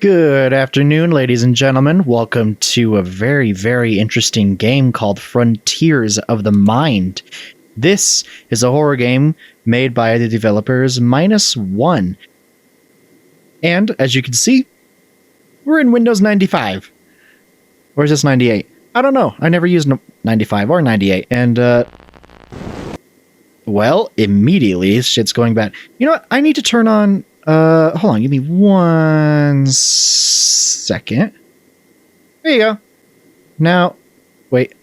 Good afternoon, ladies and gentlemen. Welcome to a very, very interesting game called Frontiers of the Mind. This is a horror game made by the developers MinusOne. And, as you can see, we're in Windows 95. Or is this 98? I don't know. I never used 95 or 98. And, well, immediately, shit's going bad. You know what? I need to turn on... hold on, give me 1 second. There you go. Now, wait.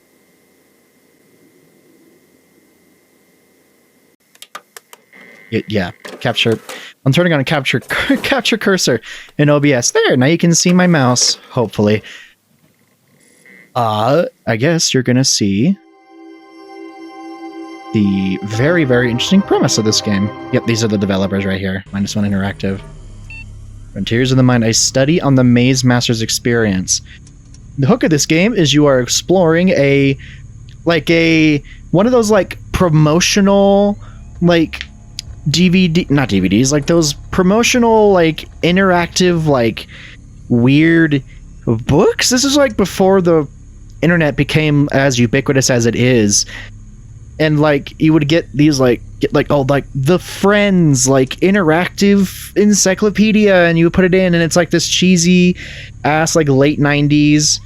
Yeah, capture. I'm turning on a capture cursor in OBS. There, now you can see my mouse, hopefully. I guess you're gonna see the very, very interesting premise of this game. Yep, these are the developers right here. MinusOne Interactive. Frontiers of the Mind, a study on the Maze Master's experience. The hook of this game is you are exploring one of those promotional not DVDs, like those promotional interactive weird books. This is before the internet became as ubiquitous as it is. And you would get these the Friends interactive encyclopedia, and you would put it in, and it's this cheesy ass late 90s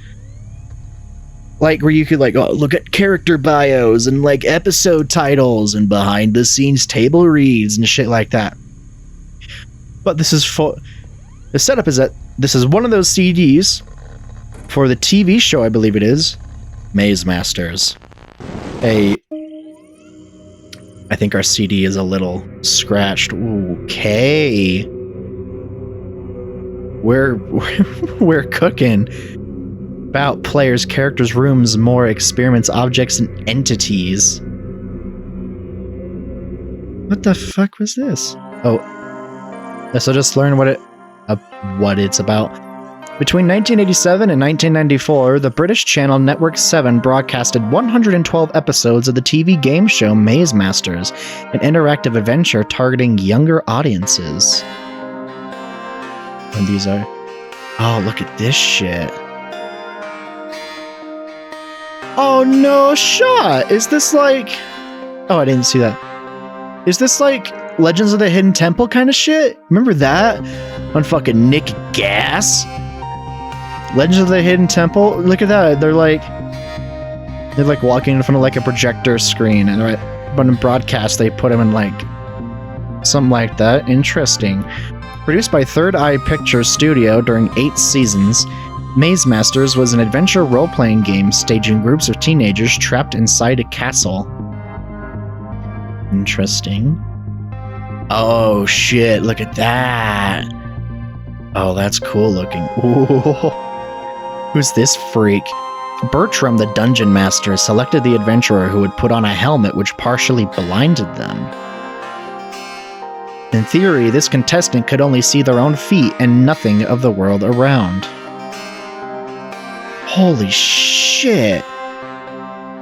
where you could look at character bios and episode titles and behind the scenes table reads and shit like that. But this is the setup is that this is one of those CDs for the TV show, I believe it is, Maze Masters. I think our CD is a little scratched. Okay. We're cooking. About players, characters, rooms, more experiments, objects, and entities. What the fuck was this? Oh. So just learn what it's about. Between 1987 and 1994, the British channel Network 7 broadcasted 112 episodes of the TV game show Maze Masters, an interactive adventure targeting younger audiences. And these are... Oh, look at this shit. Oh, no shot! Is this Oh, I didn't see that. Is this Legends of the Hidden Temple kind of shit? Remember that? On fucking Nick Gas? Legends of the Hidden Temple. Look at that. They're walking in front of a projector screen, and but in broadcast they put them in something like that. Interesting. Produced by Third Eye Pictures Studio during 8 seasons, Maze Masters was an adventure role-playing game staging groups of teenagers trapped inside a castle. Interesting. Oh shit! Look at that. Oh, that's cool looking. Ooh. Who's this freak? Bertram, the dungeon master, selected the adventurer who would put on a helmet which partially blinded them. In theory, this contestant could only see their own feet and nothing of the world around. Holy shit!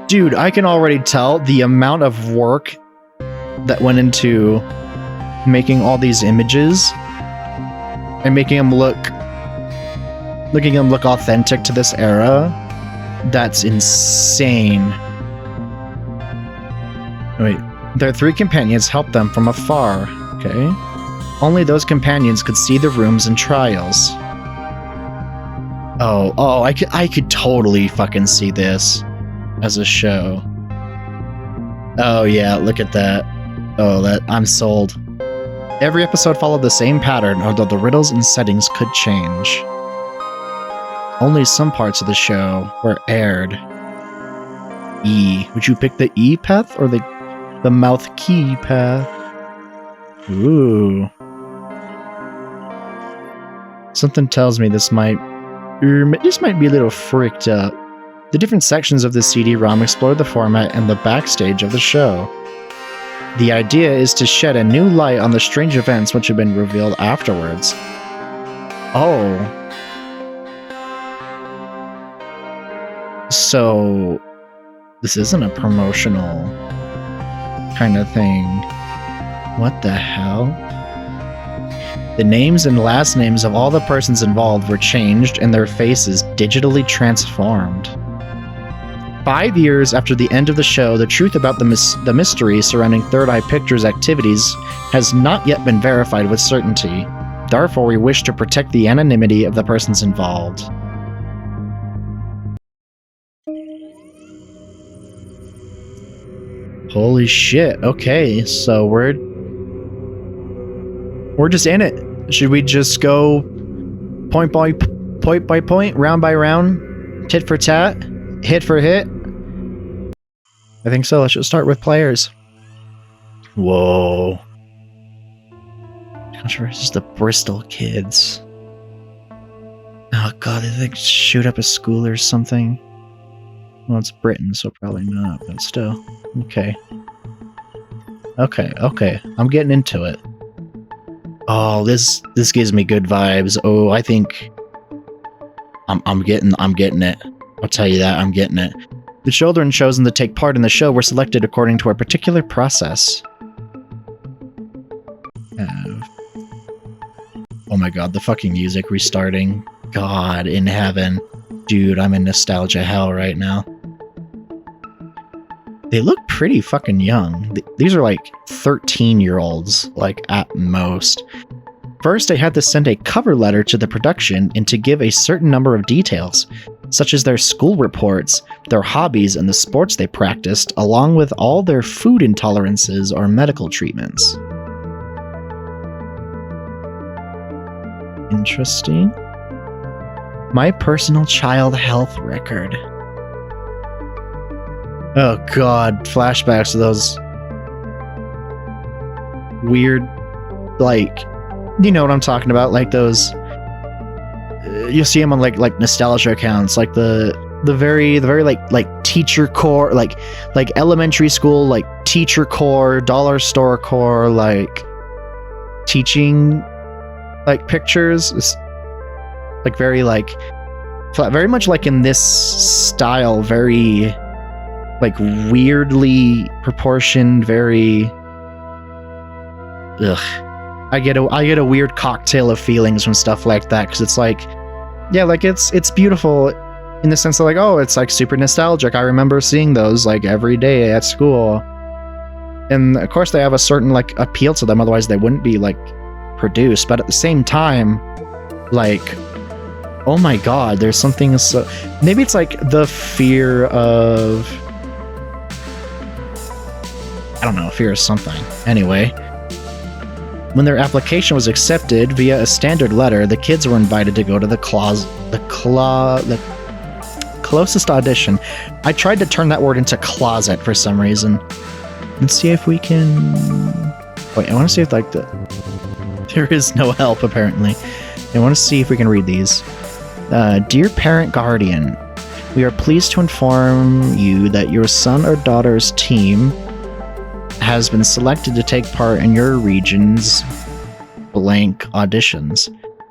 Dude, I can already tell the amount of work that went into making all these images and making them look authentic to this era. That's insane. Wait, their 3 companions helped them from afar. Okay. Only those companions could see the rooms and trials. Oh, I could totally fucking see this as a show. Oh yeah, look at that. Oh, I'm sold. Every episode followed the same pattern, although the riddles and settings could change. Only some parts of the show were aired. E. Would you pick the E path or the mouth key path? Ooh. Something tells me this might be a little freaked up. The different sections of the CD-ROM explore the format and the backstage of the show. The idea is to shed a new light on the strange events which have been revealed afterwards. Oh. So, this isn't a promotional kind of thing. What the hell? The names and last names of all the persons involved were changed and their faces digitally transformed. 5 years after the end of the show, the truth about the mystery surrounding Third Eye Pictures' activities has not yet been verified with certainty. Therefore, we wish to protect the anonymity of the persons involved. Holy shit. Okay, so we're just in it. Should we just go point by point, round by round, tit for tat, hit for hit? I think so. Let's just start with players. Whoa. This is the Bristol kids. Oh god, they like shoot up a school or something. Well, it's Britain, so probably not, but still. Okay. Okay. I'm getting into it. Oh, this gives me good vibes. Oh, I think I'm getting it. I'll tell you that, I'm getting it. The children chosen to take part in the show were selected according to a particular process. Oh my god, the fucking music restarting. God in heaven. Dude, I'm in nostalgia hell right now. They look pretty fucking young. These are like 13-year-olds, like at most. First, I had to send a cover letter to the production and to give a certain number of details, such as their school reports, their hobbies, and the sports they practiced, along with all their food intolerances or medical treatments. Interesting. My personal child health record. Oh god, flashbacks to those weird, like, you know what I'm talking about, like those, you see them on like nostalgia accounts, like the very like teacher core, like elementary school, like teacher core, dollar store core, like teaching like pictures. It's like very much like in this style, very like weirdly proportioned, very I get a weird cocktail of feelings from stuff like that, because it's like, yeah, like it's beautiful in the sense of like, oh, it's like super nostalgic. I remember seeing those like every day at school, and of course they have a certain like appeal to them, otherwise they wouldn't be like produced. But at the same time, like, oh my god, there's something so, maybe it's like the fear of, I don't know, fear of something. Anyway, when their application was accepted via a standard letter, the kids were invited to go to the closest audition. I tried to turn that word into closet for some reason. Let's see if we can... Wait, I want to see if like there is no help apparently. I want to see if we can read these. Dear parent guardian, we are pleased to inform you that your son or daughter's team has been selected to take part in your region's blank auditions.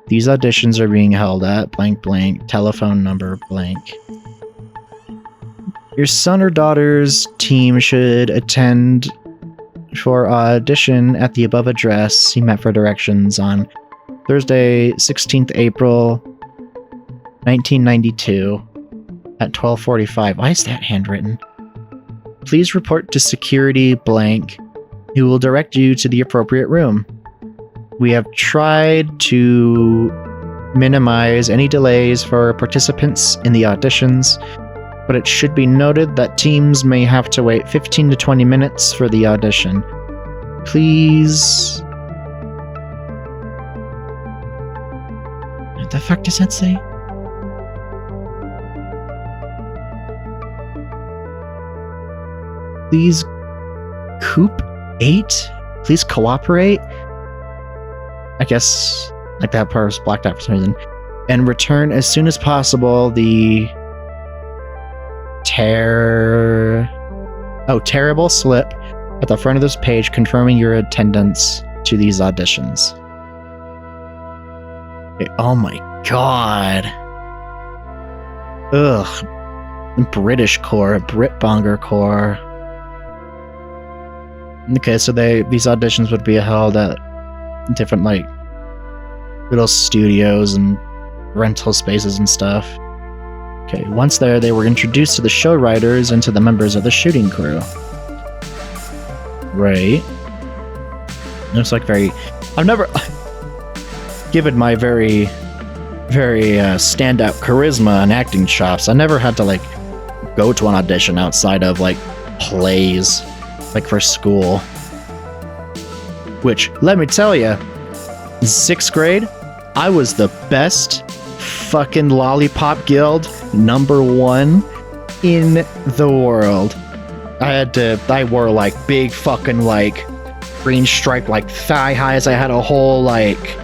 These auditions are being held at blank blank, telephone number blank. Your son or daughter's team should attend for audition at the above address. See map for directions on Thursday, 16th April, 1992 at 12:45. Why is that handwritten? Please report to security blank, who will direct you to the appropriate room. We have tried to minimize any delays for participants in the auditions, but it should be noted that teams may have to wait 15 to 20 minutes for the audition. Please... What the fuck does that say? Please coop 8? Please cooperate? I guess like that part was blacked out for some reason. And return as soon as possible the terrible slip at the front of this page confirming your attendance to these auditions. Okay, oh my god. Ugh. British core, Britbonger core. Okay, so these auditions would be held at different like little studios and rental spaces and stuff. Okay, once there, they were introduced to the show writers and to the members of the shooting crew. Right. Looks like I've never... Given my very standout charisma and acting chops, I never had to, like, go to an audition outside of, like, plays, like, for school. Which, let me tell you, 6th grade, I was the best fucking Lollipop Guild #1 in the world. I wore, like, big fucking, like, green striped, like, thigh highs. I had a whole, like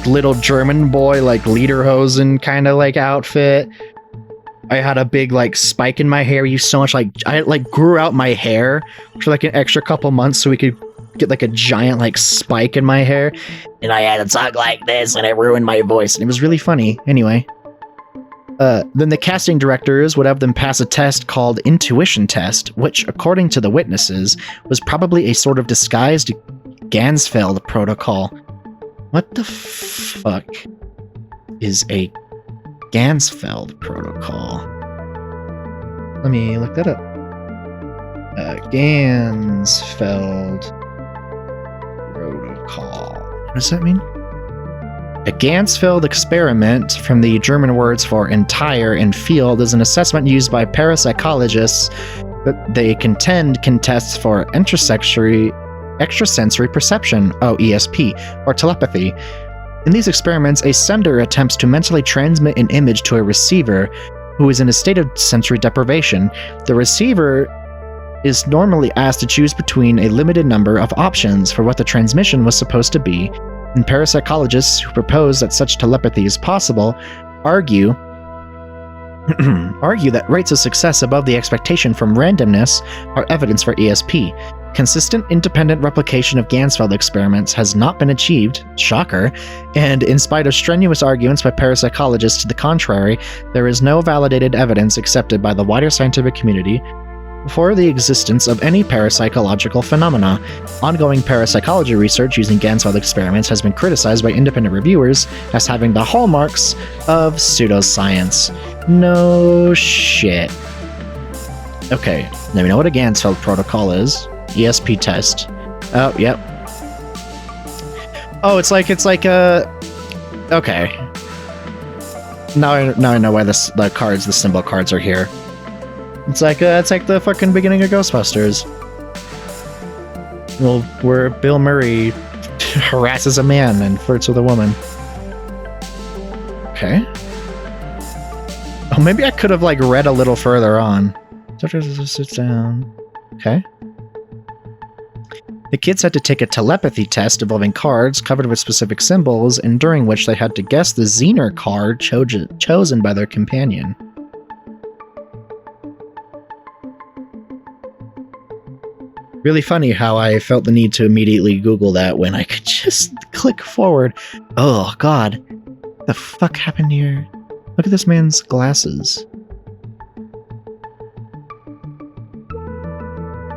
little German boy, like, lederhosen kind of, like, outfit. I had a big, like, spike in my hair. Used so much, like, I, like, grew out my hair for, like, an extra couple months so we could get, like, a giant, like, spike in my hair. And I had to talk like this, and it ruined my voice. And it was really funny. Anyway. Then the casting directors would have them pass a test called Intuition Test, which, according to the witnesses, was probably a sort of disguised Gansfeld protocol. What the fuck is a Gansfeld protocol? Let me look that up. Gansfeld protocol. What does that mean? A Gansfeld experiment, from the German words for entire and field, is an assessment used by parapsychologists that they contend can test for extrasensory perception, ESP, or telepathy. In these experiments, a sender attempts to mentally transmit an image to a receiver who is in a state of sensory deprivation. The receiver is normally asked to choose between a limited number of options for what the transmission was supposed to be, and parapsychologists who propose that such telepathy is possible argue that rates of success above the expectation from randomness are evidence for ESP. Consistent independent replication of Gansfeld experiments has not been achieved, shocker, and in spite of strenuous arguments by parapsychologists to the contrary, there is no validated evidence accepted by the wider scientific community for the existence of any parapsychological phenomena. Ongoing parapsychology research using Gansfeld experiments has been criticized by independent reviewers as having the hallmarks of pseudoscience. No shit. Okay, now we know what a Gansfeld protocol is. ESP test. Oh, yep. Oh, it's like okay. Now I know why the symbol cards are here. It's like the fucking beginning of Ghostbusters. Well, where Bill Murray harasses a man and flirts with a woman. Okay. Oh, maybe I could have, like, read a little further on. Sit down. Okay. The kids had to take a telepathy test involving cards covered with specific symbols, and during which they had to guess the Zener card chosen by their companion. Really funny how I felt the need to immediately Google that when I could just click forward. Oh, God. What the fuck happened here? Look at this man's glasses.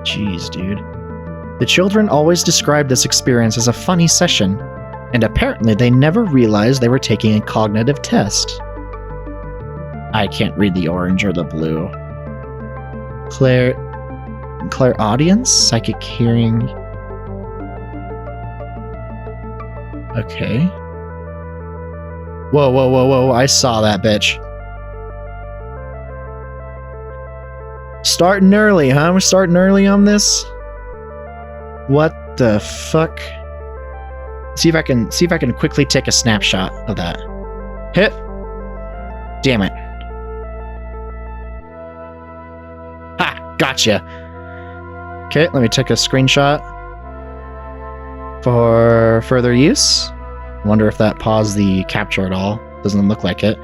Jeez, dude. The children always described this experience as a funny session, and apparently they never realized they were taking a cognitive test. I can't read the orange or the blue. Clairaudience? Psychic hearing? Okay. Whoa, I saw that bitch. Starting early, huh? We're starting early on this? What the fuck? See if I can quickly take a snapshot of that. Hit. Damn it. Ha! Gotcha. Okay, let me take a screenshot for further use. Wonder if that paused the capture at all. Doesn't look like it.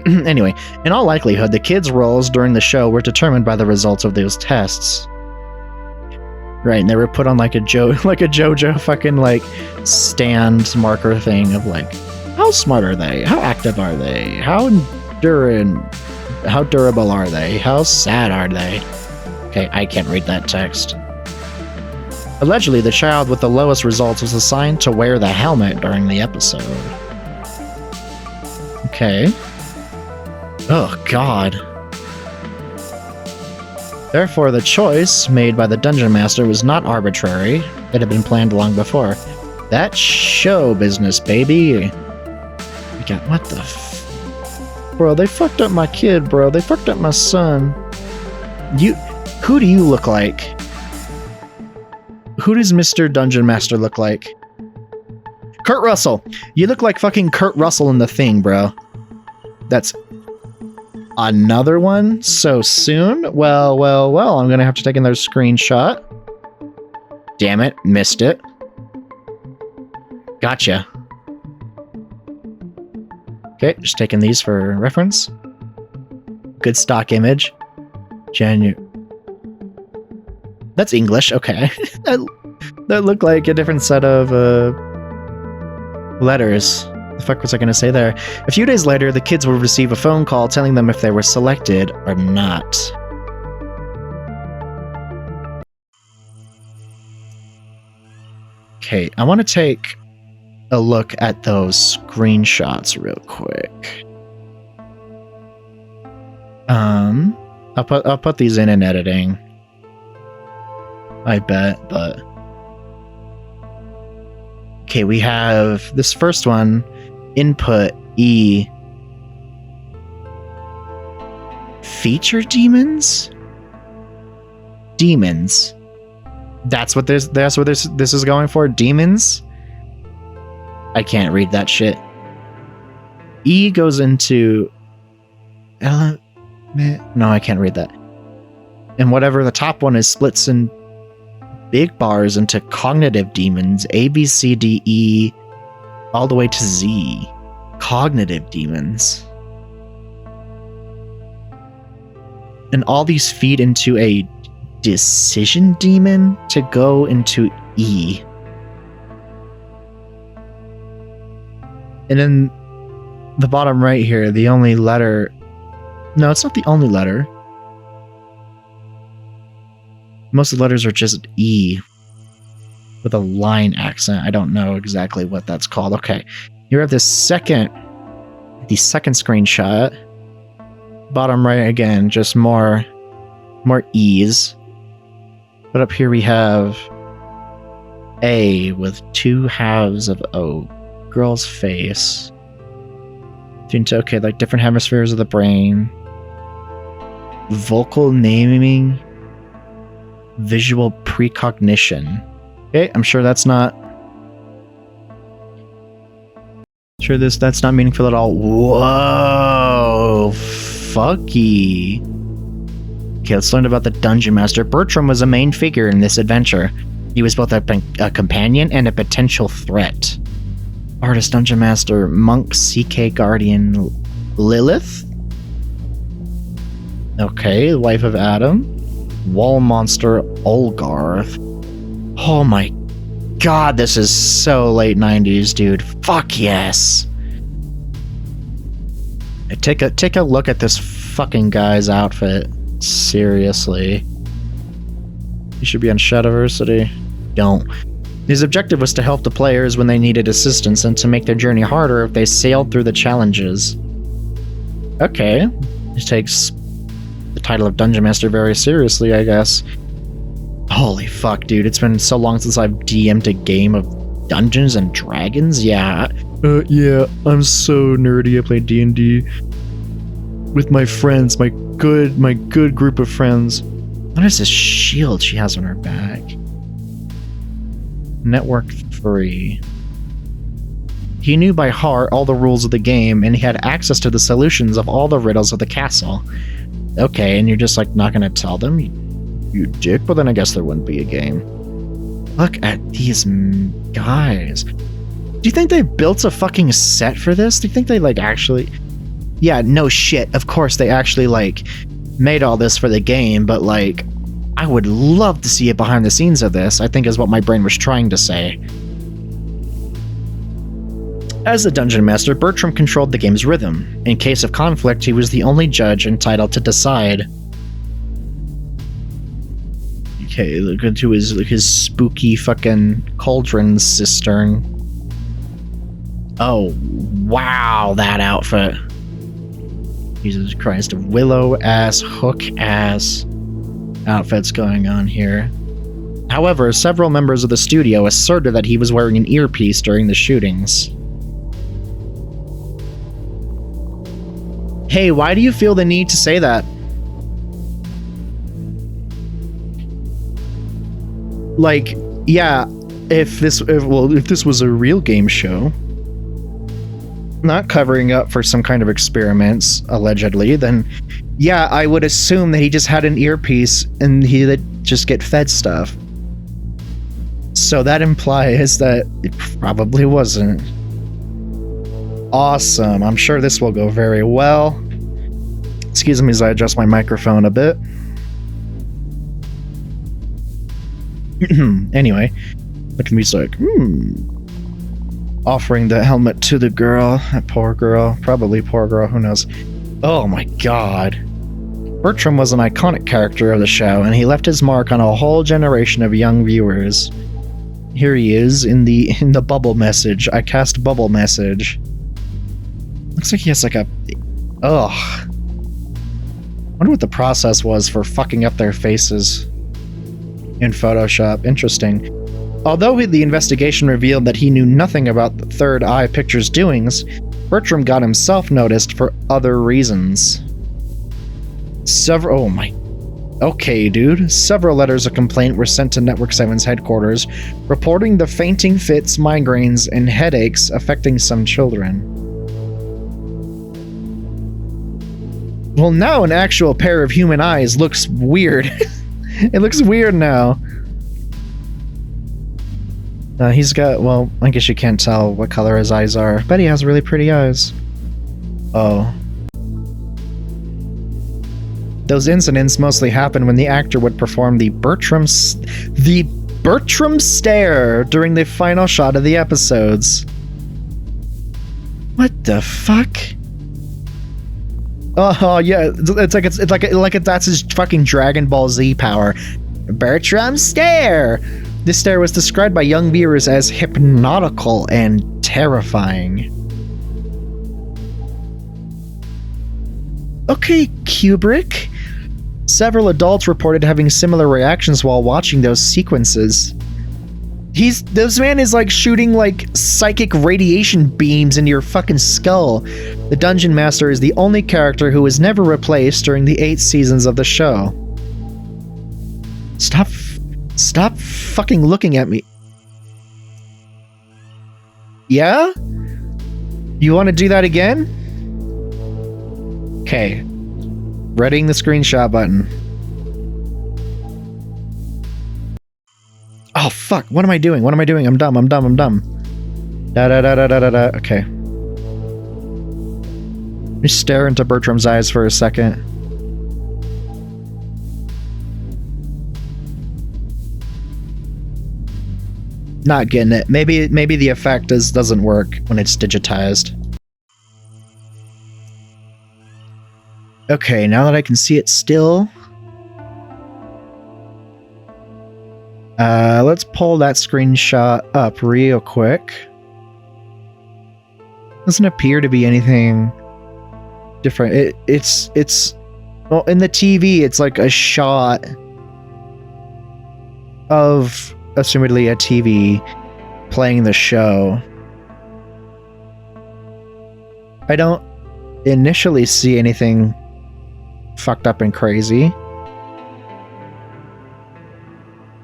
Anyway, in all likelihood, the kids' roles during the show were determined by the results of those tests. Right, and they were put on like a JoJo fucking like stand marker thing of like, how smart are they? How active are they? How durable are they? How sad are they? Okay, I can't read that text. Allegedly, the child with the lowest results was assigned to wear the helmet during the episode. Okay. Oh, God. Therefore, the choice made by the Dungeon Master was not arbitrary. It had been planned long before. That's show business, baby. We got... What the Bro, they fucked up my kid, bro. They fucked up my son. Who do you look like? Who does Mr. Dungeon Master look like? Kurt Russell. You look like fucking Kurt Russell in The Thing, bro. That's another one so soon? Well, I'm gonna have to take another screenshot. Damn it, missed it. Gotcha. Okay, just taking these for reference. Good stock image. That's English, okay. that looked like a different set of letters. The fuck was I gonna say there? A few days later, the kids would receive a phone call telling them if they were selected or not. Okay, I want to take a look at those screenshots real quick. I'll put these in editing. I bet, but okay, we have this first one, input E. Feature demons? Demons. That's what this is going for? Demons? I can't read that shit. E goes into element. No, I can't read that. And whatever the top one is splits in big bars into cognitive demons, A, B, C, D, E, all the way to Z. Cognitive demons. And all these feed into a decision demon to go into E. And then the bottom right here, the only letter... No, it's not the only letter. Most of the letters are just E with a line accent. I don't know exactly what that's called. Okay, here we have the second screenshot. Bottom right again, just more E's. But up here we have A with two halves of O. Girl's face. Okay, like different hemispheres of the brain. Vocal naming. Visual precognition. Okay, I'm sure that's not... that's not meaningful at all. Whoa! Fucky. Okay, let's learn about the Dungeon Master. Bertram was a main figure in this adventure. He was both a companion and a potential threat. Artist, Dungeon Master, Monk, CK Guardian, Lilith? Okay, the wife of Adam. Wall Monster, Olgarth. Oh my god, this is so late 90s, dude. Fuck yes! Take a look at this fucking guy's outfit. Seriously. He should be on Shadowversity. Don't. His objective was to help the players when they needed assistance and to make their journey harder if they sailed through the challenges. Okay. He takes the title of Dungeon Master very seriously, I guess. Holy fuck, dude. It's been so long since I've DM'd a game of Dungeons and Dragons? Yeah. Yeah, I'm so nerdy. I play D&D with my friends, my good group of friends. What is this shield she has on her back? Network 3. He knew by heart all the rules of the game, and he had access to the solutions of all the riddles of the castle. Okay, and you're just like not gonna tell them? You dick, but then I guess there wouldn't be a game. Look at these guys. Do you think they built a fucking set for this? Do you think they like actually... Yeah, no shit. Of course they actually like made all this for the game, but like I would love to see it behind the scenes of this, I think is what my brain was trying to say. As the Dungeon Master, Bertram controlled the game's rhythm. In case of conflict, he was the only judge entitled to decide. You Okay, look into his spooky fucking cauldron cistern. Oh, wow, that outfit. Jesus Christ, willow-ass, hook-ass outfits going on here. However, several members of the studio asserted that he was wearing an earpiece during the shootings. Hey, why do you feel the need to say that? Like, yeah, if this was a real game show, not covering up for some kind of experiments, allegedly, then yeah, I would assume that he just had an earpiece and he'd just get fed stuff. So that implies that it probably wasn't. Awesome. I'm sure this will go very well. Excuse me as I adjust my microphone a bit. Anyway, look at me like, offering the helmet to the girl. That poor girl. Probably poor girl, who knows. Oh my god. Bertram was an iconic character of the show, and he left his mark on a whole generation of young viewers. Here he is in the bubble message. I cast bubble message. Looks like he has like a... Ugh. Wonder what the process was for fucking up their faces in Photoshop. Interesting. Although the investigation revealed that he knew nothing about the Third Eye Pictures' doings, Bertram got himself noticed for other reasons. Oh my... Okay, dude. Several letters of complaint were sent to Network 7's headquarters, reporting the fainting fits, migraines, and headaches affecting some children. Well, now an actual pair of human eyes looks weird. It looks weird now. He's got, well, I guess you can't tell what color his eyes are, but he has really pretty eyes. Oh. Those incidents mostly happened when the actor would perform the Bertram stare during the final shot of the episodes. What the fuck? Oh yeah, it's like that's his fucking Dragon Ball Z power. Bertram stare. This stare was described by young viewers as hypnotical and terrifying. Okay, Kubrick. Several adults reported having similar reactions while watching those sequences. This man is like shooting like psychic radiation beams into your fucking skull. The Dungeon Master is the only character who was never replaced during the 8 seasons of the show. Stop fucking looking at me. Yeah? You want to do that again? Okay. Readying the screenshot button. Oh fuck, what am I doing? What am I doing? I'm dumb. Da-da-da-da-da-da-da. Okay. Just stare into Bertram's eyes for a second. Not getting it. Maybe the effect doesn't work when it's digitized. Okay, now that I can see it still. Let's pull that screenshot up real quick. Doesn't appear to be anything different. It's well, in the TV, it's like a shot of assumedly a TV playing the show. I don't initially see anything fucked up and crazy.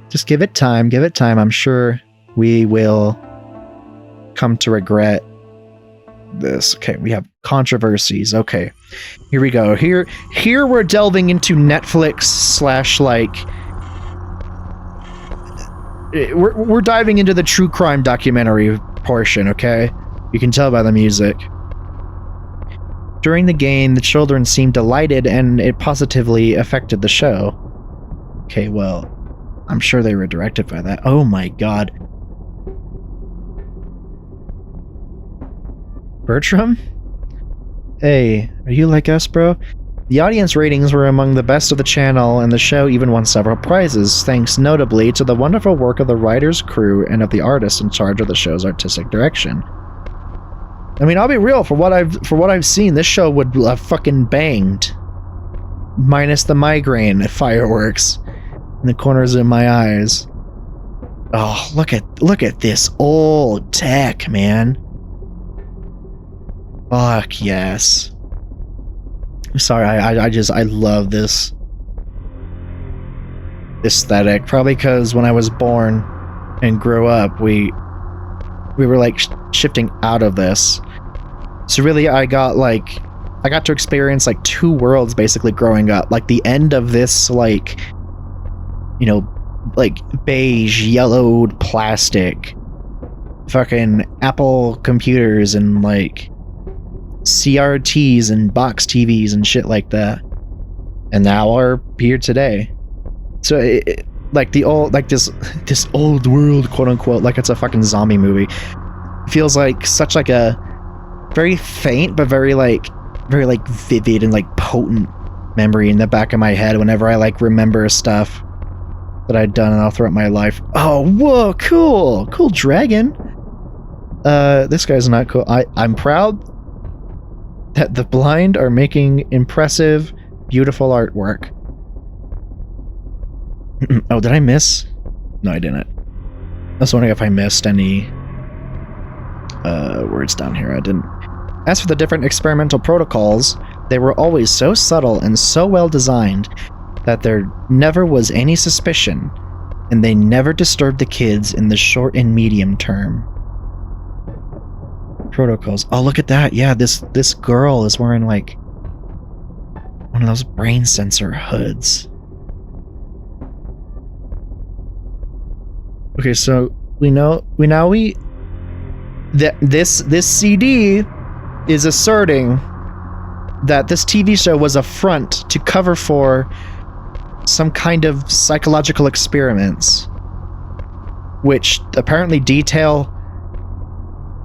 Just give it time, I'm sure we will come to regret this. Okay, we have controversies. Okay, here we go. Here we're delving into Netflix / like... We're diving into the true crime documentary portion, okay? You can tell by the music. During the game, the children seemed delighted and it positively affected the show. Okay, well, I'm sure they were directed by that. Oh my god. Bertram? Hey, are you like us, bro? The audience ratings were among the best of the channel, and the show even won several prizes, thanks notably to the wonderful work of the writers, crew, and of the artist in charge of the show's artistic direction. I mean, I'll be real, for what I've seen, this show would have fucking banged. Minus the migraine fireworks in the corners of my eyes. Oh, look at this old tech, man. Fuck yes. Sorry, I love this aesthetic. Probably because when I was born and grew up, we were like shifting out of this. So really, I got to experience like two worlds basically growing up. Like the end of this, like, you know, like beige, yellowed plastic, fucking Apple computers and like CRTs and box TVs and shit like that, and now are here today. So like the old, like this old world, quote unquote, like it's a fucking zombie movie, feels like such like a very faint but very vivid and like potent memory in the back of my head whenever I like remember stuff that I'd done all throughout my life. Oh, whoa, cool dragon. This guy's not cool. I'm proud that the blind are making impressive, beautiful artwork. Oh, did I miss? No, I didn't. I was wondering if I missed any words down here. I didn't. As for the different experimental protocols, they were always so subtle and so well designed that there never was any suspicion, and they never disturbed the kids in the short and medium term. Protocols. Oh, look at that. Yeah, this girl is wearing like one of those brain sensor hoods. Okay, so this CD is asserting that this TV show was a front to cover for some kind of psychological experiments, which apparently detail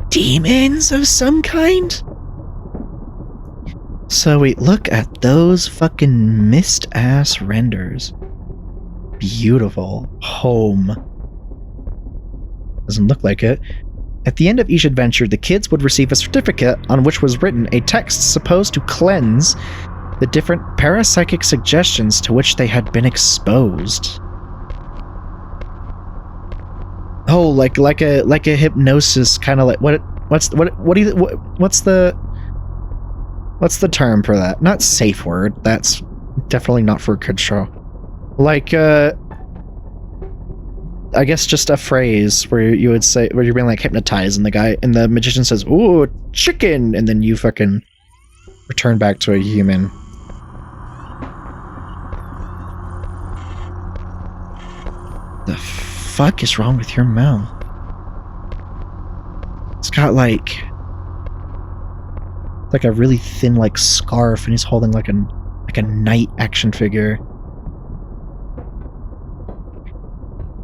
demons of some kind? So wait, look at those fucking mist-ass renders. Beautiful. Home. Doesn't look like it. At the end of each adventure, the kids would receive a certificate on which was written a text supposed to cleanse the different parapsychic suggestions to which they had been exposed. Oh, like a hypnosis, kind of like what's the term for that? Not safe word. That's definitely not for kid show. Like I guess just a phrase where you would say, where you're being like hypnotized and the magician says, "Ooh, chicken," and then you fucking return back to a human. The fuck is wrong with your mouth? It's got like a really thin like scarf, and he's holding like a knight action figure.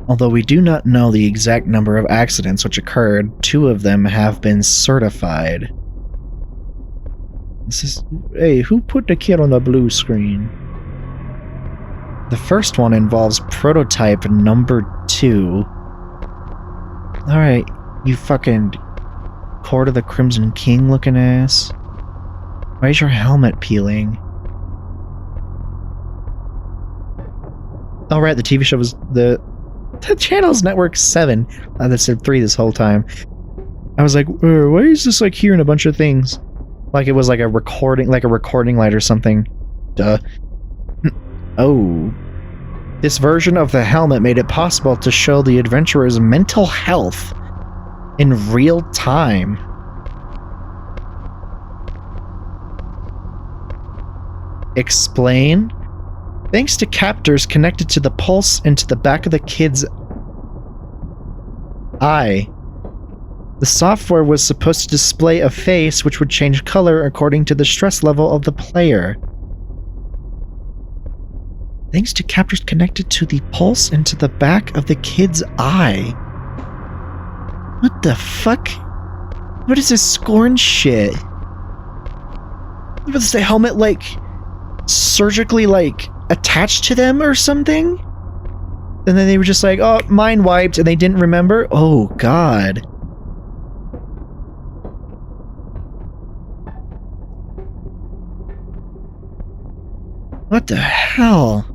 Although we do not know the exact number of accidents which occurred, 2 of them have been certified. This is... Hey, who put the kid on the blue screen? The first one involves prototype number 2. Alright, you fucking Court of the Crimson King looking ass. Why is your helmet peeling? Oh right, the TV show was the channel's network 7. That said 3 this whole time. I was like, why is this like hearing a bunch of things? Like it was like a recording light or something. Duh. Oh. This version of the helmet made it possible to show the adventurer's mental health in real time. Explain? Thanks to captors connected to the pulse into the back of the kid's eye, the software was supposed to display a face which would change color according to the stress level of the player. Thanks to captors connected to the pulse into the back of the kid's eye. What the fuck? What is this scorn shit? Was the helmet like surgically, like, attached to them or something? And then they were just like, oh, mind wiped, and they didn't remember? Oh, God. What the hell?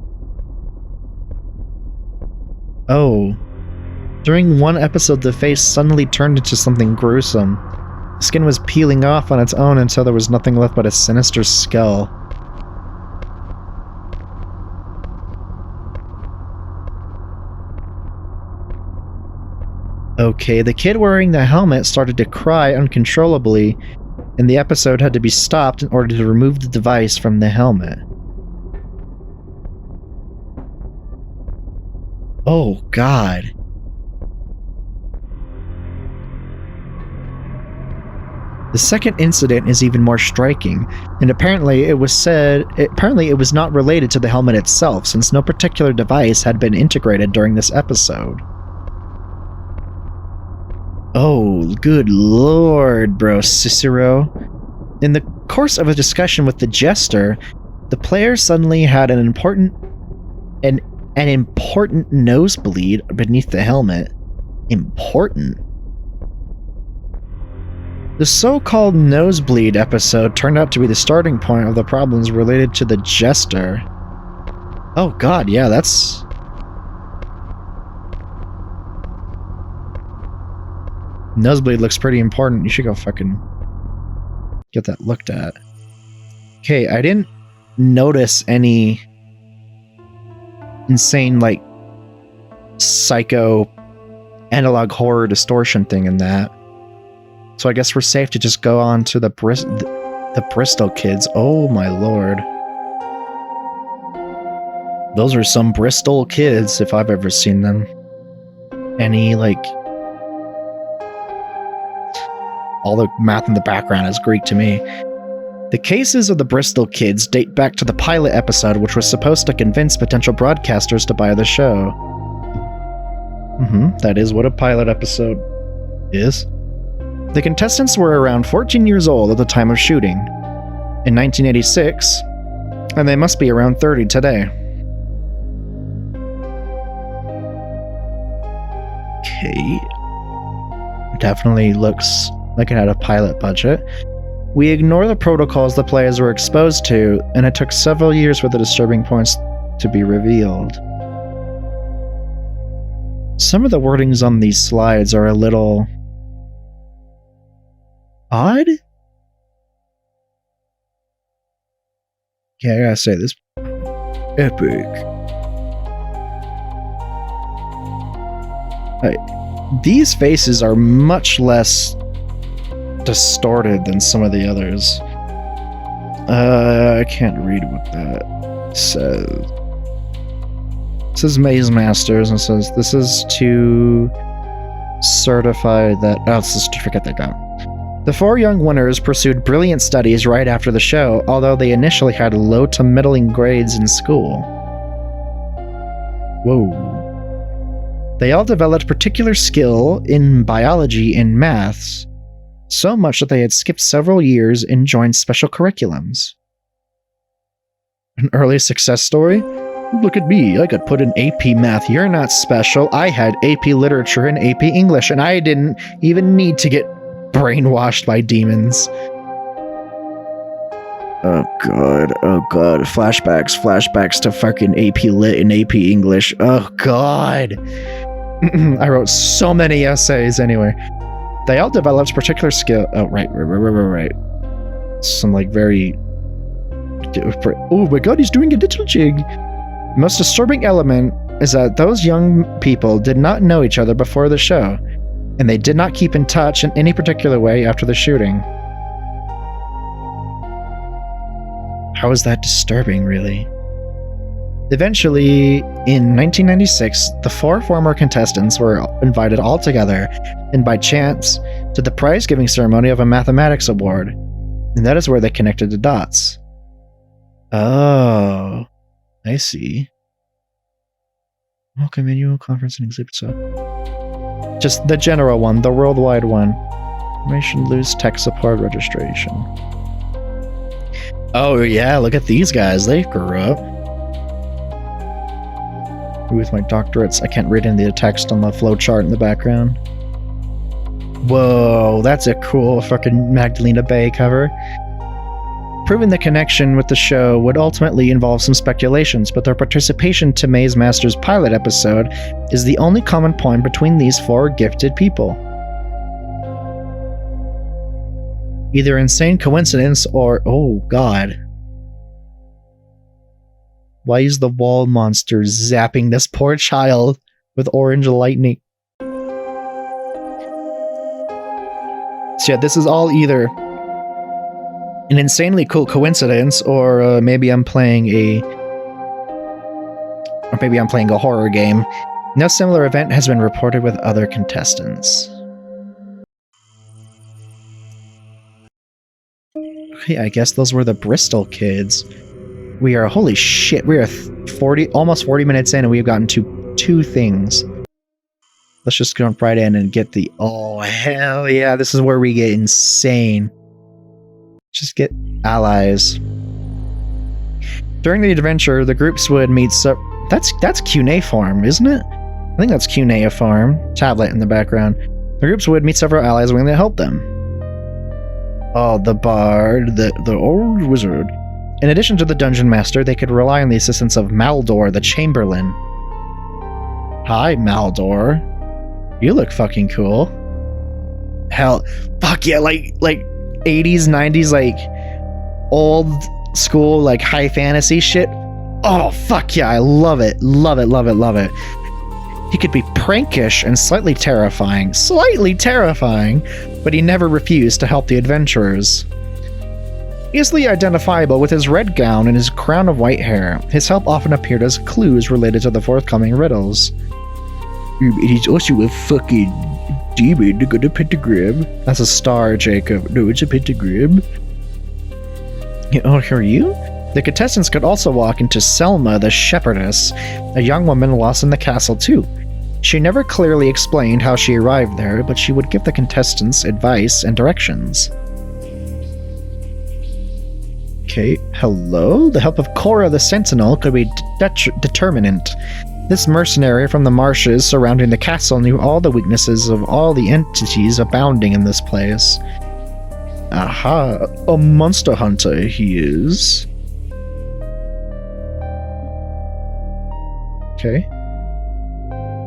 Oh. During one episode, the face suddenly turned into something gruesome. The skin was peeling off on its own until there was nothing left but a sinister skull. Okay, the kid wearing the helmet started to cry uncontrollably, and the episode had to be stopped in order to remove the device from the helmet. Oh, God. The second incident is even more striking, and apparently it was not related to the helmet itself, since no particular device had been integrated during this episode. Oh, good lord, bro, Cicero. In the course of a discussion with the Jester, the player suddenly had an important nosebleed beneath the helmet. Important. The so-called nosebleed episode turned out to be the starting point of the problems related to the Jester. Oh god, yeah, that's... Nosebleed looks pretty important. You should go fucking get that looked at. Okay, I didn't notice any insane, like, psycho analog horror distortion thing in that. So I guess we're safe to just go on to the Bristol kids. Oh my lord. Those are some Bristol kids, if I've ever seen them. Any, like... All the math in the background is Greek to me. The cases of the Bristol kids date back to the pilot episode, which was supposed to convince potential broadcasters to buy the show. That is what a pilot episode is. The contestants were around 14 years old at the time of shooting, in 1986, and they must be around 30 today. Okay. Definitely looks like it had a pilot budget. We ignore the protocols the players were exposed to, and it took several years for the disturbing points to be revealed. Some of the wordings on these slides are a little... odd? Yeah, I gotta say this. Epic. These faces are much less distorted than some of the others. I can't read what that says. It says Maze Masters and says this is to certify that... Oh, it's the certificate they got. The four young winners pursued brilliant studies right after the show, although they initially had low to middling grades in school. Whoa. They all developed particular skill in biology and maths, so much that they had skipped several years and joined special curriculums. An early success story? Look at me, I got put in AP Math. You're not special. I had AP Literature and AP English, and I didn't even need to get brainwashed by demons. Oh god, flashbacks to fucking AP Lit and AP English. Oh god. I wrote so many essays anyway. They all developed particular skill. Oh, right. Some like very... Oh my god, he's doing a digital jig. The most disturbing element is that those young people did not know each other before the show, and they did not keep in touch in any particular way after the shooting. How is that disturbing, really? Eventually, in 1996, the four former contestants were invited all together, and by chance, to the prize-giving ceremony of a mathematics award, and that is where they connected the dots. Oh, I see. Welcome annual conference and exhibit. So, just the general one, the worldwide one. Information lose tech support registration. Oh yeah, look at these guys. They grew up. With my doctorates, I can't read any of the text on the flowchart in the background. Whoa, that's a cool fucking Magdalena Bay cover. Proving the connection with the show would ultimately involve some speculations, but their participation to Maze Master's pilot episode is the only common point between these four gifted people. Either insane coincidence or... oh god. Why is the wall monster zapping this poor child with orange lightning? So yeah, this is all either an insanely cool coincidence, or maybe I'm playing a horror game. No similar event has been reported with other contestants. Okay, I guess those were the Bristol kids. We are, holy shit, we are almost 40 minutes in and we've gotten to 2 things. Let's just jump right in and get the, oh hell yeah, this is where we get insane. Just get allies. During the adventure, the groups would meet that's cuneiform, isn't it? I think that's cuneiform. Tablet in the background. The groups would meet several allies willing to help them. Oh, the bard, the old wizard. In addition to the dungeon master, they could rely on the assistance of Maldor, the chamberlain. Hi, Maldor. You look fucking cool. Hell, fuck yeah, like 80s, 90s, like old school, like high fantasy shit. Oh, fuck yeah, I love it. Love it, love it, love it. He could be prankish and slightly terrifying, but he never refused to help the adventurers. Easily identifiable with his red gown and his crown of white hair, his help often appeared as clues related to the forthcoming riddles. It is also a fucking demon, got a pentagram. That's a star, Jacob. No, it's a pentagram. Oh, who are you? The contestants could also walk into Selma the Shepherdess, a young woman lost in the castle too. She never clearly explained how she arrived there, but she would give the contestants advice and directions. Okay, hello? The help of Cora the Sentinel could be determinant. This mercenary from the marshes surrounding the castle knew all the weaknesses of all the entities abounding in this place. Aha, a monster hunter he is. Okay.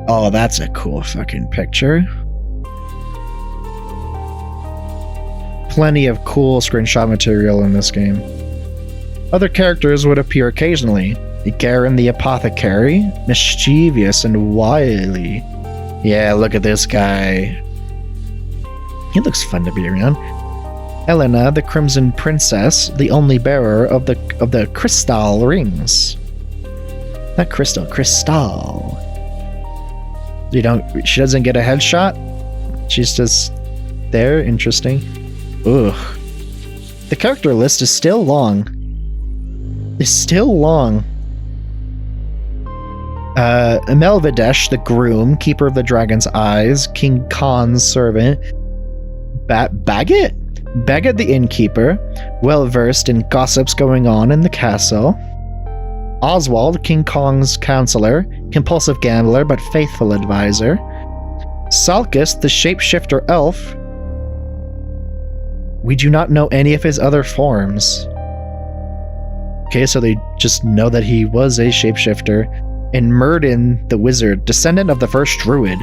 Oh, that's a cool fucking picture. Plenty of cool screenshot material in this game. Other characters would appear occasionally. Garen the Apothecary, mischievous and wily. Yeah, look at this guy. He looks fun to be around. Elena, the Crimson Princess, the only bearer of the crystal rings. Not crystal. She doesn't get a headshot. She's just there. Interesting. Ugh. The character list is still long. Melvidesh, the groom, keeper of the dragon's eyes, King Khan's servant, Baggett the innkeeper, well versed in gossips going on in the castle, Oswald, King Kong's counselor, compulsive gambler but faithful advisor, Salkus, the shapeshifter elf. We do not know any of his other forms. Okay, so they just know that he was a shapeshifter. And Myrddin, the wizard, descendant of the first druid.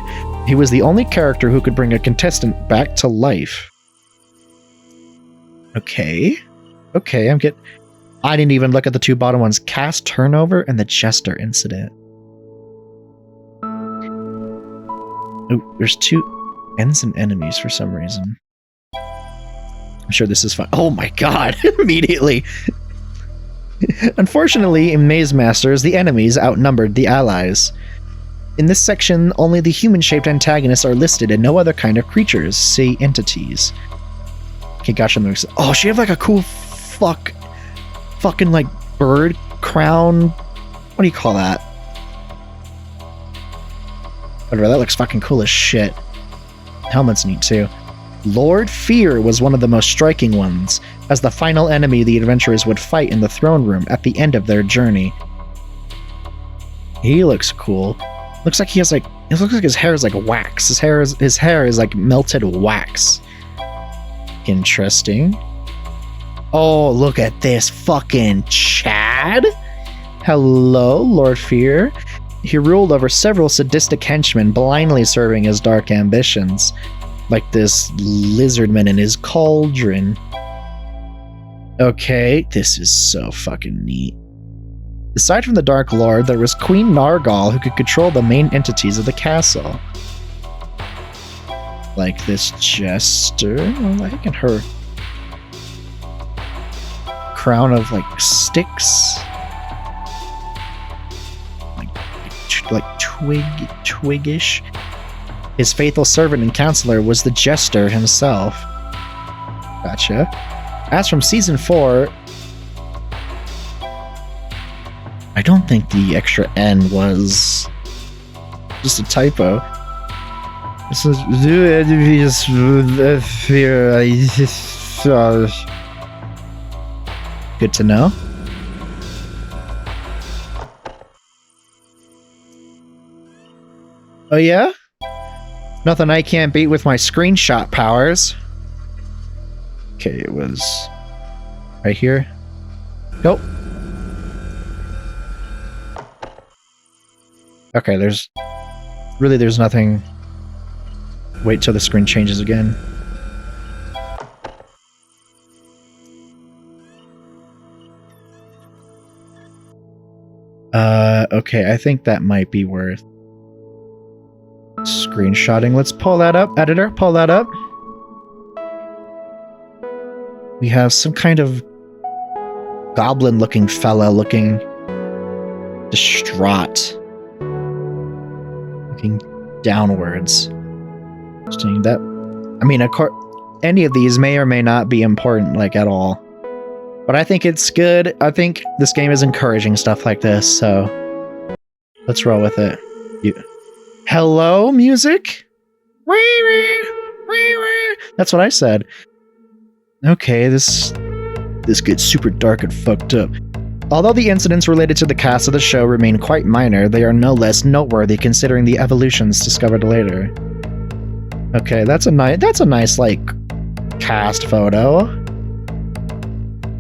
He was the only character who could bring a contestant back to life. Okay, I didn't even look at the 2 bottom ones. Cast turnover and the Jester incident. Oh, there's 2 ends and enemies for some reason. I'm sure this is fun. Oh my god, immediately. Unfortunately, in Maze Masters, the enemies outnumbered the allies. In this section, only the human-shaped antagonists are listed and no other kind of creatures, say entities. Okay, gotcha. Oh, she have like a cool fucking like bird crown. What do you call that? Whatever, that looks fucking cool as shit. Helmet's neat too. Lord Fear was one of the most striking ones, as the final enemy the adventurers would fight in the throne room at the end of their journey. He looks cool. Looks like he has like, it looks like his hair is like wax. His hair is like melted wax. Interesting. Oh, look at this fucking Chad. Hello, Lord Fear. He ruled over several sadistic henchmen, blindly serving his dark ambitions. Like this lizardman in his cauldron. Okay, this is so fucking neat. Aside from the Dark Lord, there was Queen Nargal, who could control the main entities of the castle. Like this Jester, like, and her crown of like sticks, like twigish. His faithful servant and counselor was the Jester himself. Gotcha. As from season 4, I don't think the extra N was just a typo. This is good to know. Oh yeah? Nothing I can't beat with my screenshot powers. Okay, it was right here. Nope. Okay, there's nothing. Wait till the screen changes again. Okay, I think that might be worth screenshotting. Let's pull that up. Editor, pull that up. We have some kind of goblin-looking fella looking distraught. Looking downwards. Interesting. That, I mean, any of these may or may not be important, like, at all. But I think it's good. I think this game is encouraging stuff like this, so let's roll with it. Hello, music? That's what I said. Okay, this gets super dark and fucked up. Although the incidents related to the cast of the show remain quite minor, they are no less noteworthy considering the evolutions discovered later. Okay, that's a nice like cast photo.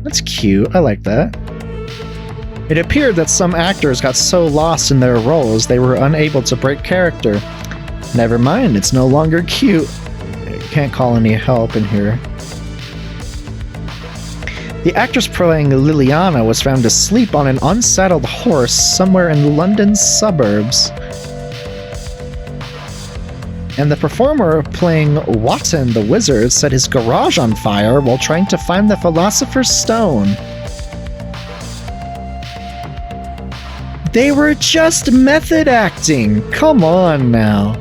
That's cute. I like that. It appeared that some actors got so lost in their roles they were unable to break character. Never mind, it's no longer cute. Can't call any help in here. The actress playing Liliana was found asleep on an unsaddled horse somewhere in London's suburbs. And the performer playing Watson the Wizard set his garage on fire while trying to find the Philosopher's Stone. They were just method acting! Come on now.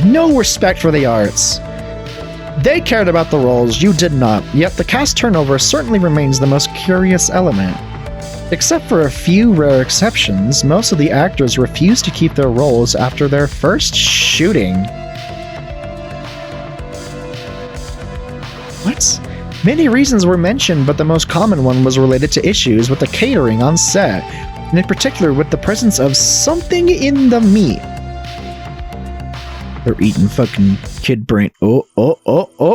No respect for the arts. They cared about the roles, you did not, yet the cast turnover certainly remains the most curious element. Except for a few rare exceptions, most of the actors refused to keep their roles after their first shooting. What? Many reasons were mentioned, but the most common one was related to issues with the catering on set, and in particular with the presence of something in the meat. They're eating fucking kid brain. Oh,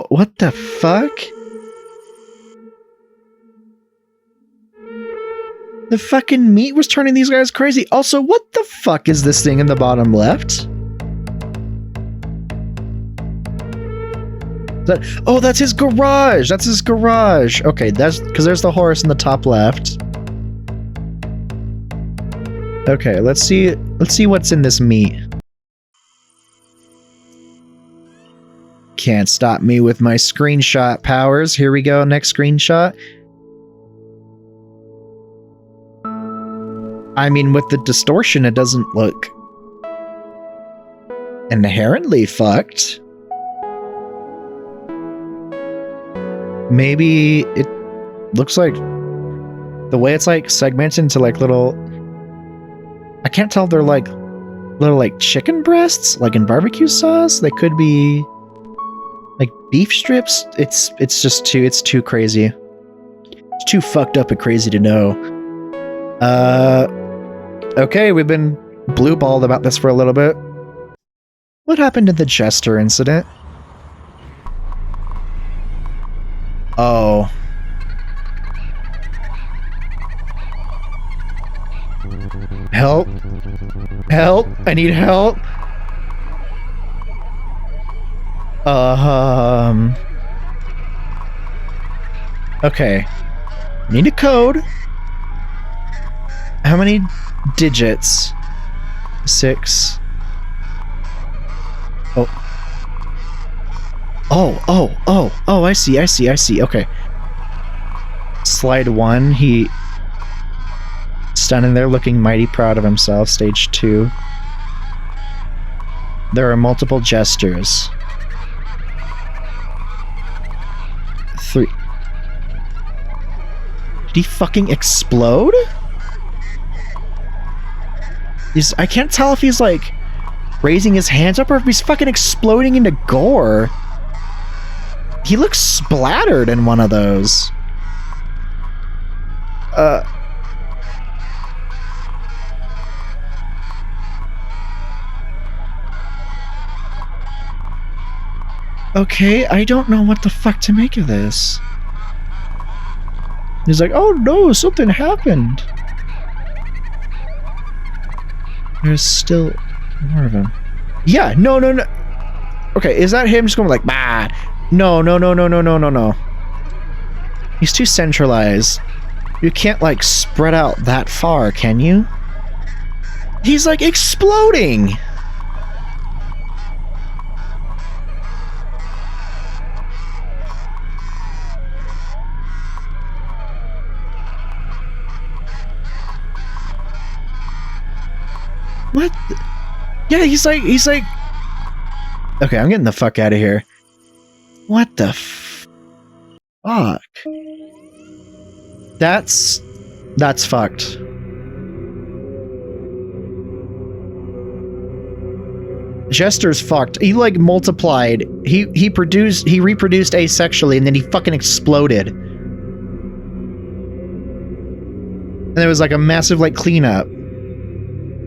what the fuck? The fucking meat was turning these guys crazy. Also, what the fuck is this thing in the bottom left? That's his garage! That's his garage! Okay, that's because there's the horse in the top left. Okay, let's see what's in this meat. Can't stop me with my screenshot powers. Here we go, next screenshot. I mean, with the distortion, it doesn't look inherently fucked. Maybe it looks like the way it's like segmented into like little, I can't tell if they're like little like chicken breasts, like in barbecue sauce. They could be like Beef strips? It's too crazy. It's too fucked up and crazy to know. Okay, we've been blue-balled about this for a little bit. What happened to the Jester incident? Oh. Help. Help. I need help. Okay. Need a code. How many digits? 6. Oh, I see. Okay. Slide 1, he standing there looking mighty proud of himself. Stage 2. There are multiple Jesters. 3. Did he fucking explode? I can't tell if he's like raising his hands up or if he's fucking exploding into gore. He looks splattered in one of those. Okay, I don't know what the fuck to make of this. He's like, oh no, something happened. There's still more of him. Yeah, no. Okay, is that him just going like, bah? No. He's too centralized. You can't, like, spread out that far, can you? He's, like, exploding! What? Yeah, he's like... Okay, I'm getting the fuck out of here. What the fuck? That's fucked. Jester's fucked. He like multiplied. He reproduced asexually and then he fucking exploded. And there was like a massive like cleanup.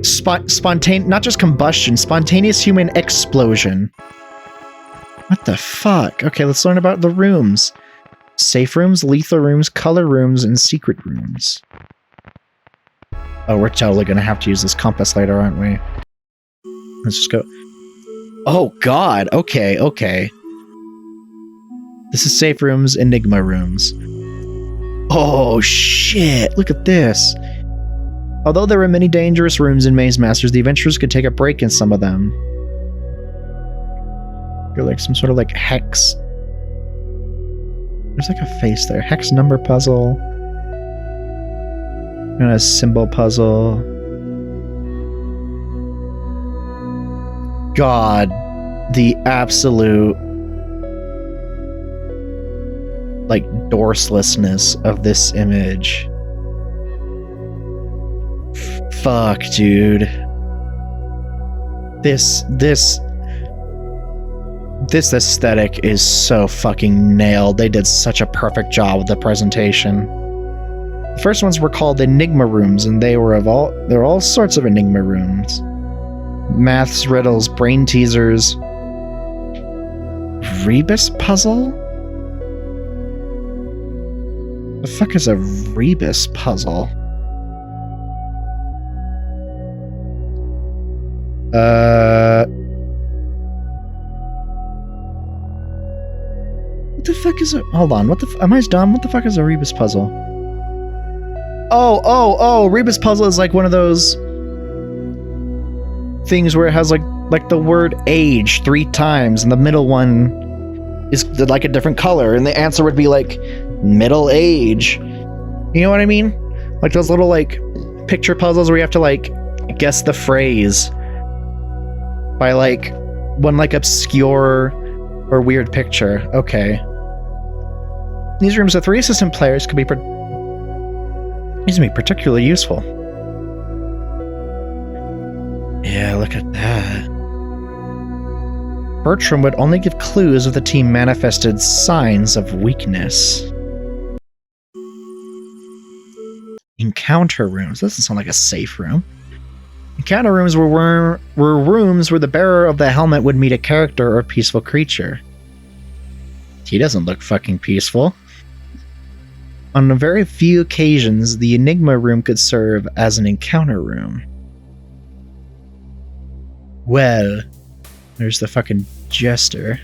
Spontaneous, not just combustion, spontaneous human explosion. What the fuck? Okay, let's learn about the rooms. Safe rooms, lethal rooms, color rooms, and secret rooms. Oh, we're totally gonna have to use this compass later, aren't we? Let's just go. Oh god, okay. This is safe rooms, enigma rooms. Oh shit, look at this. Although there are many dangerous rooms in Maze Masters, the adventurers could take a break in some of them. You're like some sort of like hex. There's like a face there. Hex number puzzle. And a symbol puzzle. God, the absolute like dorselessness of this image. Fuck, dude. This aesthetic is so fucking nailed. They did such a perfect job with the presentation. The first ones were called Enigma Rooms, and there were all sorts of Enigma Rooms. Maths, riddles, brain teasers. Rebus puzzle? The fuck is a Rebus puzzle? What the fuck is it? Hold on, am I dumb? What the fuck is a Rebus puzzle? Oh, Rebus puzzle is like one of those things where it has like the word age 3 times, and the middle one is like a different color, and the answer would be like middle age. You know what I mean? Like those little like picture puzzles where you have to like guess the phrase by like one like obscure or weird picture. Okay. In these rooms, the 3 assistant players could be particularly useful. Yeah, look at that. Bertram would only give clues if the team manifested signs of weakness. Encounter rooms. Doesn't sound like a safe room. Encounter rooms were rooms where the bearer of the helmet would meet a character or peaceful creature. He doesn't look fucking peaceful. On very few occasions, the Enigma room could serve as an encounter room. Well, there's the fucking Jester.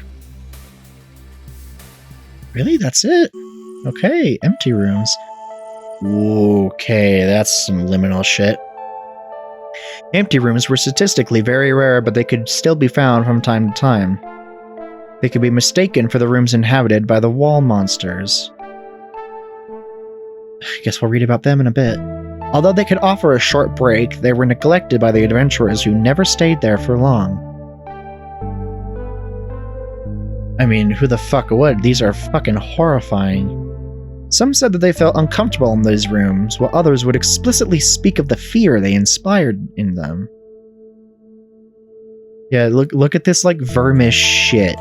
Really? That's it? Okay, empty rooms. Okay, that's some liminal shit. Empty rooms were statistically very rare, but they could still be found from time to time. They could be mistaken for the rooms inhabited by the wall monsters. I guess we'll read about them in a bit. Although they could offer a short break, they were neglected by the adventurers who never stayed there for long. I mean, who the fuck would? These are fucking horrifying. Some said that they felt uncomfortable in these rooms, while others would explicitly speak of the fear they inspired in them. Yeah, look at this, like, vermish shit.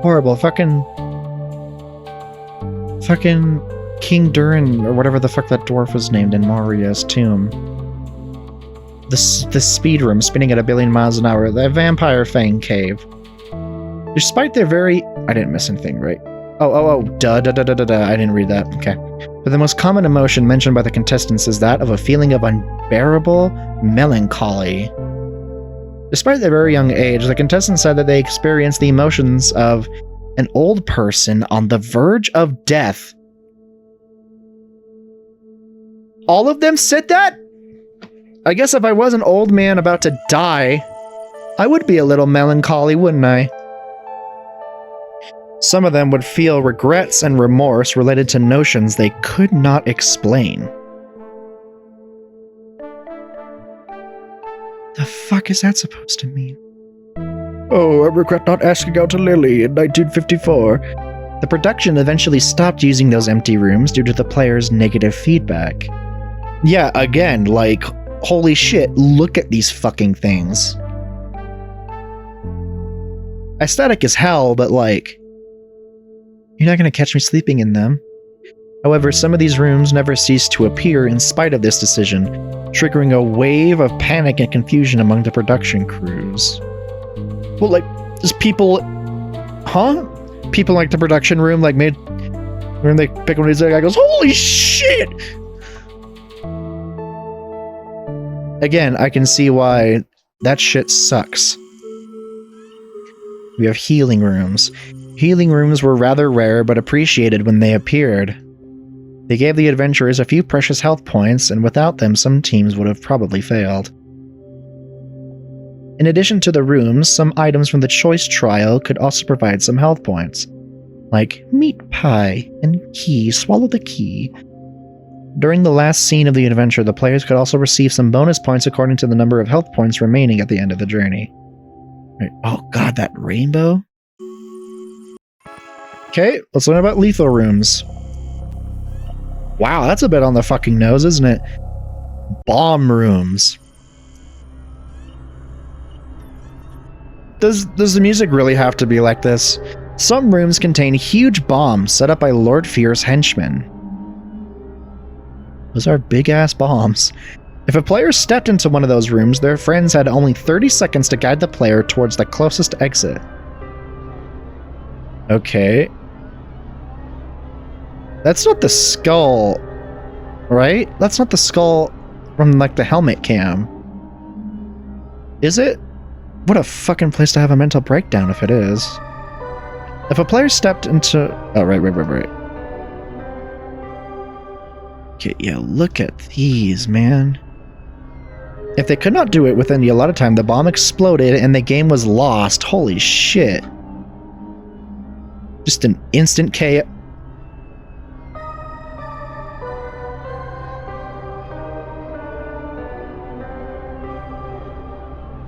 Horrible. Fucking King Durin, or whatever the fuck that dwarf was named in Moria's tomb. The speed room spinning at 1 billion miles an hour. The Vampire Fang Cave. Despite their very... I didn't miss anything, right? Oh, duh, I didn't read that. Okay. But the most common emotion mentioned by the contestants is that of a feeling of unbearable melancholy. Despite their very young age, the contestants said that they experienced the emotions of an old person on the verge of death. All of them said that? I guess if I was an old man about to die, I would be a little melancholy, wouldn't I? Some of them would feel regrets and remorse related to notions they could not explain. The fuck is that supposed to mean? Oh, I regret not asking out to Lily in 1954. The production eventually stopped using those empty rooms due to the players' negative feedback. Yeah, again, like, holy shit, look at these fucking things. Aesthetic as hell, but like, you're not gonna catch me sleeping in them. However, some of these rooms never ceased to appear in spite of this decision, triggering a wave of panic and confusion among the production crews. Well, like, just people... Huh? People like the production room, like, made... When they pick one of these, the guy goes, holy shit! Again, I can see why that shit sucks. We have healing rooms. Healing rooms were rather rare, but appreciated when they appeared. They gave the adventurers a few precious health points, and without them, some teams would have probably failed. In addition to the rooms, some items from the choice trial could also provide some health points, like meat pie and key, swallow the key. During the last scene of the adventure, the players could also receive some bonus points according to the number of health points remaining at the end of the journey. Right. Oh god, that rainbow? Okay, let's learn about lethal rooms. Wow, that's a bit on the fucking nose, isn't it? Bomb rooms. Does the music really have to be like this? Some rooms contain huge bombs set up by Lord Fear's henchmen. Those are big-ass bombs. If a player stepped into one of those rooms, their friends had only 30 seconds to guide the player towards the closest exit. Okay. That's not the skull, right? That's not the skull from, like, the helmet cam. Is it? What a fucking place to have a mental breakdown if it is. If a player stepped into... Oh, right. Okay, yeah, look at these, man. If they could not do it within the allotted time, the bomb exploded and the game was lost. Holy shit. Just an instant chaos.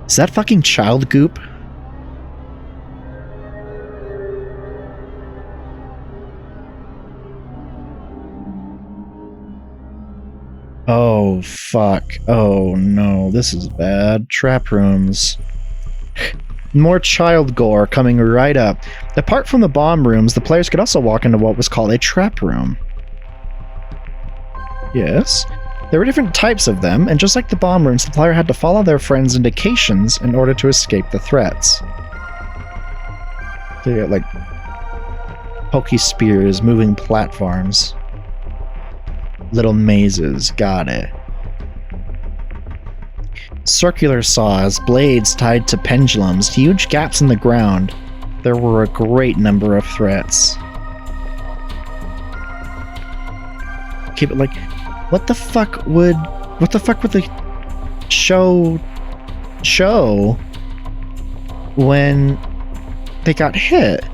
Is that fucking child goop? Oh, fuck. Oh, no. This is bad. Trap rooms. More child gore coming right up. Apart from the bomb rooms, the players could also walk into what was called a trap room. Yes. There were different types of them, and just like the bomb rooms, the player had to follow their friends' indications in order to escape the threats. So you got, like, pokey spears, moving platforms, little mazes, got it. Circular saws, blades tied to pendulums, huge gaps in the ground. There were a great number of threats. Keep it like, what the fuck would the show when they got hit?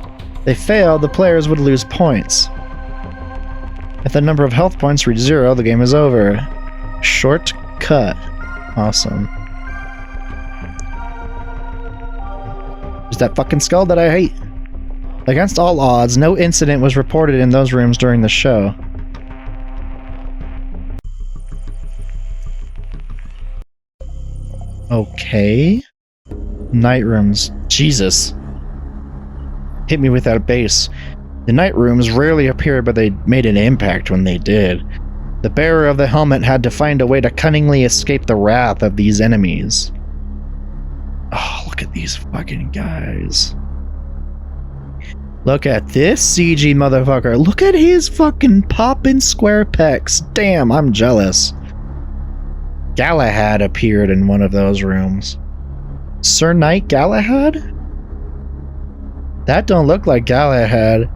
They failed, the players would lose points. If the number of health points reached 0, the game is over. Shortcut. Awesome. There's that fucking skull that I hate. Against all odds, no incident was reported in those rooms during the show. Okay. Night rooms. Jesus. Hit me with that bass. The night rooms rarely appeared, but they made an impact when they did. The bearer of the helmet had to find a way to cunningly escape the wrath of these enemies. Oh, look at these fucking guys. Look at this CG motherfucker. Look at his fucking poppin' square pecs. Damn, I'm jealous. Galahad appeared in one of those rooms. Sir Knight Galahad? That don't look like Galahad.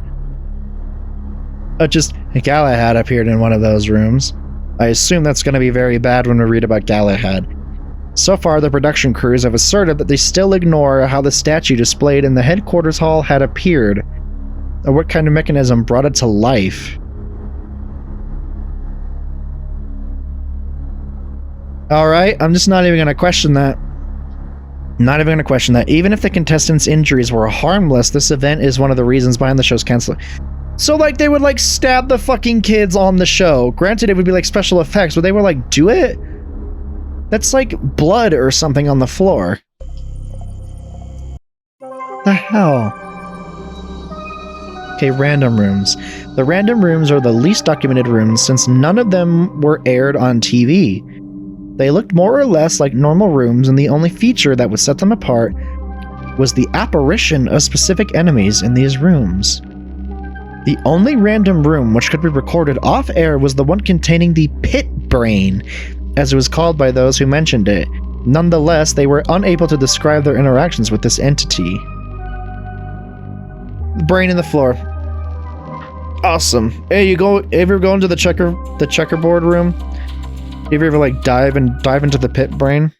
Just Galahad appeared in one of those rooms. I assume that's going to be very bad when we read about Galahad. So far, the production crews have asserted that they still ignore how the statue displayed in the headquarters hall had appeared, or what kind of mechanism brought it to life. Alright, I'm just not even going to question that. Not even going to question that. Even if the contestants' injuries were harmless, this event is one of the reasons behind the show's canceling. So, like, they would, like, stab the fucking kids on the show. Granted, it would be, like, special effects, but they would, like, do it? That's, like, blood or something on the floor. The hell? Okay, random rooms. The random rooms are the least documented rooms since none of them were aired on TV. They looked more or less like normal rooms, and the only feature that would set them apart was the apparition of specific enemies in these rooms. The only random room which could be recorded off-air was the one containing the pit brain, as it was called by those who mentioned it. Nonetheless, they were unable to describe their interactions with this entity. Brain in the floor. Awesome. Hey, ever go into the checkerboard room? You ever like dive into the pit brain?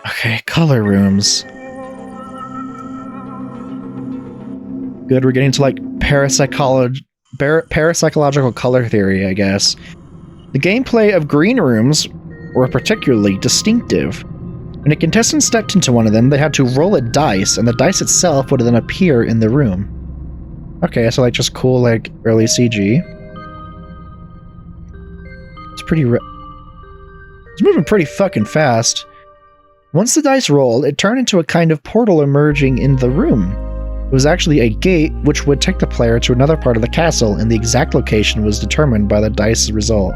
Okay, color rooms. Good, we're getting to like parapsychological color theory, I guess. The gameplay of green rooms were particularly distinctive. When a contestant stepped into one of them, they had to roll a dice, and the dice itself would then appear in the room. Okay, so like just cool, like early CG. It's pretty. It's moving pretty fucking fast. Once the dice rolled, it turned into a kind of portal emerging in the room. It was actually a gate which would take the player to another part of the castle, and the exact location was determined by the dice result.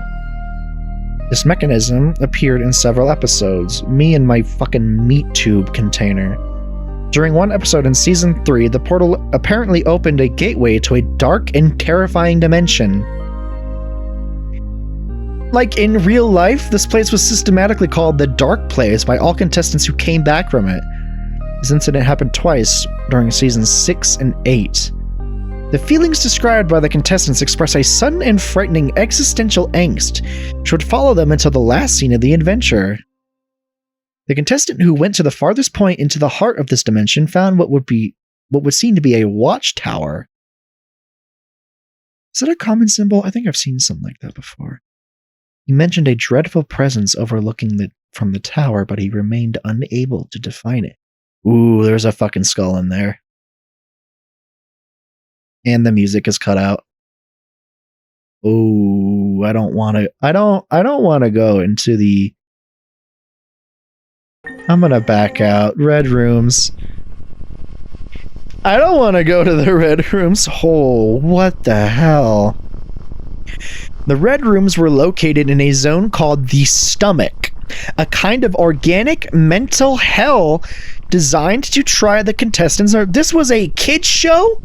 This mechanism appeared in several episodes. Me and my fucking meat tube container. During one episode in Season 3, the portal apparently opened a gateway to a dark and terrifying dimension. Like in real life, this place was systematically called the Dark Place by all contestants who came back from it. This incident happened twice during Seasons 6 and 8. The feelings described by the contestants express a sudden and frightening existential angst, which would follow them until the last scene of the adventure. The contestant who went to the farthest point into the heart of this dimension found what would seem to be a watchtower. Is that a common symbol? I think I've seen something like that before. He mentioned a dreadful presence overlooking from the tower, but he remained unable to define it. Ooh, there's a fucking skull in there. And the music is cut out. Oh, I don't want to go into the I'm gonna back out. Red rooms. I don't want to go to the red rooms. Oh, what the hell? The red rooms were located in a zone called the stomach, a kind of organic mental hell designed to try the contestants. This was a kids show?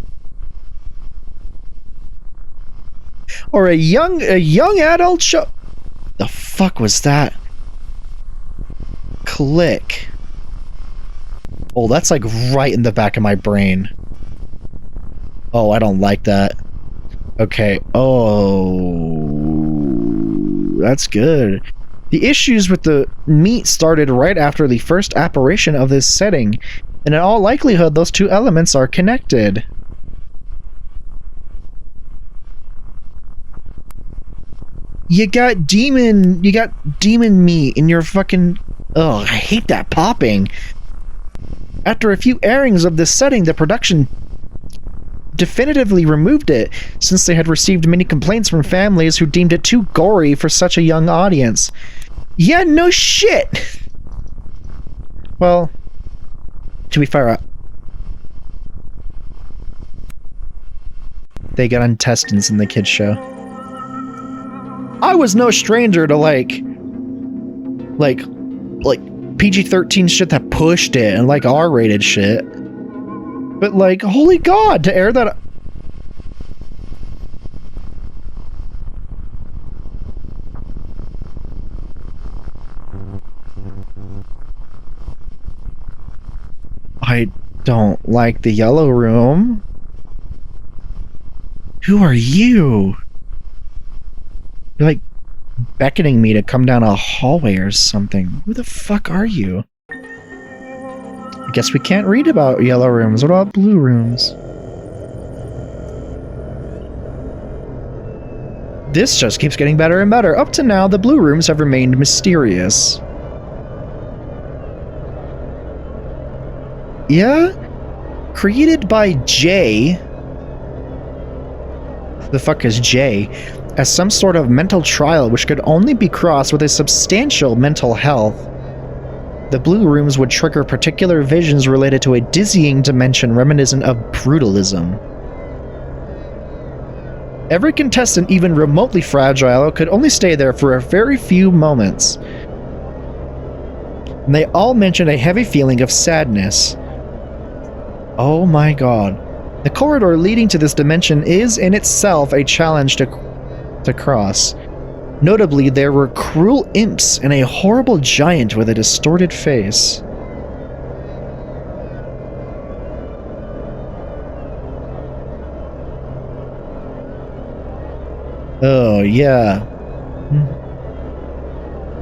Or a young adult show? The fuck was that? Click. Oh, that's like right in the back of my brain. Oh, I don't like that. Okay. Oh, that's good. The issues with the meat started right after the first apparition of this setting, and in all likelihood, those two elements are connected. You got demon meat in your fucking... Oh, I hate that popping. After a few airings of this setting, the production definitively removed it, since they had received many complaints from families who deemed it too gory for such a young audience. Yeah, no shit! Well, to be fair, they got intestines in the kids show. I was no stranger to like PG-13 shit that pushed it and like R-rated shit. But like, holy god, to air that... I don't like the yellow room. Who are you? You're like beckoning me to come down a hallway or something. Who the fuck are you? I guess we can't read about yellow rooms. What about blue rooms? This just keeps getting better and better. Up to now, the blue rooms have remained mysterious. Yeah? Created by Jay. The fuck is Jay? As some sort of mental trial which could only be crossed with a substantial mental health. The blue rooms would trigger particular visions related to a dizzying dimension reminiscent of brutalism. Every contestant, even remotely fragile, could only stay there for a very few moments. And they all mentioned a heavy feeling of sadness. Oh my god. The corridor leading to this dimension is in itself a challenge to cross. Notably, there were cruel imps and a horrible giant with a distorted face. Oh, yeah.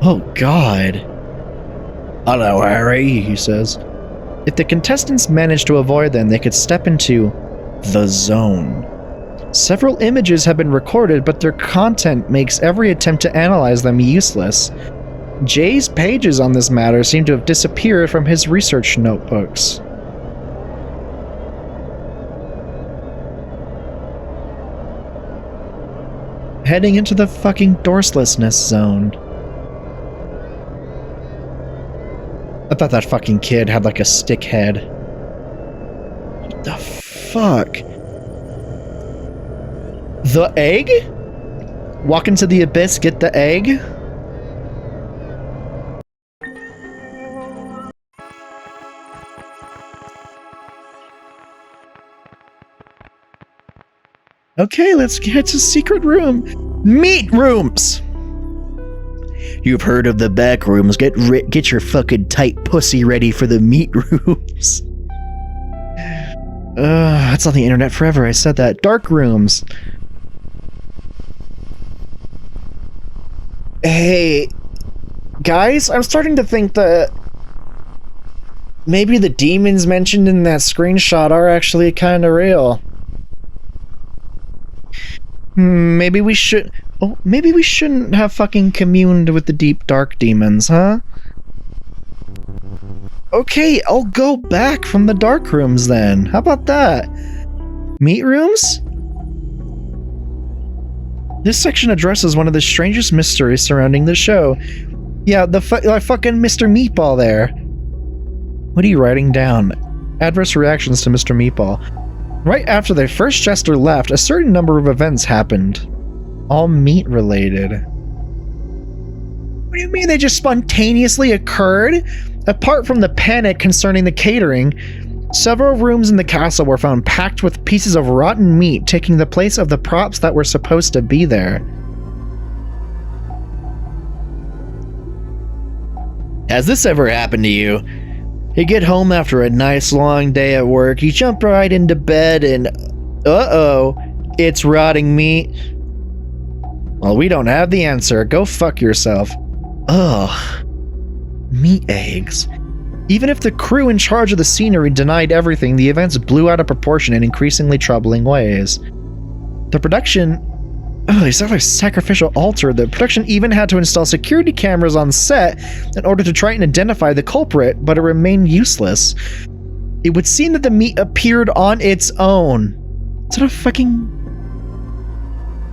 Oh, God. Hello, Harry, he says. If the contestants managed to avoid them, they could step into the zone. Several images have been recorded, but their content makes every attempt to analyze them useless. Jay's pages on this matter seem to have disappeared from his research notebooks. Heading into the fucking doorslessness zone. I thought that fucking kid had like a stick head. What the fuck? The egg? Walk into the abyss, get the egg? Okay, let's get to secret room. Meat rooms! You've heard of the back rooms. Get your fucking tight pussy ready for the meat rooms. That's on the internet forever. I said that. Dark rooms. Hey, guys, I'm starting to think that maybe the demons mentioned in that screenshot are actually kind of real. Maybe we should... Oh, maybe we shouldn't have fucking communed with the deep dark demons, huh? Okay, I'll go back from the dark rooms then. How about that? Meat rooms? This section addresses one of the strangest mysteries surrounding the show. Yeah, the fucking Mr. Meatball there. What are you writing down? Adverse reactions to Mr. Meatball. Right after the first Jester left, a certain number of events happened. All meat related. What do you mean they just spontaneously occurred? Apart from the panic concerning the catering, several rooms in the castle were found packed with pieces of rotten meat, taking the place of the props that were supposed to be there. Has this ever happened to you? You get home after a nice long day at work, you jump right into bed and uh-oh, it's rotting meat. Well, we don't have the answer. Go fuck yourself. Ugh. Meat eggs. Even if the crew in charge of the scenery denied everything, the events blew out of proportion in increasingly troubling ways. The production... Oh, they sound like a sacrificial altar. The production even had to install security cameras on set in order to try and identify the culprit, but it remained useless. It would seem that the meat appeared on its own. Is that a fucking...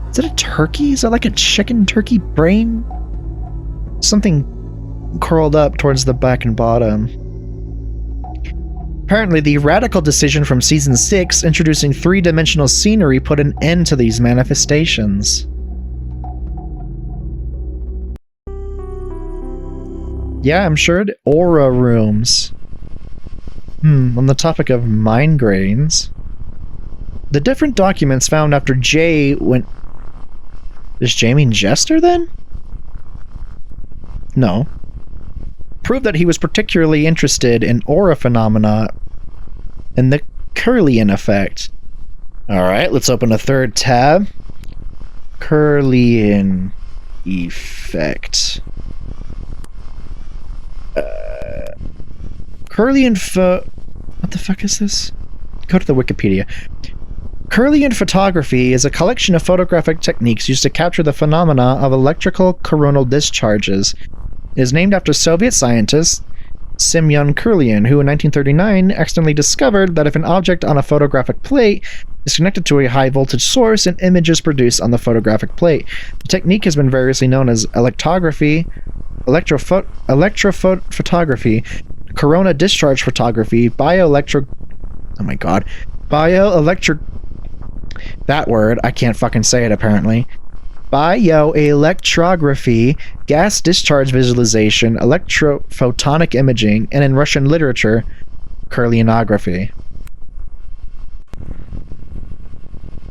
Is that a turkey? Is that like a chicken turkey brain? Something curled up towards the back and bottom. Apparently, the radical decision from Season 6, introducing three-dimensional scenery, put an end to these manifestations. Yeah, I'm sure it aura rooms. On the topic of mind grains. The different documents found after Jay went... Does Jay mean Jester, then? No. Proved that he was particularly interested in aura phenomena and the Kirlian effect. Alright, let's open a third tab. Kirlian effect. What the fuck is this? Go to the Wikipedia. Kirlian photography is a collection of photographic techniques used to capture the phenomena of electrical coronal discharges. It is named after Soviet scientist Semyon Kirlian, who in 1939 accidentally discovered that if an object on a photographic plate is connected to a high voltage source, an image is produced on the photographic plate. The technique has been variously known as electrophotography, corona discharge photography, that word, I can't fucking say it apparently. Bioelectrography, gas discharge visualization, electrophotonic imaging, and in Russian literature, Kirlianography.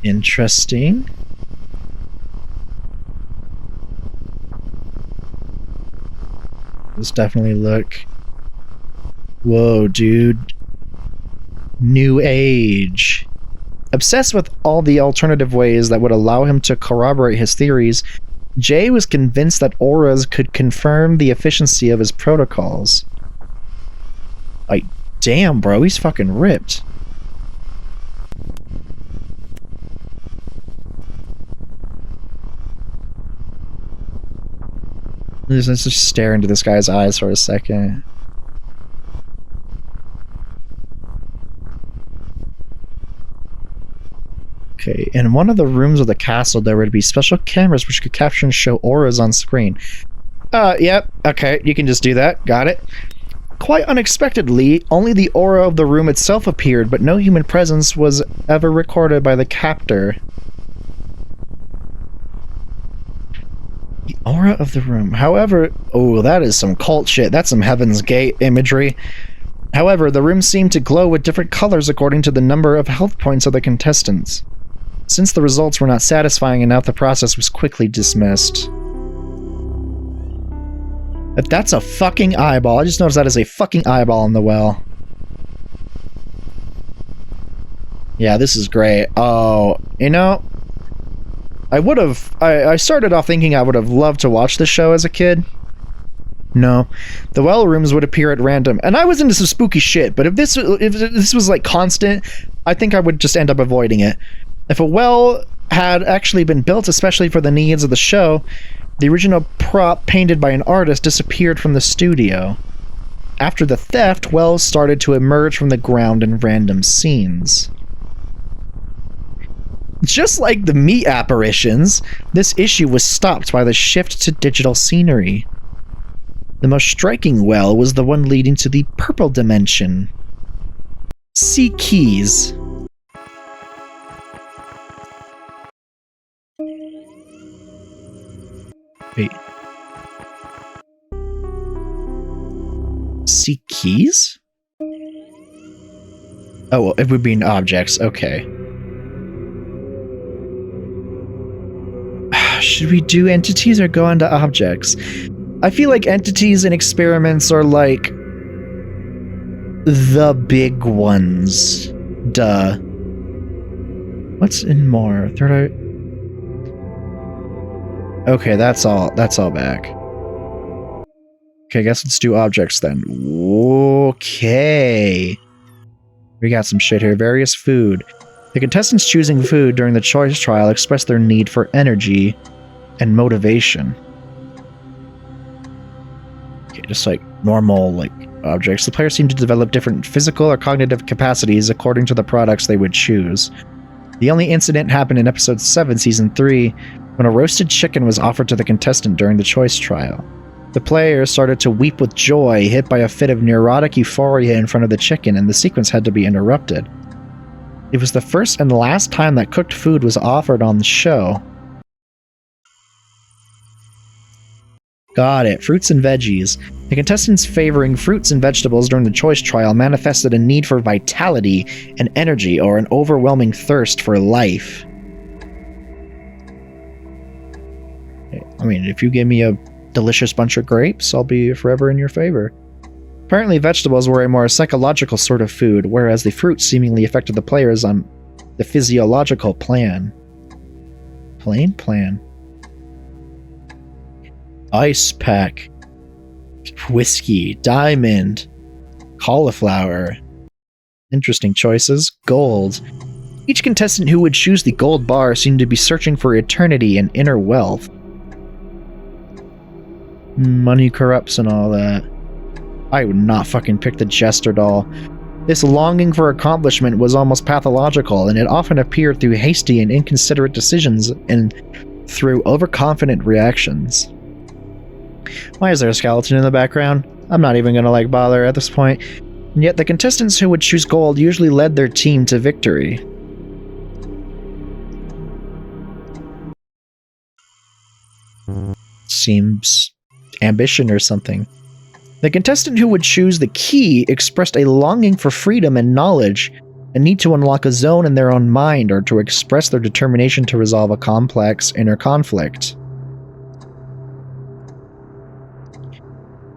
Interesting. This definitely look... Whoa, dude. New Age. Obsessed with all the alternative ways that would allow him to corroborate his theories, Jay was convinced that auras could confirm the efficiency of his protocols. Like, damn, bro, he's fucking ripped. Let's just stare into this guy's eyes for a second. Okay, in one of the rooms of the castle, there would be special cameras which could capture and show auras on screen. Yep, okay, you can just do that. Got it. Quite unexpectedly, only the aura of the room itself appeared, but no human presence was ever recorded by the captor. The aura of the room. However, oh, that is some cult shit. That's some Heaven's Gate imagery. However, the room seemed to glow with different colors according to the number of health points of the contestants. Since the results were not satisfying enough, the process was quickly dismissed. If that's a fucking eyeball, I just noticed that is a fucking eyeball in the well. Yeah, this is great. Oh, you know, I started off thinking I would have loved to watch this show as a kid. No. The well rooms would appear at random, and I was into some spooky shit, but if this was like constant, I think I would just end up avoiding it. If a well had actually been built especially for the needs of the show, the original prop painted by an artist disappeared from the studio. After the theft, wells started to emerge from the ground in random scenes. Just like the meat apparitions, this issue was stopped by the shift to digital scenery. The most striking well was the one leading to the purple dimension. See keys. Wait. See keys? Oh, it would be in objects. Okay. Should we do entities or go on to objects? I feel like entities and experiments are like the big ones. Duh. What's in more? Third eye. Okay, that's all back. Okay, I guess let's do objects then. Okay. We got some shit here. Various food. The contestants choosing food during the choice trial express their need for energy and motivation. Okay, just like normal like objects. The players seem to develop different physical or cognitive capacities according to the products they would choose. The only incident happened in episode 7, season 3, when a roasted chicken was offered to the contestant during the choice trial. The players started to weep with joy, hit by a fit of neurotic euphoria in front of the chicken, and the sequence had to be interrupted. It was the first and last time that cooked food was offered on the show. Got it. Fruits and veggies. The contestants favoring fruits and vegetables during the choice trial manifested a need for vitality and energy, or an overwhelming thirst for life. I mean, if you give me a delicious bunch of grapes, I'll be forever in your favor. Apparently, vegetables were a more psychological sort of food, whereas the fruits seemingly affected the players on the physiological plan. Plan? Ice pack. Whiskey. Diamond. Cauliflower. Interesting choices. Gold. Each contestant who would choose the gold bar seemed to be searching for eternity and inner wealth. Money corrupts and all that. I would not fucking pick the Jester doll. This longing for accomplishment was almost pathological, and it often appeared through hasty and inconsiderate decisions and through overconfident reactions. Why is there a skeleton in the background? I'm not even gonna bother at this point. And yet the contestants who would choose gold usually led their team to victory. Seems ambition or something. The contestant who would choose the key expressed a longing for freedom and knowledge, a need to unlock a zone in their own mind, or to express their determination to resolve a complex inner conflict.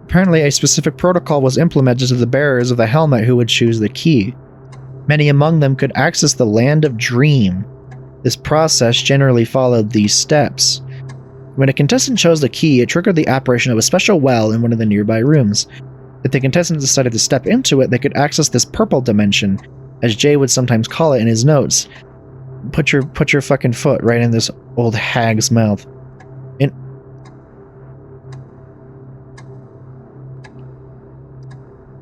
Apparently, a specific protocol was implemented to the bearers of the helmet who would choose the key. Many among them could access the Land of Dream. This process generally followed these steps. When a contestant chose the key, it triggered the apparition of a special well in one of the nearby rooms. If the contestant decided to step into it, they could access this purple dimension, as Jay would sometimes call it in his notes. Put your fucking foot right in this old hag's mouth.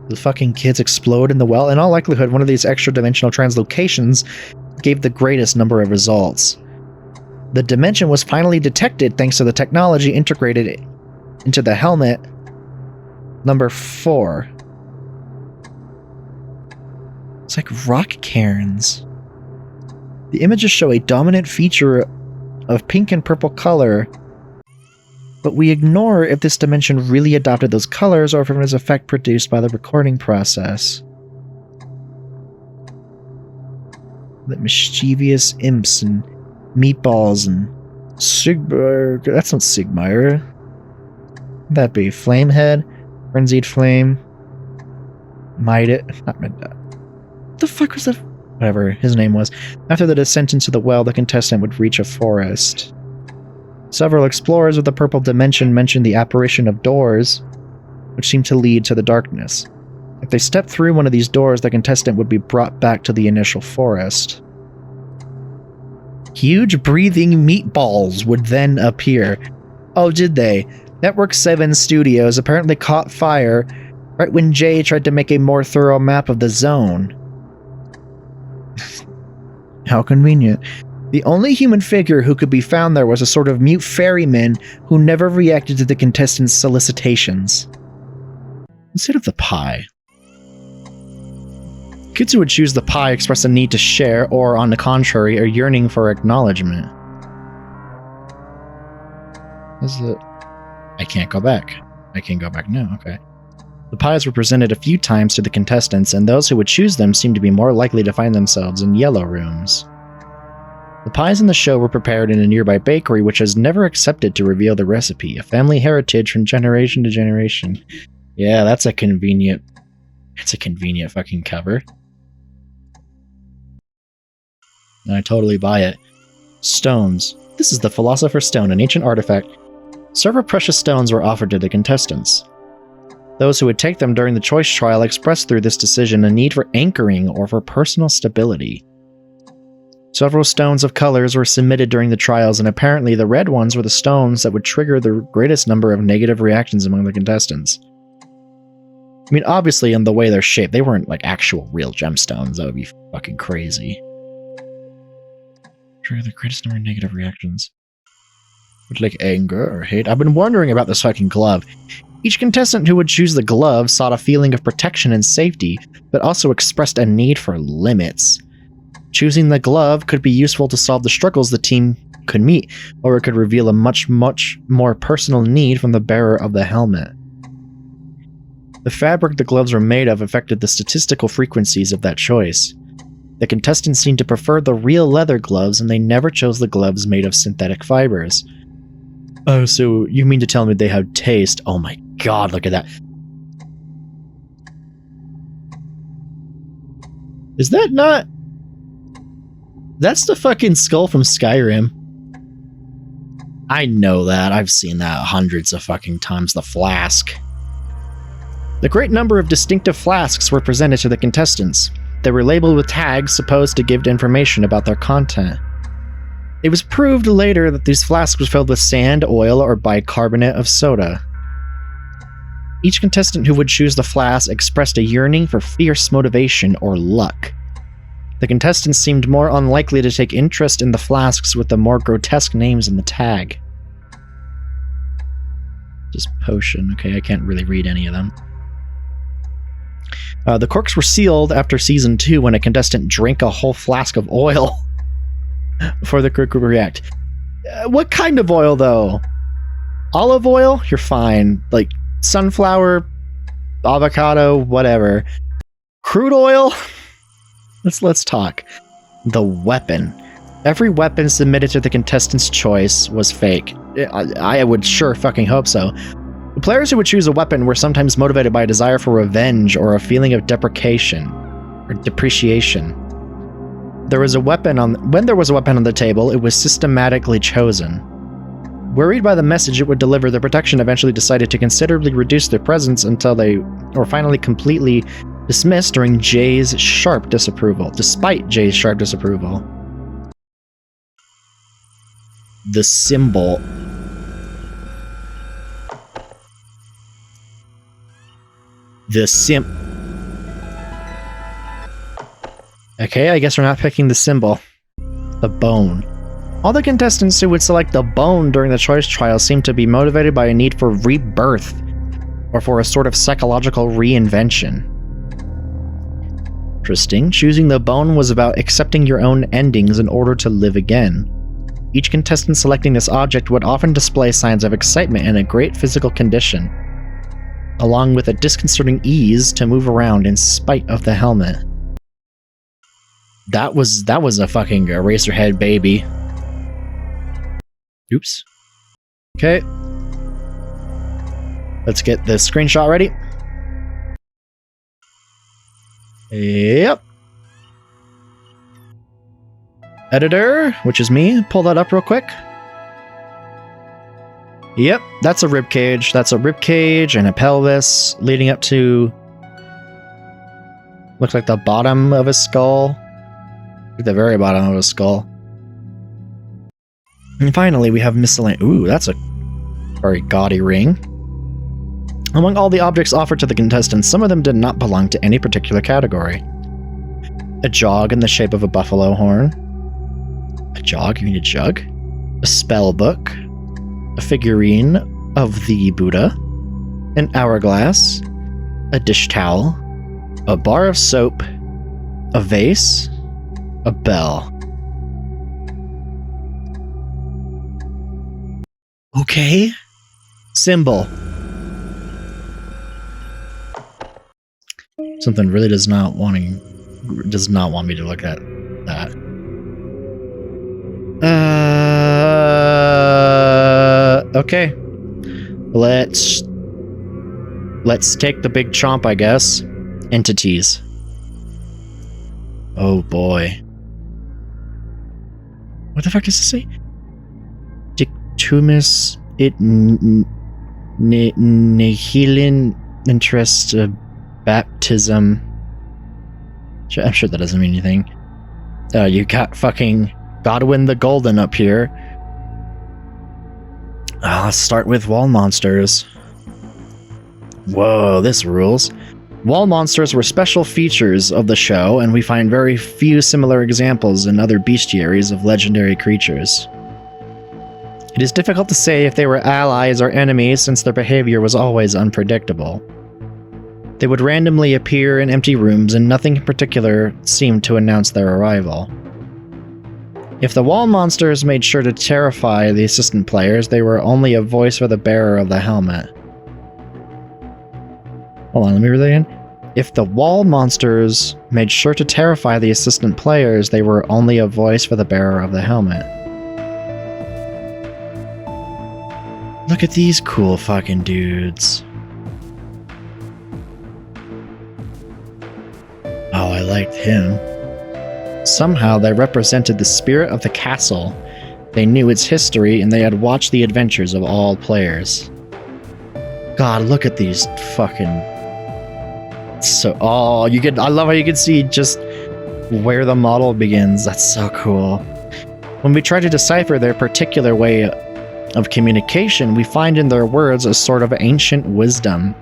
The fucking kids explode in the well. In all likelihood, one of these extra-dimensional translocations gave the greatest number of results. The dimension was finally detected thanks to the technology integrated into the helmet. Number 4. It's like rock cairns. The images show a dominant feature of pink and purple color, but we ignore if this dimension really adopted those colors or if it was an effect produced by the recording process. The mischievous imps and meatballs and that's not Sigmire. That'd be Flamehead, Frenzied Flame, Might It. Not what the fuck was that? Whatever his name was. After the descent into the well, the contestant would reach a forest. Several explorers of the purple dimension mentioned the apparition of doors, which seemed to lead to the darkness. If they stepped through one of these doors, the contestant would be brought back to the initial forest. Huge breathing meatballs would then appear. Oh, did they? Network 7 Studios apparently caught fire right when Jay tried to make a more thorough map of the zone. How convenient. The only human figure who could be found there was a sort of mute ferryman who never reacted to the contestants' solicitations. Instead of the pie. Kids who would choose the pie express a need to share, or on the contrary, a yearning for acknowledgement. Is it? I can't go back. I can go back now, okay. The pies were presented a few times to the contestants, and those who would choose them seemed to be more likely to find themselves in yellow rooms. The pies in the show were prepared in a nearby bakery, which has never accepted to reveal the recipe, a family heritage from generation to generation. Yeah, that's a convenient... It's a convenient fucking cover. And I totally buy it. Stones. This is the Philosopher's Stone, an ancient artifact. Several precious stones were offered to the contestants. Those who would take them during the choice trial expressed through this decision a need for anchoring or for personal stability. Several stones of colors were submitted during the trials, and apparently the red ones were the stones that would trigger the greatest number of negative reactions among the contestants. I mean, obviously, in the way they're shaped, they weren't like actual real gemstones. That would be fucking crazy. Trigger the greatest number of negative reactions. Would like anger or hate? I've been wondering about this fucking glove. Each contestant who would choose the glove sought a feeling of protection and safety, but also expressed a need for limits. Choosing the glove could be useful to solve the struggles the team could meet, or it could reveal a much more personal need from the bearer of the helmet. The fabric the gloves were made of affected the statistical frequencies of that choice. The contestants seemed to prefer the real leather gloves, and they never chose the gloves made of synthetic fibers. Oh, so you mean to tell me they have taste? Oh my god, look at that. Is that not... That's the fucking skull from Skyrim. I know that. I've seen that hundreds of fucking times. The flask. The great number of distinctive flasks were presented to the contestants. They were labeled with tags supposed to give information about their content. It was proved later that these flasks were filled with sand, oil, or bicarbonate of soda. Each contestant who would choose the flask expressed a yearning for fierce motivation or luck. The contestants seemed more unlikely to take interest in the flasks with the more grotesque names in the tag. Just potion. Okay, I can't really read any of them. The corks were sealed after Season 2 when a contestant drank a whole flask of oil before the cork would react. What kind of oil, though? Olive oil? You're fine. Like, sunflower, avocado, whatever. Crude oil? Let's talk. The weapon. Every weapon submitted to the contestant's choice was fake. I would sure fucking hope so. The players who would choose a weapon were sometimes motivated by a desire for revenge or a feeling of depreciation. When there was a weapon on the table, it was systematically chosen. Worried by the message it would deliver, the protection eventually decided to considerably reduce their presence until they were finally completely dismissed despite Jay's sharp disapproval. The symbol. Okay, I guess we're not picking the symbol. The bone. All the contestants who would select the bone during the choice trial seemed to be motivated by a need for rebirth, or for a sort of psychological reinvention. Interesting. Choosing the bone was about accepting your own endings in order to live again. Each contestant selecting this object would often display signs of excitement and a great physical condition, along with a disconcerting ease to move around in spite of the helmet. That was a fucking Eraserhead baby. Oops. Okay. Let's get the screenshot ready. Yep. Editor, which is me, pull that up real quick. Yep, that's a ribcage. That's a ribcage and a pelvis leading up to... looks like the bottom of his skull. The very bottom of his skull. And finally, we have miscellaneous. Ooh, that's a very gaudy ring. Among all the objects offered to the contestants, some of them did not belong to any particular category. A jog in the shape of a buffalo horn. A jog? You mean a jug? A spell book. A figurine of the Buddha. An hourglass. a dish towel, a bar of soap, a vase, a bell. Okay. Symbol. Something really does not want me to look at that. Okay. Let's take the big chomp, I guess. Entities. Oh boy. What the fuck does it say? Dictumus it nihilin interest baptism. I'm sure that doesn't mean anything. You got fucking Godwin the Golden up here. Let's start with wall monsters. Whoa, this rules. Wall monsters were special features of the show, and we find very few similar examples in other bestiaries of legendary creatures. It is difficult to say if they were allies or enemies, since their behavior was always unpredictable. They would randomly appear in empty rooms, and nothing in particular seemed to announce their arrival. If the wall monsters made sure to terrify the assistant players, they were only a voice for the bearer of the helmet. Hold on, let me read that again. If the wall monsters made sure to terrify the assistant players, they were only a voice for the bearer of the helmet. Look at these cool fucking dudes. Oh, I liked him. Somehow they represented the spirit of the castle. They knew its history, and they had watched the adventures of all players. God, look at these fucking... Oh, you can... I love how you can see just where the model begins. That's so cool. When we try to decipher their particular way of communication, we find in their words a sort of ancient wisdom.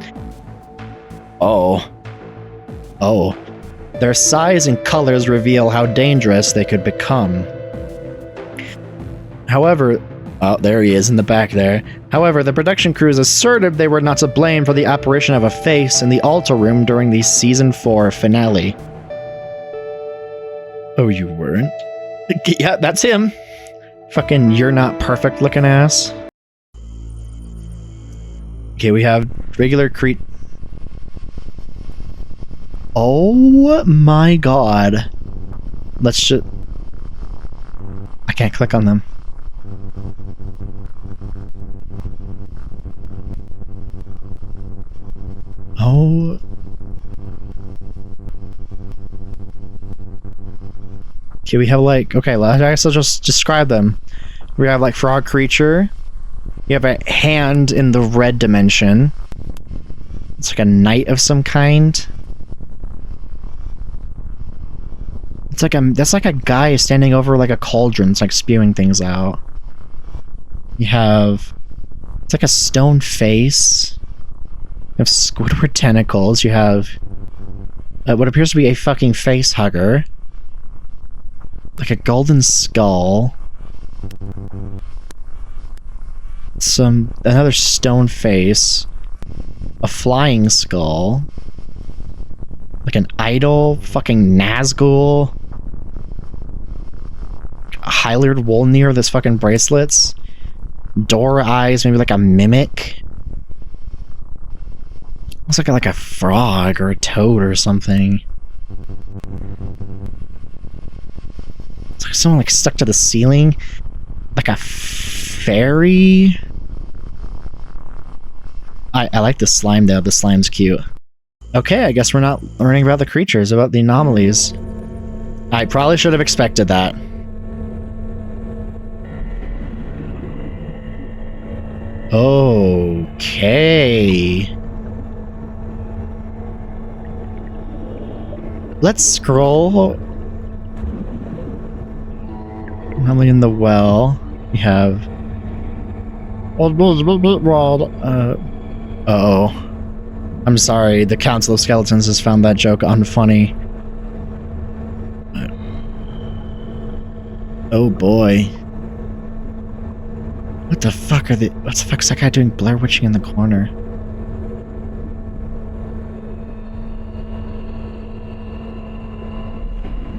Oh. Their size and colors reveal how dangerous they could become. However, oh, there he is in the back there. However, the production crews asserted they were not to blame for the apparition of a face in the altar room during the Season 4 finale. Oh, you weren't? Yeah, that's him. Fucking you're not perfect looking ass. Okay, we have regular Crete. Oh my god. Let's just... I can't click on them. Oh. Okay, we have like... Okay, I guess I'll just describe them. We have like frog creature. You have a hand in the red dimension. It's like a knight of some kind. It's like that's like a guy standing over like a cauldron. It's like spewing things out. You have... It's like a stone face. You have Squidward tentacles. You have... what appears to be a fucking face hugger. Like a golden skull. Another stone face. A flying skull. Like an idol. Fucking Nazgul. A Hyliard Wolnir with his fucking bracelets. Door eyes, maybe like a mimic. Looks like a frog or a toad or something. It's like someone like stuck to the ceiling. Like a fairy. I like the slime though. The slime's cute. Okay, I guess we're not learning about the creatures, about the anomalies. I probably should have expected that. Okay. Let's scroll. Anomaly in the well. We have... Uh-oh. I'm sorry, the Council of Skeletons has found that joke unfunny. Oh boy. What the fuck is that guy doing Blair Witching in the corner?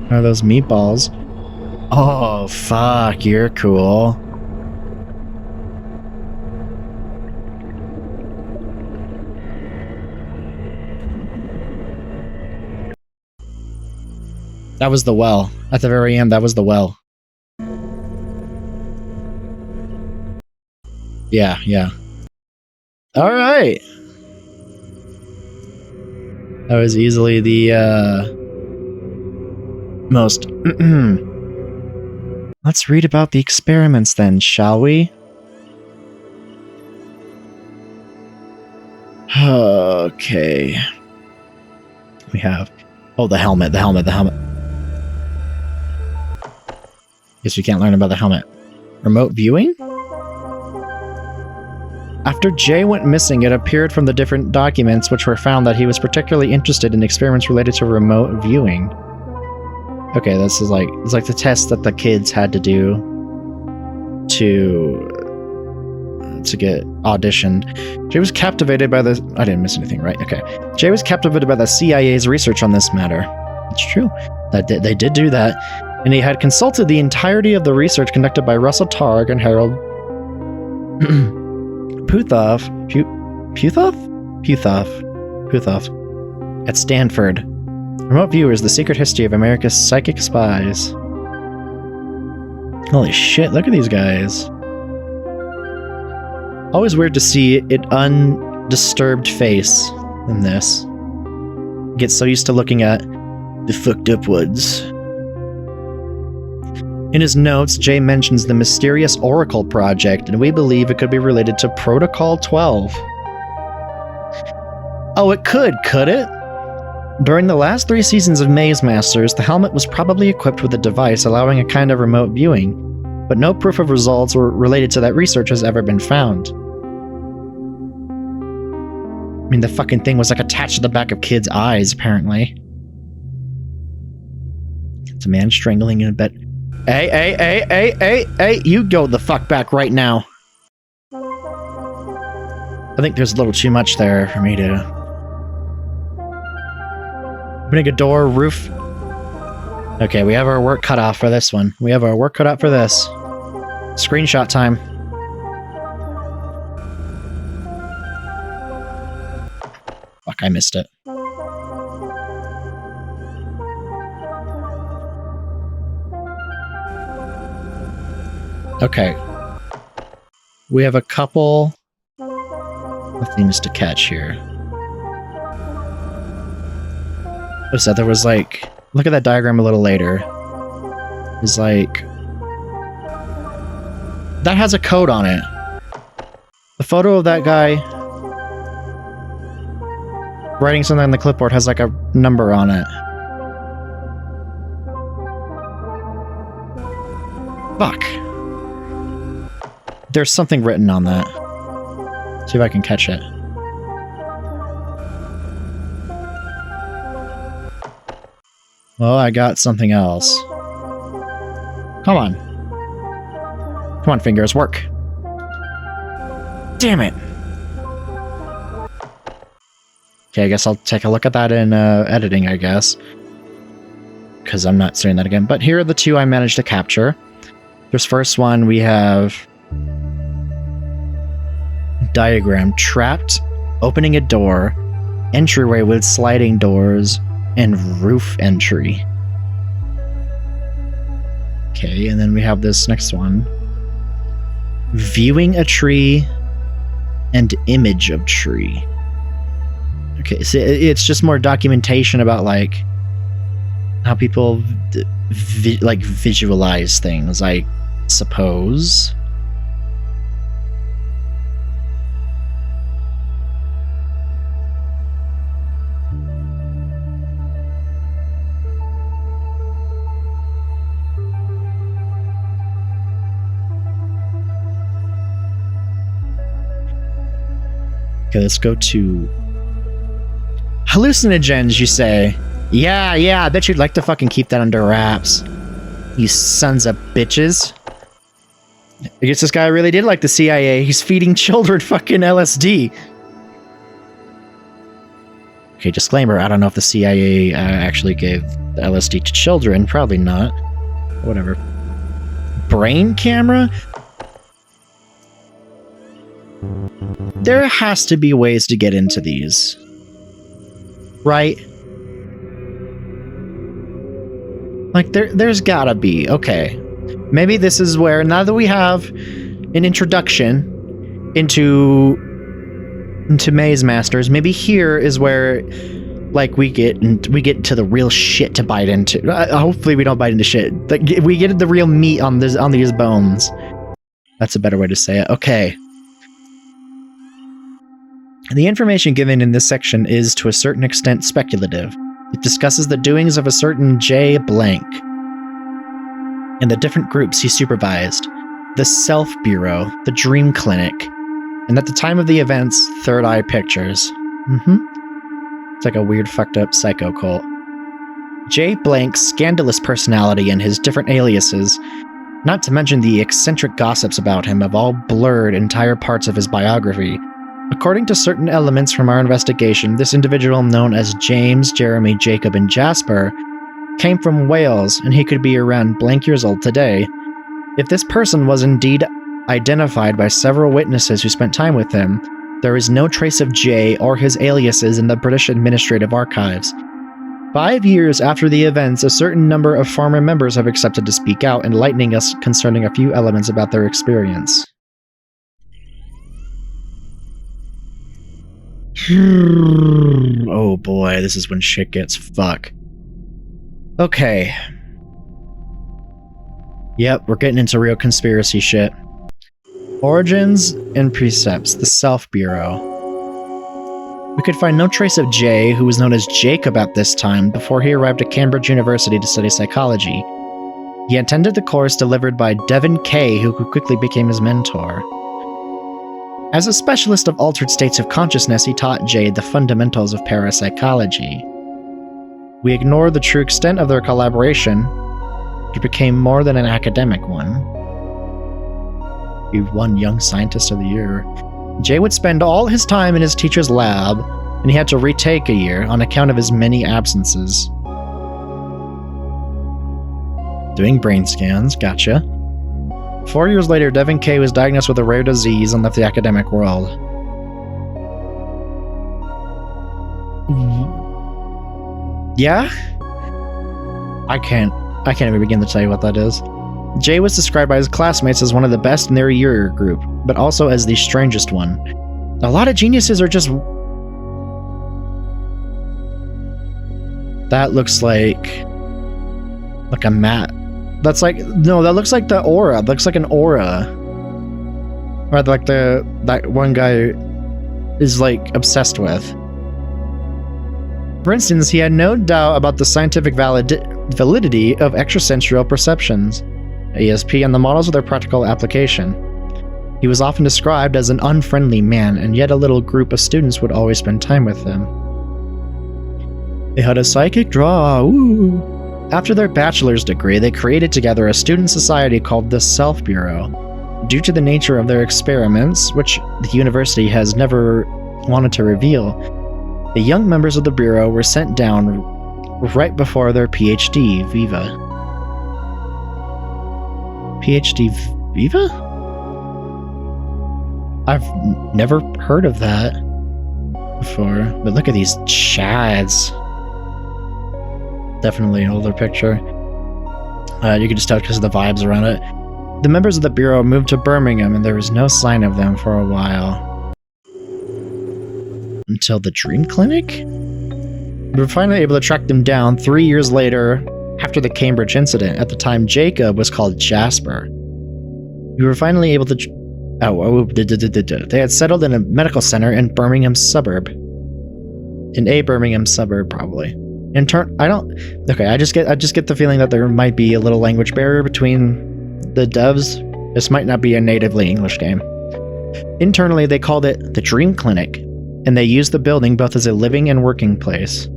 Are those meatballs? Oh, fuck, you're cool. That was the well. At the very end, that was the well. Yeah, yeah. Alright! That was easily the, most... Let's read about the experiments then, shall we? Okay. We have... Oh, the helmet, the helmet, the helmet. Guess we can't learn about the helmet. Remote viewing? After Jay went missing, it appeared from the different documents which were found that he was particularly interested in experiments related to remote viewing. Okay, this is like, it's like the test that the kids had to do to get auditioned. Jay was captivated by the... I didn't miss anything, right? Okay. Jay was captivated by the CIA's research on this matter. It's true. They did do that. And he had consulted the entirety of the research conducted by Russell Targ and Harold Puthoff at Stanford. Remote Viewers, The Secret History of America's Psychic Spies. Holy shit, look at these guys. Always weird to see an undisturbed face in this. Get so used to looking at the fucked up woods. In his notes, Jay mentions the mysterious Oracle project, and we believe it could be related to Protocol 12. Oh, it could it? During the last 3 seasons of Maze Masters, the helmet was probably equipped with a device allowing a kind of remote viewing, but no proof of results or related to that research has ever been found. I mean, the fucking thing was like attached to the back of kids' eyes, apparently. It's a man strangling in a bed. Hey, you go the fuck back right now. I think there's a little too much there for me to... Opening a door, roof... Okay, we have our work cut off for this one. We have our work cut out for this. Screenshot time. Fuck, I missed it. Okay. We have a couple of things to catch here. What's that? There was like... Look at that diagram a little later. It's like... That has a code on it. The photo of that guy writing something on the clipboard has like a number on it. Fuck. There's something written on that. See if I can catch it. Well, I got something else. Come on. Come on, fingers, work. Damn it. Okay, I guess I'll take a look at that in editing, I guess. Because I'm not saying that again. But here are the 2 I managed to capture. This first one, we have... Diagram. Trapped, opening a door, entryway with sliding doors, and roof entry. Okay, and then we have this next one. Viewing a tree and image of tree. Okay, so it's just more documentation about like how people visualize things, I suppose. Okay, let's go to hallucinogens, you say? Yeah, I bet you'd like to fucking keep that under wraps. You sons of bitches. I guess this guy really did like the CIA. He's feeding children fucking LSD. Okay, disclaimer, I don't know if the CIA actually gave the LSD to children. Probably not. Whatever. Brain camera? There has to be ways to get into these. Right? Like, there's gotta be. Okay. Maybe this is where, now that we have an introduction into Maze Masters, maybe here is where, like, we get to the real shit to bite into. Hopefully we don't bite into shit. Like, we get the real meat on these bones. That's a better way to say it. Okay. The information given in this section is, to a certain extent, speculative. It discusses the doings of a certain J. Blank and the different groups he supervised, the Self Bureau, the Dream Clinic, and at the time of the events, Third Eye Pictures. It's like a weird fucked up psycho cult. J. Blank's scandalous personality and his different aliases, not to mention the eccentric gossips about him, have all blurred entire parts of his biography. According to certain elements from our investigation, this individual, known as James, Jeremy, Jacob, and Jasper, came from Wales, and he could be around blank years old today. If this person was indeed identified by several witnesses who spent time with him, there is no trace of J or his aliases in the British Administrative Archives. 5 years after the events, a certain number of former members have accepted to speak out, enlightening us concerning a few elements about their experience. Oh boy, this is when shit gets fuck. Okay. Yep, we're getting into real conspiracy shit. Origins and Precepts, the Self Bureau. We could find no trace of Jay, who was known as Jacob at this time, before he arrived at Cambridge University to study psychology. He attended the course delivered by Devin Kay, who quickly became his mentor. As a specialist of altered states of consciousness, he taught Jade the fundamentals of parapsychology. We ignore the true extent of their collaboration. It became more than an academic one. He won Young Scientist of the Year. Jay would spend all his time in his teacher's lab, and he had to retake a year on account of his many absences. Doing brain scans, gotcha. 4 years later, Devin Kay was diagnosed with a rare disease and left the academic world. Yeah? I can't even begin to tell you what that is. Jay was described by his classmates as one of the best in their year group, but also as the strangest one. A lot of geniuses are just... That looks like a mat. That's like, no, that looks like the aura. That looks like an aura. Or like that one guy is like obsessed with. For instance, he had no doubt about the scientific validity of extrasensual perceptions, ESP, and the models of their practical application. He was often described as an unfriendly man, and yet a little group of students would always spend time with him. They had a psychic draw, ooh. After their bachelor's degree, they created together a student society called the Self Bureau. Due to the nature of their experiments, which the university has never wanted to reveal, the young members of the Bureau were sent down right before their PhD, Viva. PhD Viva? I've never heard of that before, but look at these chads. Definitely an older picture. You can just tell because of the vibes around it. The members of the Bureau moved to Birmingham, and there was no sign of them for a while. Until the Dream Clinic? We were finally able to track them down 3 years later, after the Cambridge incident. At the time, Jacob was called Jasper. We were finally able to... They had settled in a medical center in Birmingham suburb. In a Birmingham suburb, probably. I just get the feeling that there might be a little language barrier between the devs. This might not be a natively English game. Internally, they called it the Dream Clinic, and they used the building both as a living and working place.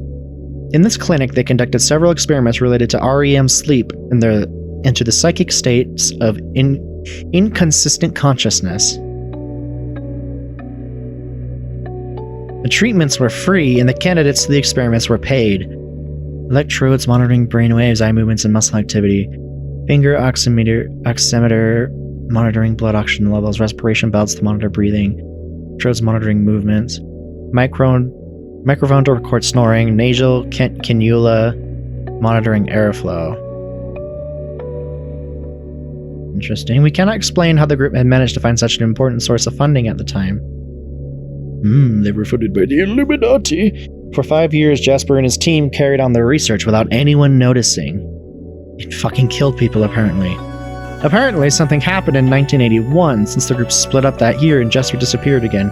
In this clinic, they conducted several experiments related to REM sleep and into the psychic states of inconsistent consciousness. The treatments were free, and the candidates to the experiments were paid. Electrodes monitoring brain waves, eye movements, and muscle activity. Finger oximeter monitoring blood oxygen levels. Respiration belts to monitor breathing. Electrodes monitoring movements. Microphone to record snoring. Nasal cannula monitoring airflow. Interesting. We cannot explain how the group had managed to find such an important source of funding at the time. They were funded by the Illuminati. For 5 years, Jasper and his team carried on their research without anyone noticing. It fucking killed people, apparently. Apparently, something happened in 1981, since the group split up that year and Jester disappeared again.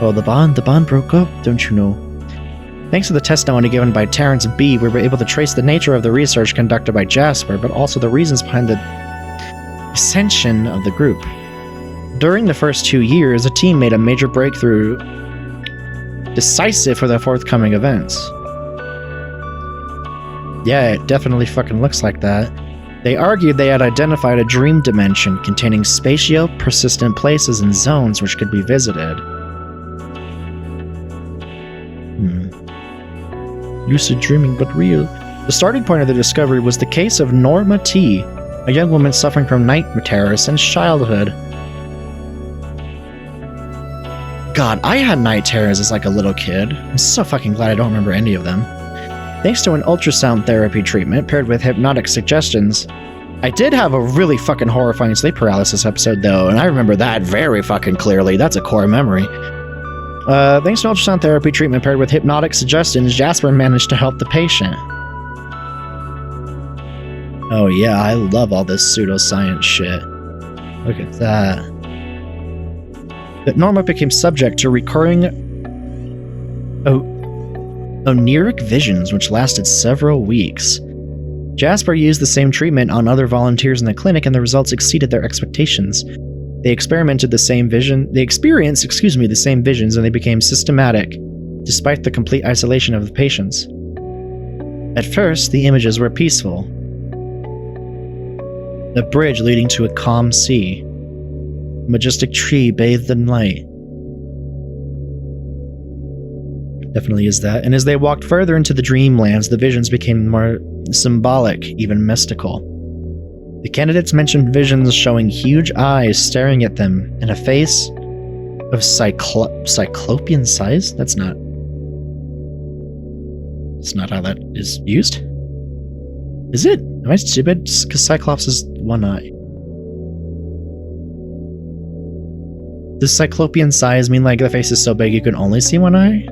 Oh, the bond broke up, don't you know? Thanks to the testimony given by Terrence B., we were able to trace the nature of the research conducted by Jasper, but also the reasons behind the ascension of the group. During the first 2 years, the team made a major breakthrough, decisive for the forthcoming events. Yeah, it definitely fucking looks like that. They argued they had identified a dream dimension containing spatio-persistent places and zones which could be visited. Lucid dreaming, but real. The starting point of the discovery was the case of Norma T., a young woman suffering from nightmare terrors since childhood. God, I had night terrors as like a little kid. I'm so fucking glad I don't remember any of them. Thanks to an ultrasound therapy treatment paired with hypnotic suggestions. I did have a really fucking horrifying sleep paralysis episode though, and I remember that very fucking clearly. That's a core memory. Thanks to ultrasound therapy treatment paired with hypnotic suggestions, Jasper managed to help the patient. Oh yeah, I love all this pseudoscience shit. Look at that. That Norma became subject to recurring oniric visions, which lasted several weeks. Jasper used the same treatment on other volunteers in the clinic, and the results exceeded their expectations. They experienced the same visions, and they became systematic, despite the complete isolation of the patients. At first, the images were peaceful. A bridge leading to a calm sea. A majestic tree bathed in light. Definitely is that. And as they walked further into the dreamlands, the visions became more symbolic, even mystical. The candidates mentioned visions showing huge eyes staring at them and a face of cyclopean size? That's not how that is used. Is it? Am I stupid? Because Cyclops is one eye. Does cyclopean size mean like the face is so big you can only see one eye?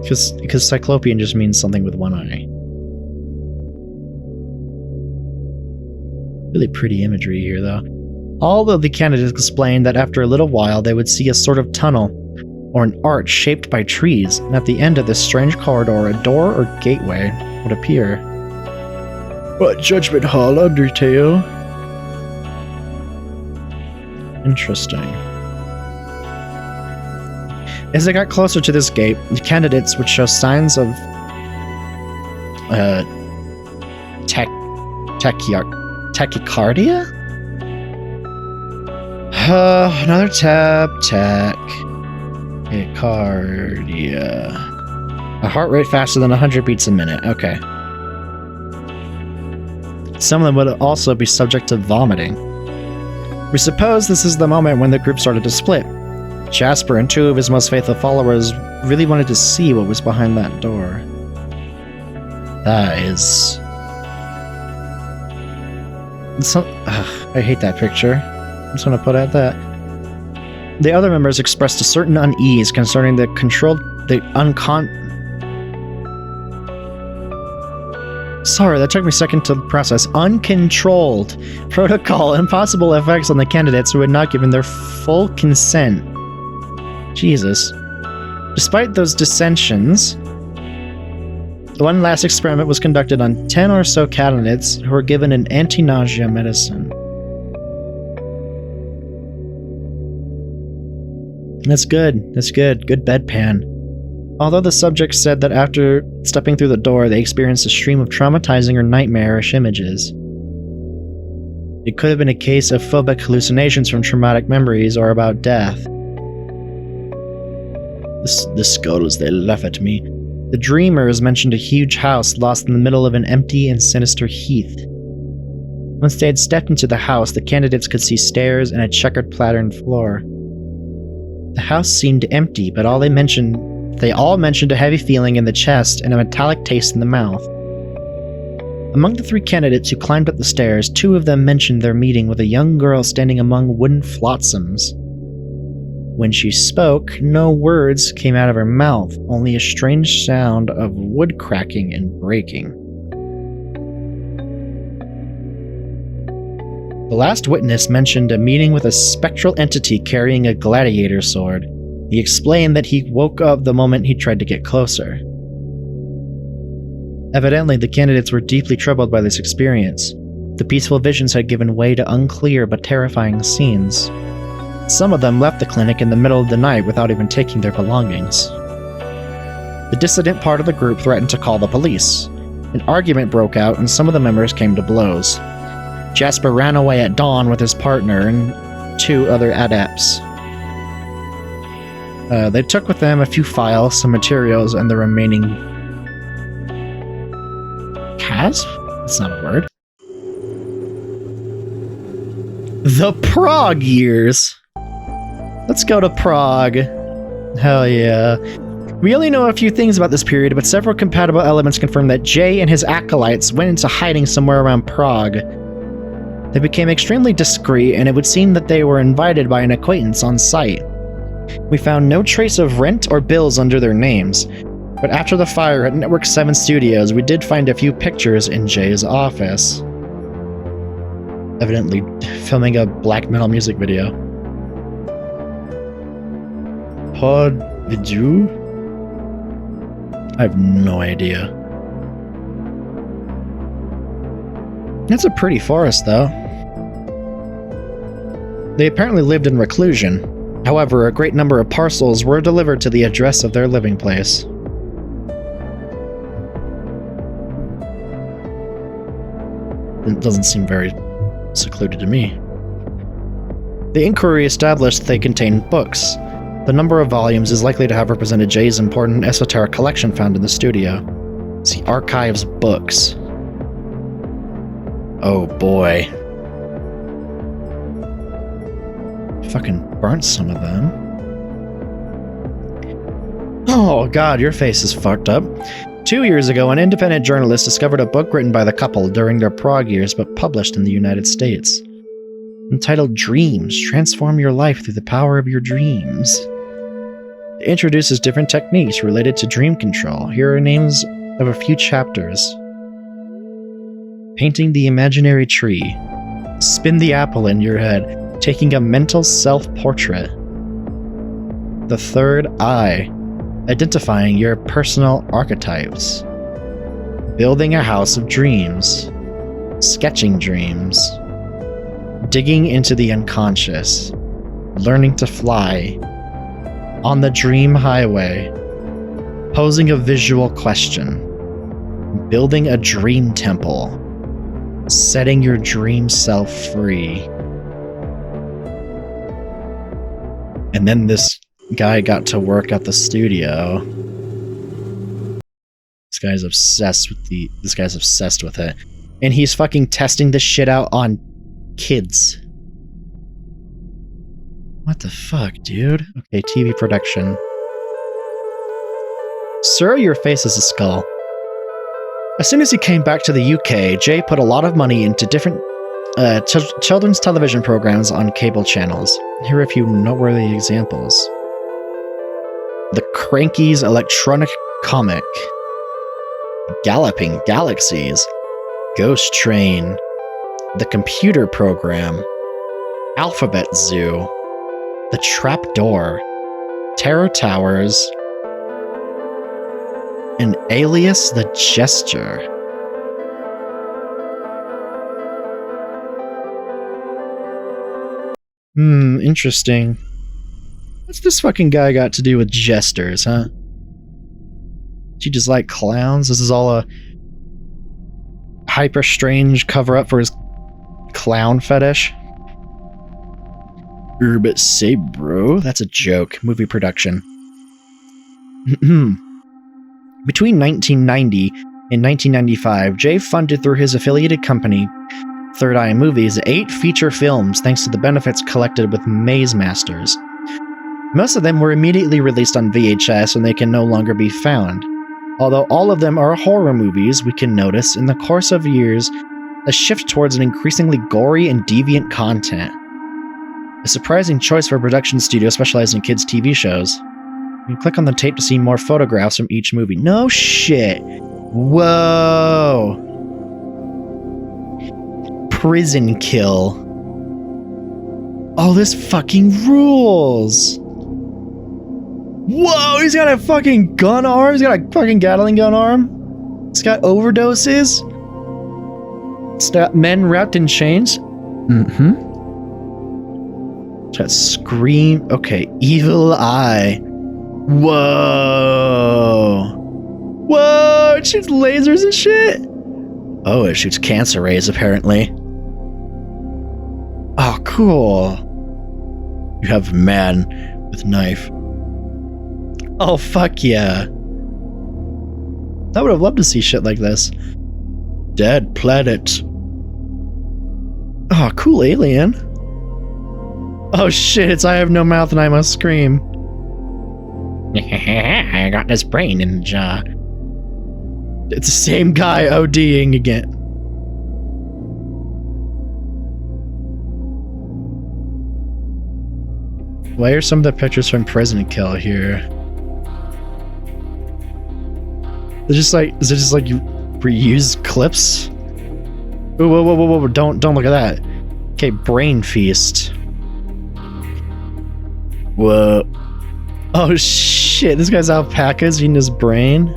Because cyclopean just means something with one eye. Really pretty imagery here, though. All of the candidates explained that after a little while they would see a sort of tunnel or an arch shaped by trees, and at the end of this strange corridor a door or gateway would appear. What, Judgment Hall, Undertale? Interesting. As they got closer to this gate, the candidates would show signs of tachycardia? Another tab. Tachycardia. A heart rate faster than 100 beats a minute. Okay. Some of them would also be subject to vomiting. We suppose this is the moment when the group started to split. Jasper and two of his most faithful followers really wanted to see what was behind that door. That is... I hate that picture. I'm just gonna put out that. The other members expressed a certain unease concerning the Sorry, that took me a second to process. Uncontrolled protocol and possible effects on the candidates who had not given their full consent. Jesus. Despite those dissensions, one last experiment was conducted on 10 or so candidates who were given an anti-nausea medicine. That's good. That's good. Good bedpan. Although the subjects said that after stepping through the door, they experienced a stream of traumatizing or nightmarish images. It could have been a case of phobic hallucinations from traumatic memories or about death. The skulls they laugh at me. The dreamers mentioned a huge house lost in the middle of an empty and sinister heath. Once they had stepped into the house, the candidates could see stairs and a checkered patterned floor. The house seemed empty, but they all mentioned a heavy feeling in the chest and a metallic taste in the mouth. Among the 3 candidates who climbed up the stairs, 2 of them mentioned their meeting with a young girl standing among wooden flotsams. When she spoke, no words came out of her mouth, only a strange sound of wood cracking and breaking. The last witness mentioned a meeting with a spectral entity carrying a gladiator sword. He explained that he woke up the moment he tried to get closer. Evidently, the candidates were deeply troubled by this experience. The peaceful visions had given way to unclear but terrifying scenes. Some of them left the clinic in the middle of the night without even taking their belongings. The dissident part of the group threatened to call the police. An argument broke out and some of the members came to blows. Jasper ran away at dawn with his partner and 2 other adepts. They took with them a few files, some materials, and the remaining... Cas? That's not a word. The Prague years! Let's go to Prague. Hell yeah. We only know a few things about this period, but several compatible elements confirm that Jay and his acolytes went into hiding somewhere around Prague. They became extremely discreet, and it would seem that they were invited by an acquaintance on site. We found no trace of rent or bills under their names, but after the fire at Network 7 Studios, we did find a few pictures in Jay's office. Evidently filming a black metal music video. Pod Vidu? I have no idea. It's a pretty forest, though. They apparently lived in reclusion. However, a great number of parcels were delivered to the address of their living place. It doesn't seem very secluded to me. The inquiry established they contained books. The number of volumes is likely to have represented Jay's important esoteric collection found in the studio. See archives books. Oh boy. Fucking burnt some of them. Oh god, your face is fucked up. 2 years ago, an independent journalist discovered a book written by the couple during their Prague years but published in the United States. Entitled Dreams, Transform Your Life Through the Power of Your Dreams. It introduces different techniques related to dream control. Here are names of a few chapters. Painting the imaginary tree. Spin the apple in your head, taking a mental self-portrait. The third eye. Identifying your personal archetypes. Building a house of dreams. Sketching dreams. Digging into the unconscious. Learning to fly. On the dream highway. Posing a visual question. Building a dream temple. Setting your dream self free. And then this guy got to work at the studio. This guy's obsessed with it. And he's fucking testing this shit out on kids. What the fuck, dude? Okay, TV production. Sir, your face is a skull. As soon as he came back to the UK, Jay put a lot of money into different children's television programs on cable channels. Here are a few noteworthy examples. The Cranky's electronic comic. Galloping Galaxies. Ghost Train. The Computer Program. Alphabet Zoo. The Trapdoor. Terror Towers. And Alias the Jester. Interesting. What's this fucking guy got to do with jesters, huh? Do you just like clowns? This is all a hyper strange cover-up for his clown fetish? But say, bro, that's a joke. Movie production. Between 1990 and 1995, Jay funded through his affiliated company, Third Eye Movies, 8 feature films thanks to the benefits collected with Maze Masters. Most of them were immediately released on VHS and they can no longer be found. Although all of them are horror movies, we can notice, in the course of years, a shift towards an increasingly gory and deviant content. A surprising choice for a production studio specialized in kids' TV shows. You can click on the tape to see more photographs from each movie. No shit! Whoa! Prison kill. Oh, this fucking rules! Whoa, he's got a fucking gun arm? He's got a fucking Gatling gun arm? It's got overdoses? It's got men wrapped in chains? Mm-hmm. It's got scream. Okay, evil eye. Whoa. Whoa, it shoots lasers and shit? Oh, it shoots cancer rays, apparently. Oh, cool. You have man with knife. Oh, fuck yeah. I would have loved to see shit like this. Dead planet. Oh, cool alien. Oh shit, it's I have no mouth and I must scream. I got this brain in the jaw. It's the same guy ODing again. Why are some of the pictures from Prison Kill here? Is it just like you reuse clips? Whoa, whoa, whoa, whoa, whoa, don't look at that. Okay, Brain Feast. Whoa. Oh shit, this guy's alpacas eating his brain.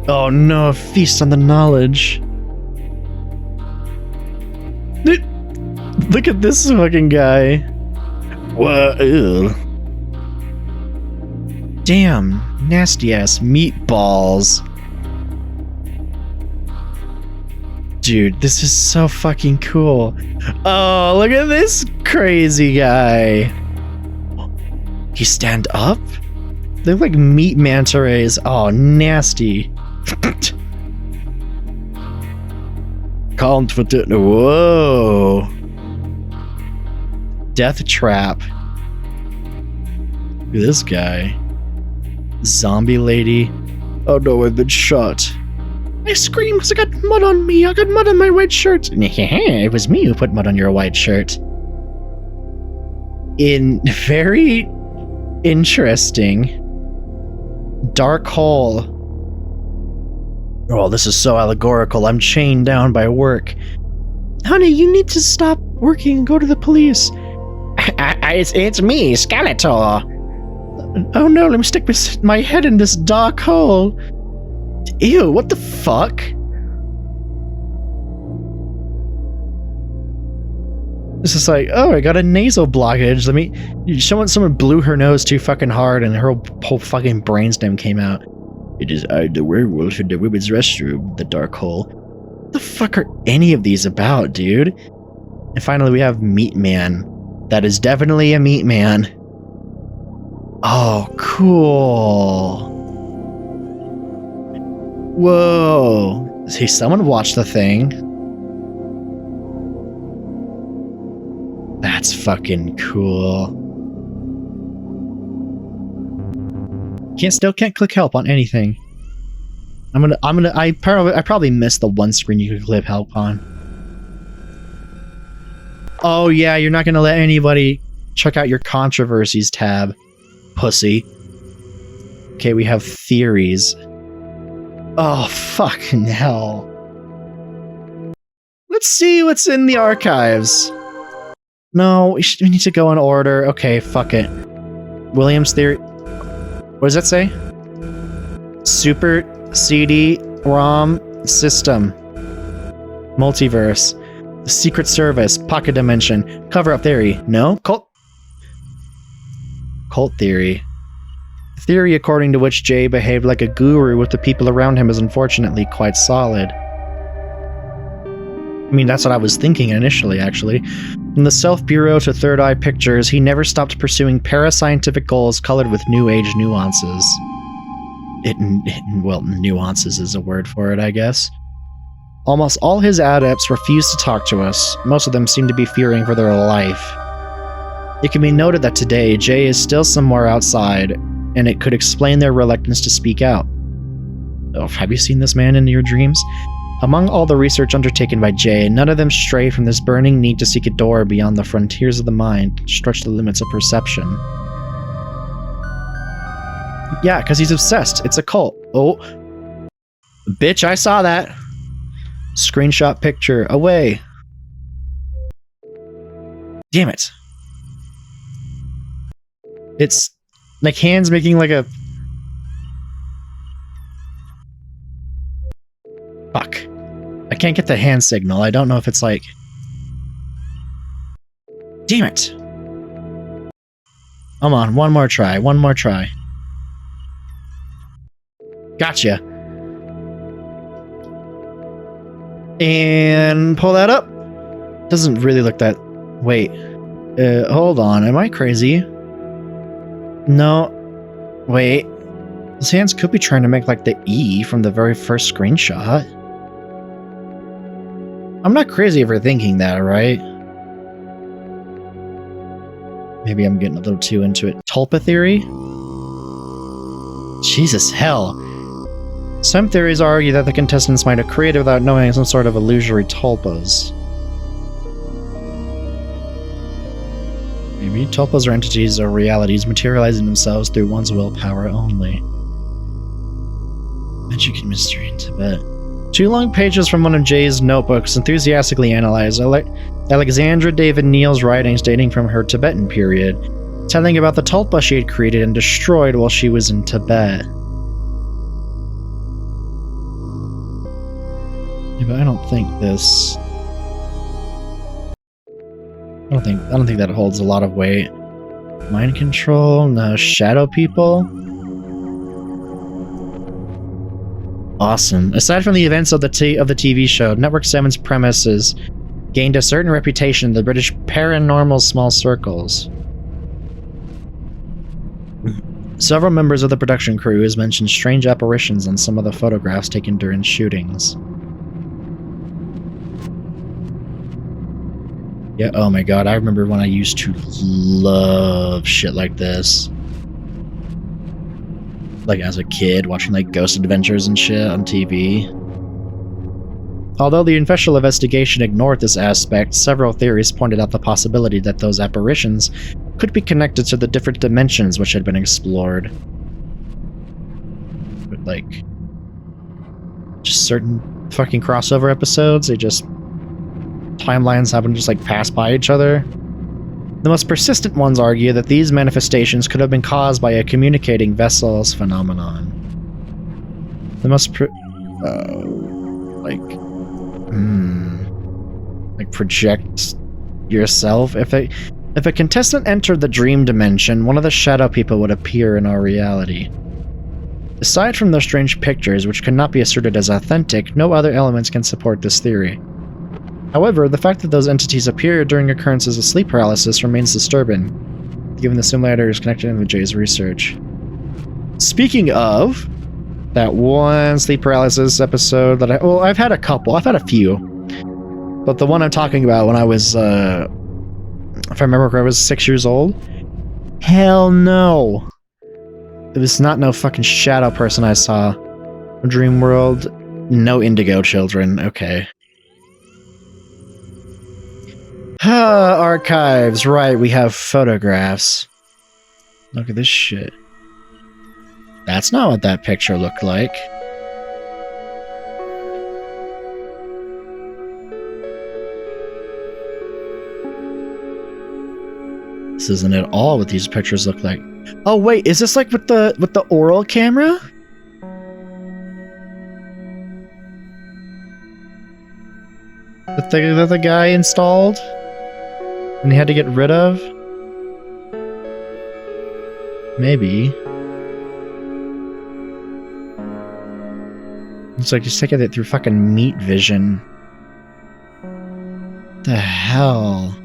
Oh no, a feast on the knowledge. Look at this fucking guy. Whoa, ew. Damn, nasty ass meatballs. Dude, this is so fucking cool. Oh, look at this crazy guy. He stand up? They look like meat manta rays. Oh, nasty. Whoa. Death trap. Look at this guy. Zombie lady. Oh no, I've been shot. I screamed because I got mud on me. I got mud on my white shirt. It was me who put mud on your white shirt. In very interesting. Dark hole. Oh, this is so allegorical. I'm chained down by work. Honey, you need to stop working and go to the police. It's me, Skeletor. Oh no, let me stick my head in this dark hole. Ew, what the fuck? It's just like, oh, I got a nasal blockage. Someone blew her nose too fucking hard and her whole fucking brainstem came out. It is I, the werewolf in the women's restroom, the dark hole. What the fuck are any of these about, dude? And finally we have Meat Man. That is definitely a Meat Man. Oh, cool. Whoa. See, someone watched the thing. That's fucking cool. Can't click help on anything. I probably missed the one screen you could click help on. Oh yeah, you're not gonna let anybody check out your controversies tab, pussy. Okay, we have theories. Oh, fucking hell. Let's see what's in the archives. No, we need to go in order. Okay, fuck it. Williams theory. What does that say? Super CD-ROM system. Multiverse. The Secret Service. Pocket Dimension. Cover-up theory. No? Cult theory. Theory according to which Jay behaved like a guru with the people around him is unfortunately quite solid. mean, that's what I was thinking initially, actually. From the Self Bureau to Third Eye Pictures, he never stopped pursuing parascientific goals colored with New Age nuances. Well, nuances is a word for it, I guess. Almost all his adepts refused to talk to us. Most of them seemed to be fearing for their life. It can be noted that today, Jay is still somewhere outside, and it could explain their reluctance to speak out. Oh, have you seen this man in your dreams? Among all the research undertaken by Jay, none of them stray from this burning need to seek a door beyond the frontiers of the mind, to stretch the limits of perception. Yeah, because he's obsessed. It's a cult. Oh. Bitch, I saw that. Screenshot picture. Away. Damn it. It's like hands making like a... Fuck. I can't get the hand signal. I don't know if it's like... Damn it. Come on, one more try. One more try. Gotcha. And pull that up. Doesn't really look that... Wait. Hold on. Am I crazy? No. Wait. His hands could be trying to make like the E from the very first screenshot. I'm not crazy for thinking that, right? Maybe I'm getting a little too into it. Tulpa theory? Jesus, hell. Some theories argue that the contestants might have created without knowing some sort of illusory tulpas. Maybe tulpas are entities or realities materializing themselves through one's willpower only. Magic and mystery in Tibet. 2 long pages from one of Jay's notebooks enthusiastically analyzed Alexandra David Neal's writings dating from her Tibetan period, telling about the tulpa she had created and destroyed while she was in Tibet. Yeah, but I don't think this... I don't think that holds a lot of weight. Mind control? No. Shadow people? Awesome. Aside from the events of the TV show, Network 7's premises gained a certain reputation in the British paranormal small circles. Several members of the production crew has mentioned strange apparitions on some of the photographs taken during shootings. Yeah, oh my god, I remember when I used to love shit like this. Like as a kid, watching like Ghost Adventures and shit on TV. Although the official investigation ignored this aspect, several theories pointed out the possibility that those apparitions could be connected to the different dimensions which had been explored. But like... just certain fucking crossover episodes, they just... timelines happen to just like pass by each other. The most persistent ones argue that these manifestations could have been caused by a communicating vessels phenomenon. The most like project yourself. If a contestant entered the dream dimension, one of the shadow people would appear in our reality. Aside from those strange pictures, which cannot be asserted as authentic, no other elements can support this theory. However, the fact that those entities appear during occurrences of sleep paralysis remains disturbing, given the similarities connected with Jay's research. Speaking of that one sleep paralysis episode that I've had a couple. I've had a few. But the one I'm talking about when I was, if I remember correctly, I was 6 years old. Hell no. It was not no fucking shadow person I saw. Dream world, no indigo children. Okay. Archives, right, we have photographs. Look at this shit. That's not what that picture looked like. This isn't at all what these pictures look like. Oh wait, is this like with the oral camera? That the guy installed? And he had to get rid of? Maybe. It's like he's taking it through fucking meat vision. the hell?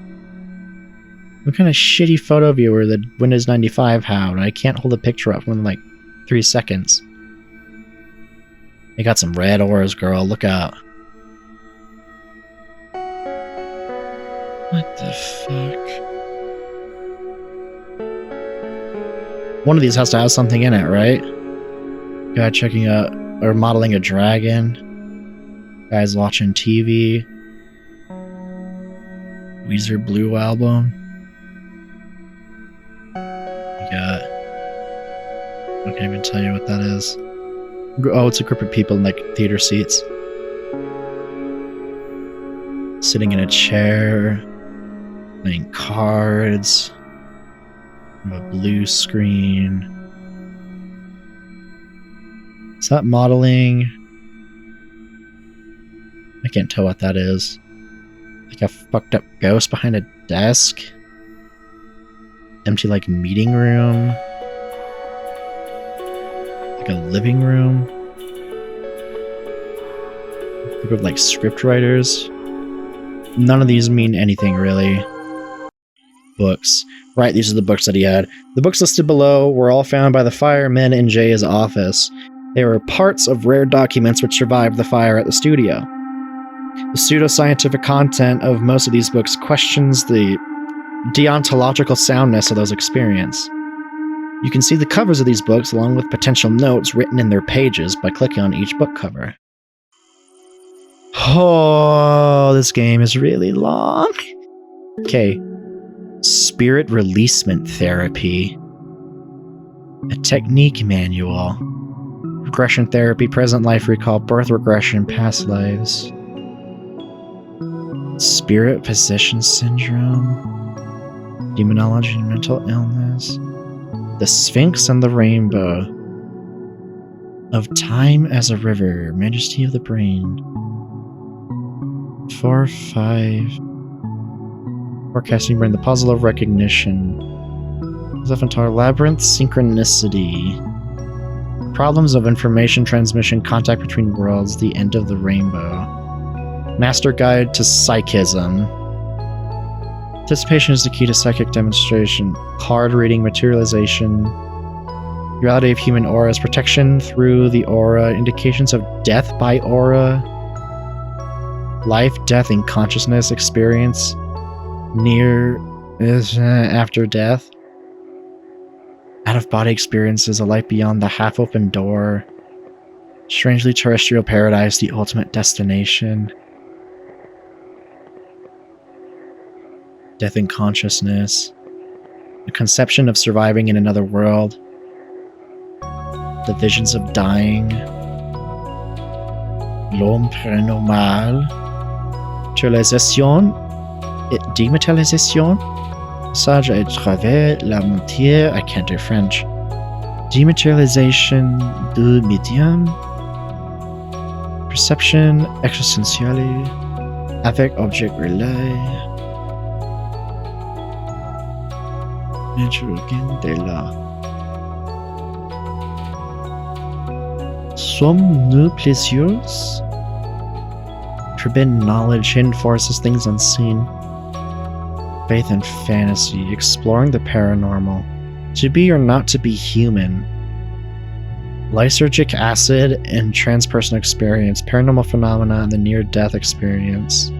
What kind of shitty photo viewer that Windows 95 had? I can't hold a picture up in like 3 seconds. You got some red auras, girl. Look out. What the fuck? One of these has to have something in it, right? Guy checking out or modeling a dragon. Guys watching TV. Weezer Blue album. You got... I can't even tell you what that is. Oh, it's a group of people in like theater seats. Sitting in a chair. Playing cards. A blue screen. Is that modeling? I can't tell what that is. Like a fucked up ghost behind a desk. Empty like meeting room. Like a living room. A group of like script writers. None of these mean anything really. Books. Right, these are the books that he had. The books listed below were all found by the firemen in Jay's office. They were parts of rare documents which survived the fire at the studio. The pseudoscientific content of most of these books questions the deontological soundness of those experiences. You can see the covers of these books along with potential notes written in their pages by clicking on each book cover. Oh, this game is really long. Okay. Spirit Releasement Therapy. A technique manual. Regression therapy, present life recall, birth regression, past lives. Spirit possession syndrome. Demonology and mental illness. The Sphinx and the Rainbow. Of time as a river, majesty of the brain. 4, 5. Forecasting brain, the puzzle of recognition. Zephantar labyrinth, synchronicity. Problems of information transmission, contact between worlds, the end of the rainbow. Master guide to psychism. Anticipation is the key to psychic demonstration. Card reading, materialization. Reality of human auras, protection through the aura, indications of death by aura. Life, death, and consciousness experience. Near after death. Out-of-body experiences, a life beyond the half-open door. Strangely terrestrial paradise, the ultimate destination. Death and consciousness. The conception of surviving in another world. The visions of dying. L'homme paranormal. Materialisation. Dématérialisation. Passage à travers la matière. I can't do French. Dematerialization du médium. Perception existentielle. Avec object relay. Naturel de là. Sommes-nous plaisieux? Forbidden knowledge, hidden forces, things unseen. Faith and fantasy, exploring the paranormal. To be or not to be human. Lysergic acid and transpersonal experience, paranormal phenomena, and the near-death experience.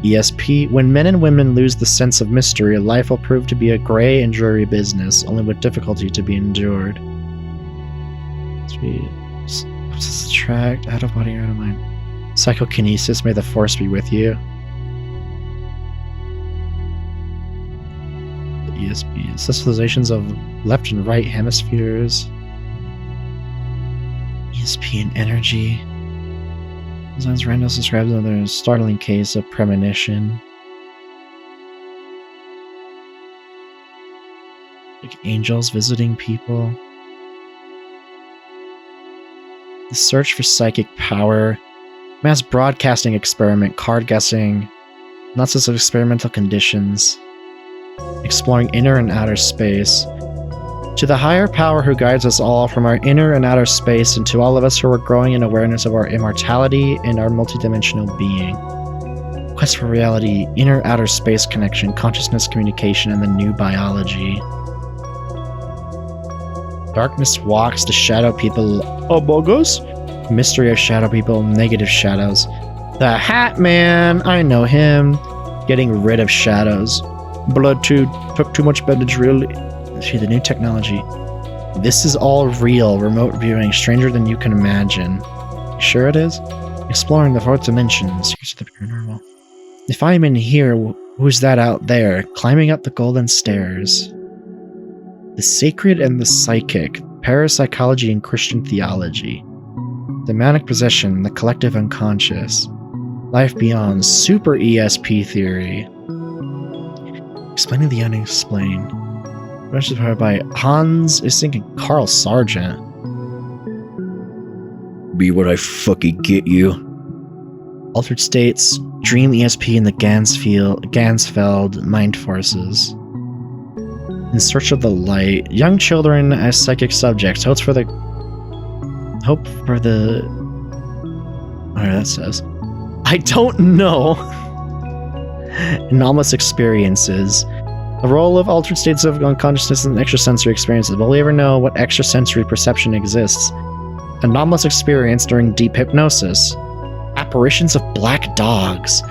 ESP, when men and women lose the sense of mystery, life will prove to be a grey and dreary business, only with difficulty to be endured. Subtract, out of body, out of mind. Psychokinesis, may the force be with you. The ESP, socializations of left and right hemispheres. ESP and energy. Sometimes Randall describes another startling case of premonition. Like angels visiting people. The search for psychic power. Mass broadcasting experiment, card guessing. Lots of experimental conditions. Exploring inner and outer space. To the higher power who guides us all from our inner and outer space, and to all of us who are growing in awareness of our immortality and our multidimensional being. Quest for reality, inner-outer space connection, consciousness communication, and the new biology. Darkness walks, the shadow people among us. Mystery of shadow people, negative shadows. The Hat Man, I know him. Getting rid of shadows. Blood took too much bandage, really. See, the new technology. This is all real. Remote viewing, stranger than you can imagine. Sure it is? Exploring the fourth dimension, secrets of the paranormal. If I'm in here, who's that out there? Climbing up the golden stairs. The sacred and the psychic. Parapsychology and Christian theology. Demonic possession, the collective unconscious. Life beyond, super ESP theory. Explaining the unexplained. Rushes powered by Hans is thinking Carl Sargent. Be what I fucking get you. Altered states, dream ESP in the Gansfeld mind forces. In search of the light, young children as psychic subjects. Hope for the. Whatever that says. I don't know. Anomalous experiences. The role of altered states of unconsciousness and extrasensory experiences. Will we ever know what extrasensory perception exists? Anomalous experience during deep hypnosis. Apparitions of black dogs.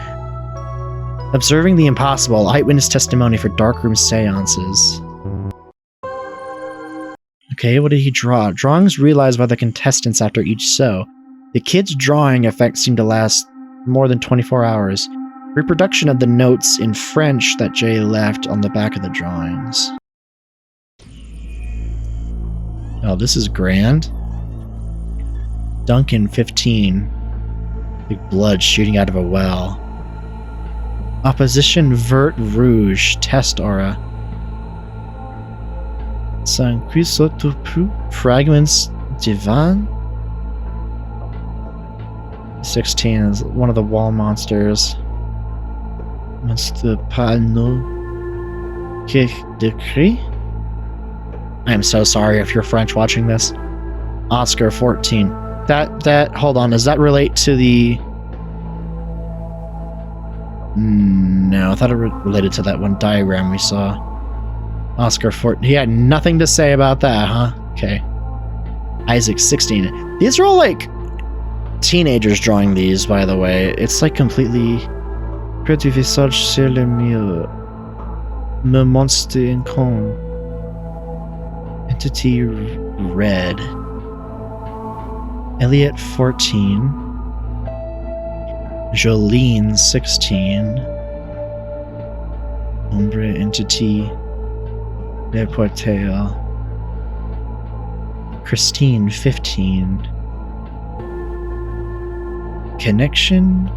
Observing the impossible. Eyewitness testimony for darkroom seances. Okay, what did he draw? Drawings realized by the contestants after each show. The kid's drawing effects seem to last more than 24 hours. Reproduction of the notes in French that Jay left on the back of the drawings. Oh, this is grand. Duncan, 15. Big blood shooting out of a well. Opposition Vert Rouge. Test aura. Fragments Divan. 16 is one of the wall monsters. Monster Pano Decree. I am so sorry if you're French watching this. Oscar 14. That hold on, does that relate to the No, I thought it related to that one diagram we saw. Oscar 14. He had nothing to say about that, huh? Okay. Isaac 16. These are all like teenagers drawing these, by the way. It's like completely Petit visage sur le mur. Me monstre incon. Entity red. Elliot 14. Jolene 16. Ombre entity. Le Portail. Christine 15. Connection.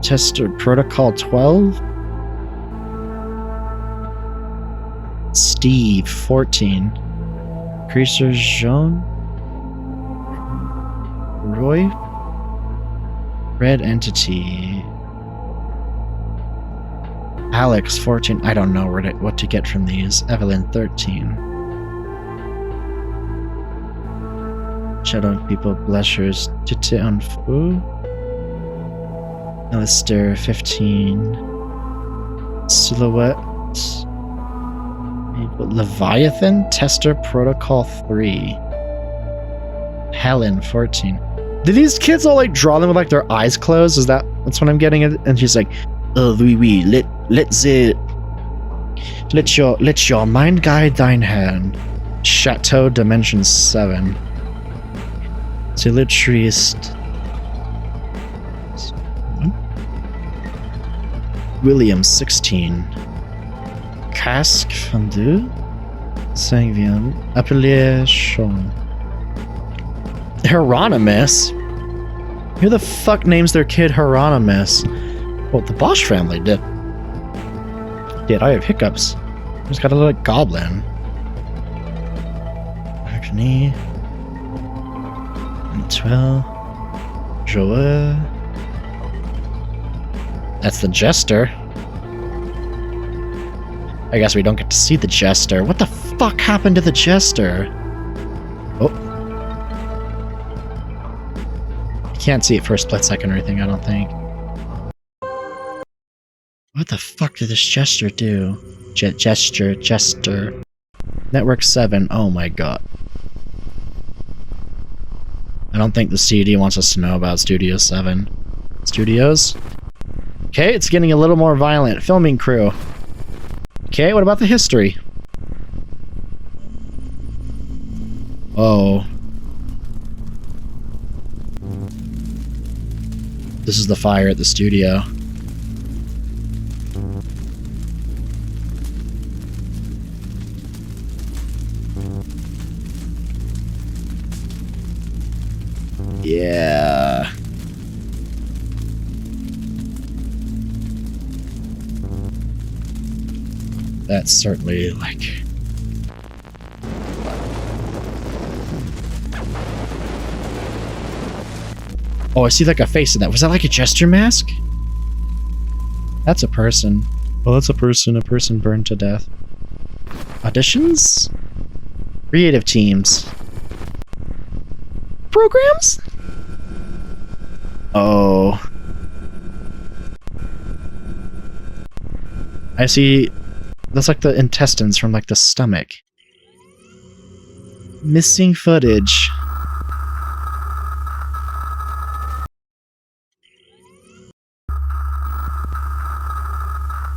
Tester Protocol 12. Steve 14. Creaser Jean. Roy. Red Entity. Alex 14. I don't know what to get from these. Evelyn 13. Shadow People Blushers. Tite en Fou. Alistair 15. Silhouette. Leviathan. Tester Protocol 3. Helen 14. Do these kids all like draw them with like their eyes closed? That's what I'm getting at? And she's like, oh, oui, let your mind guide thine hand. Chateau Dimension 7. C'est le triste. William 16. Casque fondu. 5 vient. Appelé Sean. Hieronymus? Who the fuck names their kid Hieronymus? Well, the Bosch family did. I have hiccups. I just got a little goblin. Agony. 12. Joel. That's the Jester. I guess we don't get to see the Jester. What the fuck happened to the Jester? Oh. You can't see it for a split second or anything, I don't think. What the fuck did this Jester do? Jester. Network 7. Oh my god. I don't think the CD wants us to know about Studio 7. Studios? Okay, it's getting a little more violent. Filming crew. Okay, what about the history? Oh. This is the fire at the studio. Yeah. That's certainly like... Oh, I see like a face in that. Was that like a Jester mask? That's a person. Oh, that's a person. A person burned to death. Auditions? Creative teams. Programs? Oh. I see. That's like the intestines from like the stomach. Missing footage.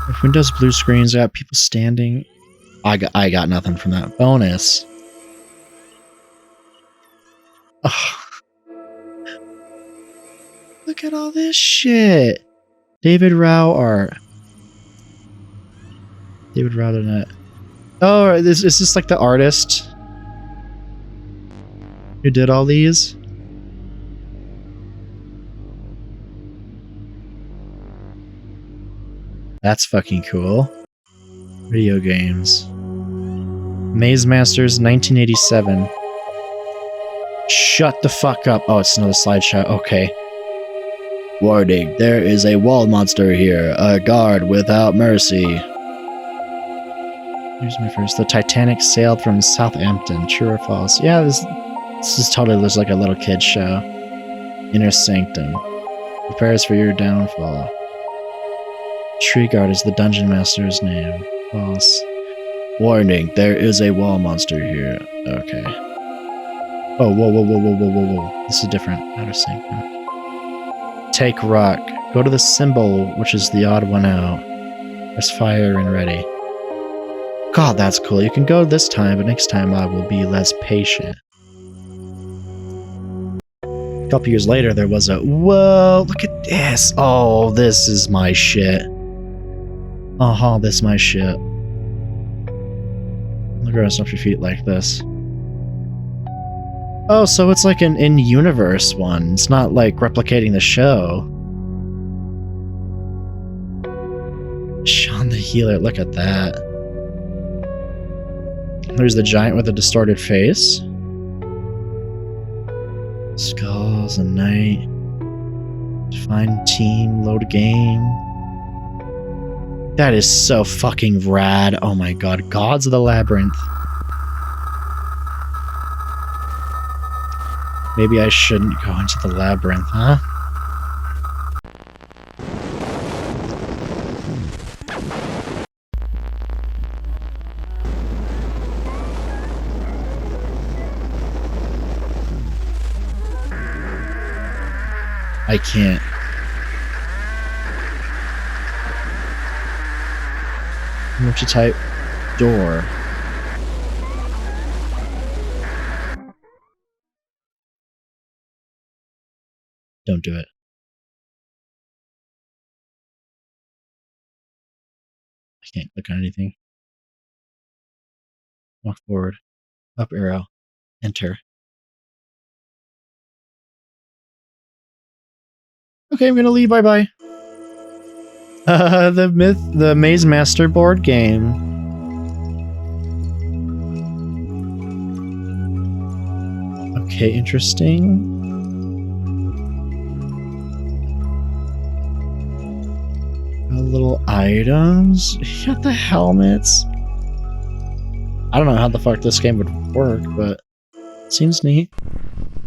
If Windows blue screens out, people standing. I got nothing from that. Bonus. Oh. Look at all this shit. David Rao art. David Rao .net. Oh, is this like the artist who did all these? That's fucking cool. Video games. Maze Masters 1987. Shut the fuck up. Oh, it's another slideshow. Okay. Warning, there is a wall monster here. A guard without mercy. Here's my first. The Titanic sailed from Southampton. True or false? Yeah, this is totally just like a little kid's show. Inner Sanctum. Prepares for your downfall. Tree Guard is the dungeon master's name. False. Warning, there is a wall monster here. Okay. Oh, whoa. This is different. Outer Sanctum. Take rock. Go to the symbol, which is the odd one out. There's fire and ready. God, that's cool. You can go this time, but next time I will be less patient. A couple years later, there was a... Whoa, look at this. Oh, this is my shit. Oh, this is my shit. Look around, stomp your feet like this. Oh, so it's like an in-universe one. It's not like replicating the show. Sean the Healer, look at that. There's the giant with a distorted face. Skulls and night. Find team, load game. That is so fucking rad. Oh my god. Gods of the Labyrinth. Maybe I shouldn't go into the labyrinth, huh? I can't. I'm going to type door. Don't do it. I can't click on anything. Walk forward. Up arrow. Enter. Okay, I'm gonna leave. Bye-bye. The Maze Master board game. Okay, interesting. Little items. You got the helmets. I don't know how the fuck this game would work, but it seems neat.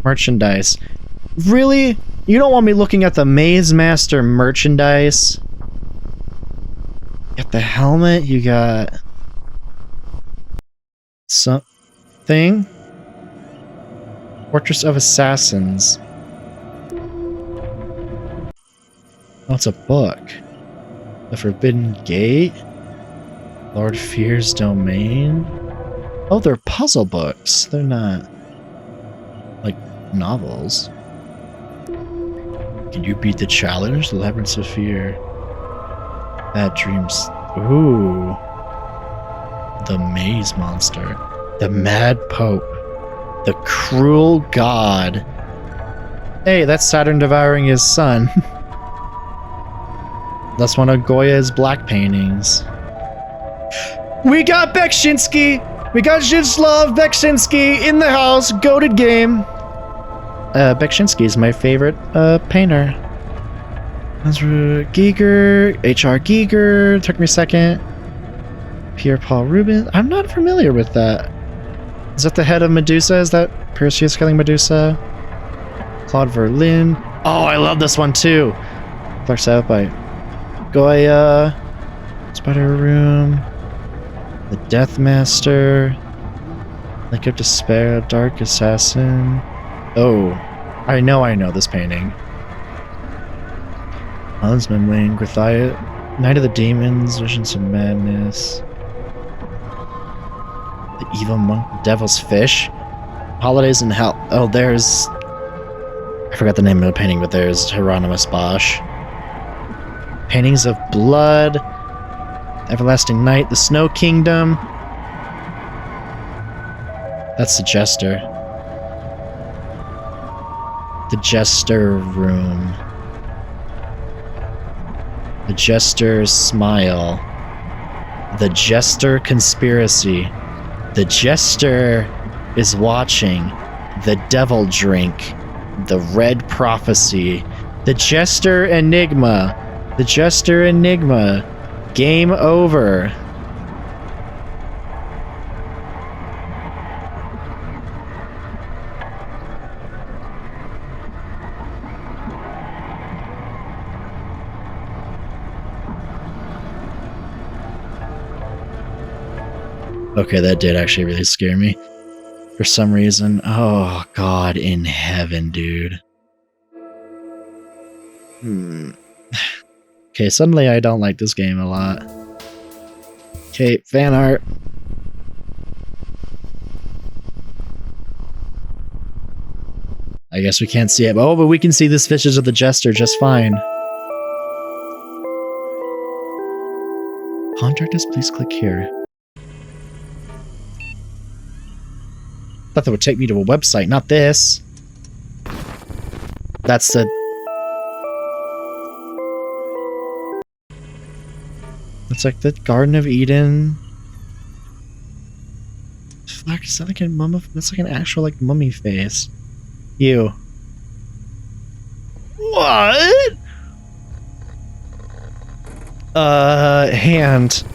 Merchandise. Really? You don't want me looking at the Maze Master merchandise? Got the helmet, you got something. Fortress of Assassins. Oh, it's a book. The Forbidden Gate. Lord Fear's Domain. Oh, they're puzzle books. They're not like novels. Can you beat the challenge? The Labyrinths of Fear. Bad Dreams. Ooh. The Maze Monster. The Mad Pope. The Cruel God. Hey, that's Saturn devouring his son. That's one of Goya's black paintings. We got Beksinski! We got Zhislav Beksinski in the house. Goated game. Beksinski is my favorite painter. Ezra Giger, H.R. Giger, took me a second. Pierre-Paul Rubens. I'm not familiar with that. Is that the head of Medusa? Is that Perseus killing Medusa? Claude Verlin. Oh, I love this one too. Clark's out by Goya. Spider Room. The Death Master. Lake of Despair. Dark Assassin. Oh, I know this painting. Huntsman Wayne, Grithiah, Night of the Demons, Visions of Madness, The Evil Monk, Devil's Fish, Holidays in Hell. Oh, there's... I forgot the name of the painting, but there's Hieronymus Bosch. Paintings of Blood, Everlasting Night, The Snow Kingdom. That's the Jester. The Jester Room. The Jester's Smile. The Jester Conspiracy. The Jester is watching. The Devil Drink. The Red Prophecy. The Jester Enigma. The Jester Enigma. Game over. Okay, that did actually really scare me. For some reason. Oh, God in heaven, dude. Okay, suddenly I don't like this game a lot. Okay, fan art. I guess we can't see it. Oh, but we can see the fishes of the Jester just fine. Contact us, please click here. Thought that would take me to a website, not this. That's the... It's like the Garden of Eden. Fuck, is that like a mummy? That's like an actual like mummy face. Ew. What? Hand.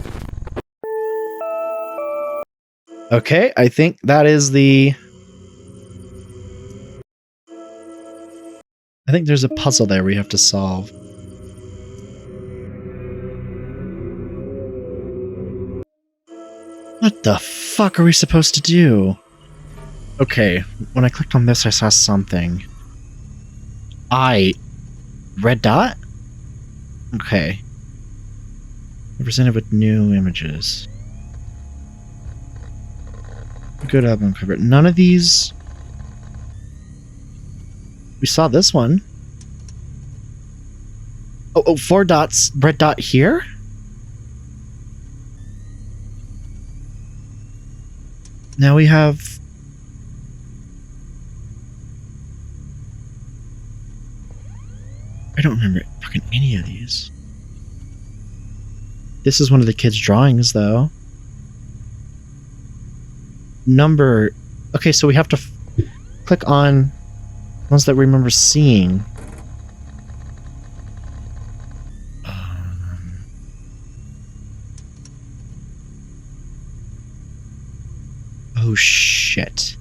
Okay, I think that is the... I think there's a puzzle there we have to solve. What the fuck are we supposed to do? Okay, when I clicked on this, I saw something. Red dot? Okay. Presented with new images. Good album cover. None of these... We saw this one. Oh, 4 dots. Red dot here? Now we have... I don't remember fucking any of these. This is one of the kids' drawings, though. Number... Okay, so we have to click on ones that we remember seeing. Oh, shit.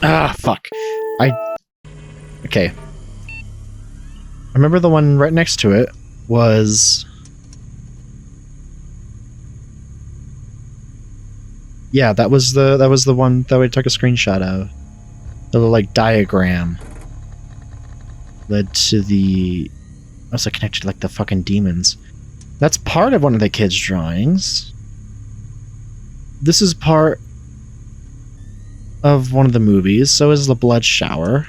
Ah, fuck. Okay. I remember the one right next to it was... Yeah, that was the one that we took a screenshot of. The little, like, diagram led to the... Also connected to, like, the fucking demons. That's part of one of the kids' drawings. This is part of one of the movies. So is the blood shower.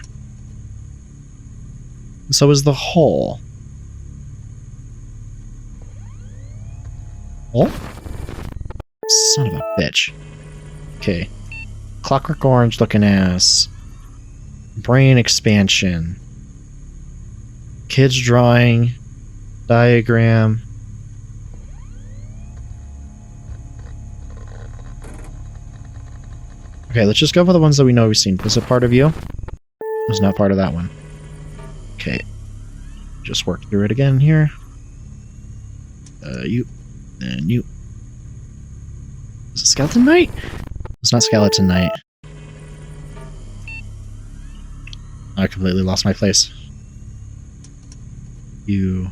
So is the hole. Oh? Son of a bitch. Okay. Clockwork Orange looking ass. Brain expansion. Kids drawing. Diagram. Okay, let's just go for the ones that we know we've seen. Was it part of you? It was not part of that one. Okay. Just work through it again here. You. And you. Is it Skeleton Knight? It's not Skeleton Knight. I completely lost my place. You.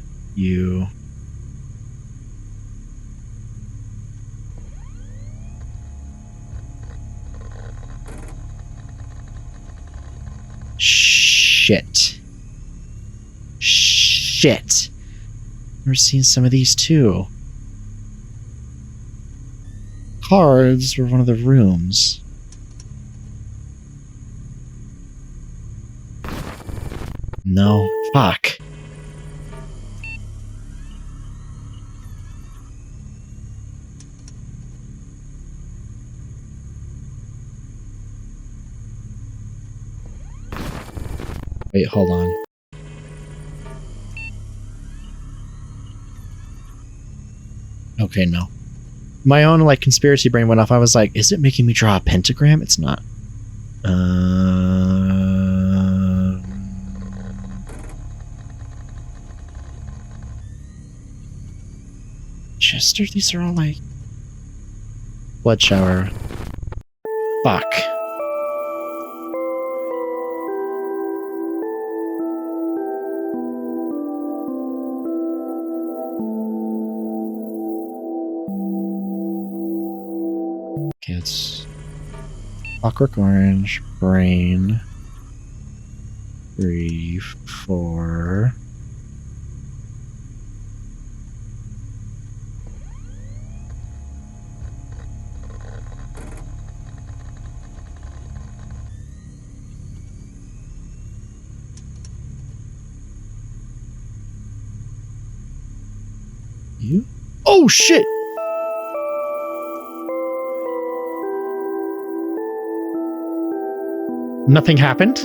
Shit. Never seen some of these too. Cards were one of the rooms. No. Fuck. Wait, hold on. Okay, no. My own, like, conspiracy brain went off. I was like, is it making me draw a pentagram? It's not. Jester, these are all, like... Blood shower. Fuck. Okay, it's Clockwork Orange, Brain, 3, 4. You? Oh shit! Nothing happened?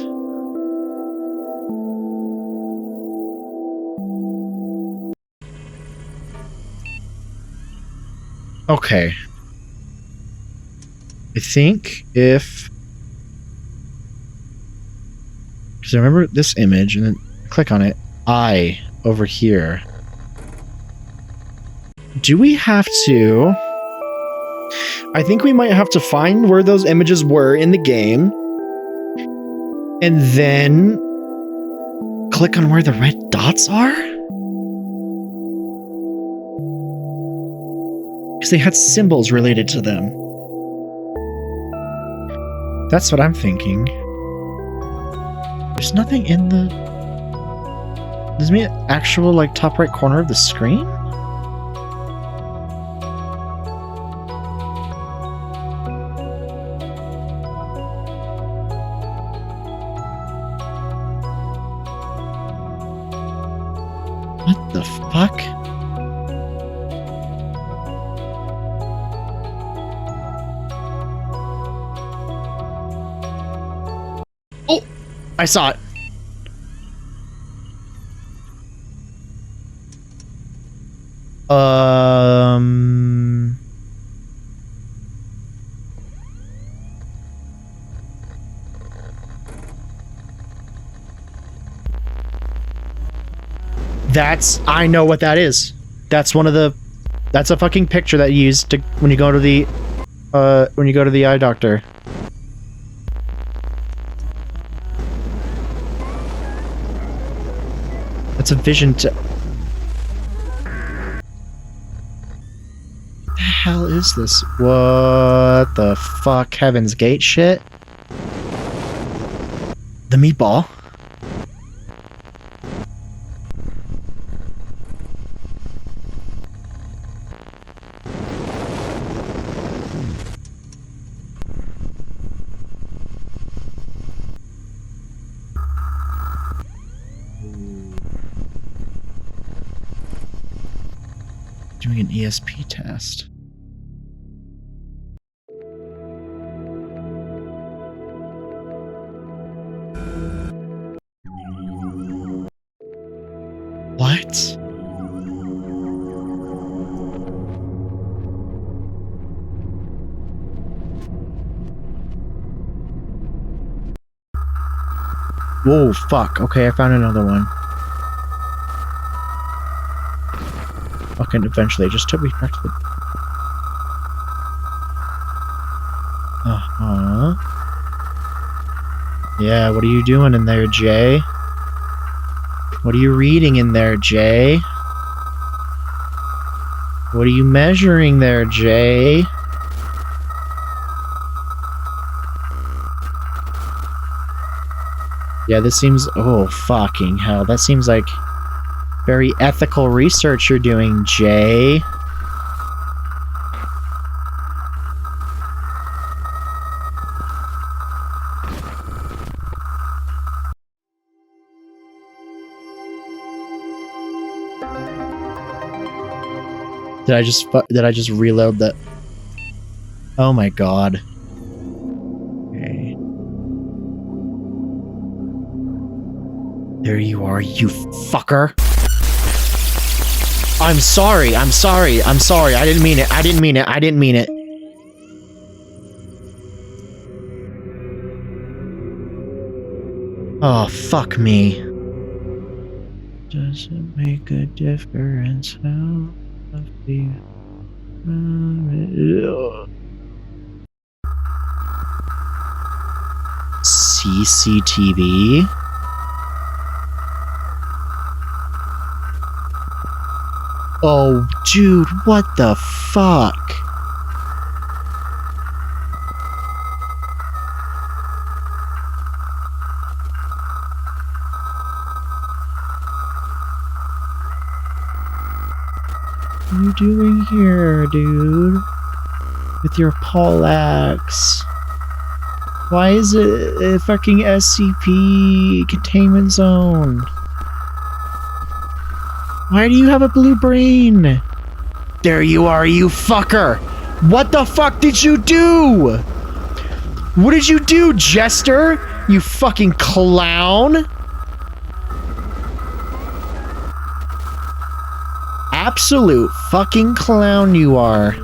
Okay. I think if... Because I remember this image, and then click on it. I, over here. Do we have to... I think we might have to find where those images were in the game. And then click on where the red dots are? Because they had symbols related to them. That's what I'm thinking. There's nothing in the... There's me actual, like, top right corner of the screen? What the fuck? Oh! I saw it. I know what that is. That's one of the... That's a fucking picture that you use to when you go to the eye doctor. What's a vision to... What the hell is this? What the fuck? Heaven's Gate shit? The meatball? Doing an ESP test. What? Whoa, fuck. Okay, I found another one. Fucking eventually, just took me back to the... Uh-huh. Yeah, what are you doing in there, Jay? What are you reading in there, Jay? What are you measuring there, Jay? Yeah, this seems... Oh, fucking hell. That seems like very ethical research you're doing, Jay. Did I just reload the... Oh my god. Okay. There you are, you fucker. I'm sorry, I'm sorry, I'm sorry. I didn't mean it, I didn't mean it, I didn't mean it. Oh, fuck me. Does it make a difference how I feel? CCTV? Oh, dude, what the fuck? What are you doing here, dude? With your poleaxe? Why is it a fucking SCP containment zone? Why do you have a blue brain? There you are, you fucker! What the fuck did you do? What did you do, Jester? You fucking clown? Absolute fucking clown you are.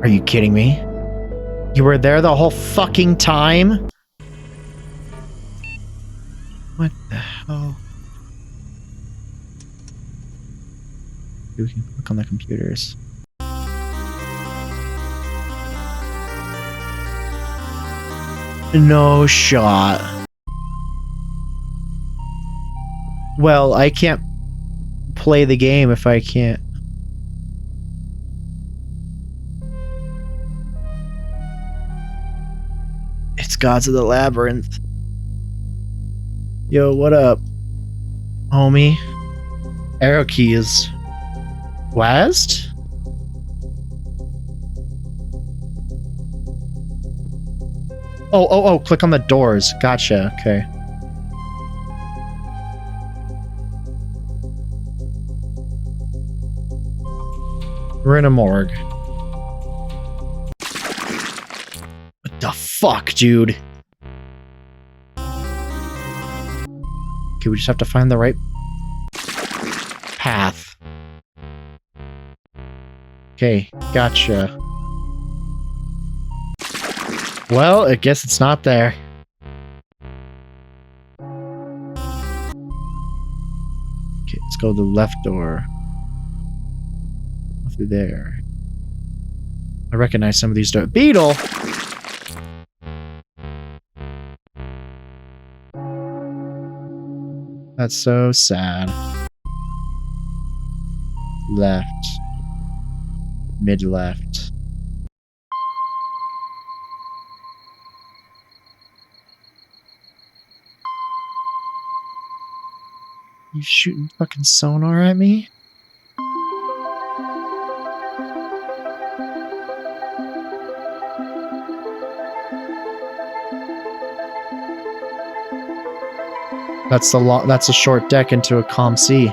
Are you kidding me? You were there the whole fucking time? What the hell? We can click on the computers. No shot. Well, I can't play the game if I can't. It's Gods of the Labyrinth. Yo, what up, homie? Arrow keys. West? Oh, click on the doors. Gotcha, okay. We're in a morgue. What the fuck, dude? Okay, we just have to find the right path. Okay, gotcha. Well, I guess it's not there. Okay, let's go to the left door. Through there. I recognize some of these doors. Beetle! That's so sad. Left. Mid-left. You shooting fucking sonar at me? That's a short deck into a calm sea.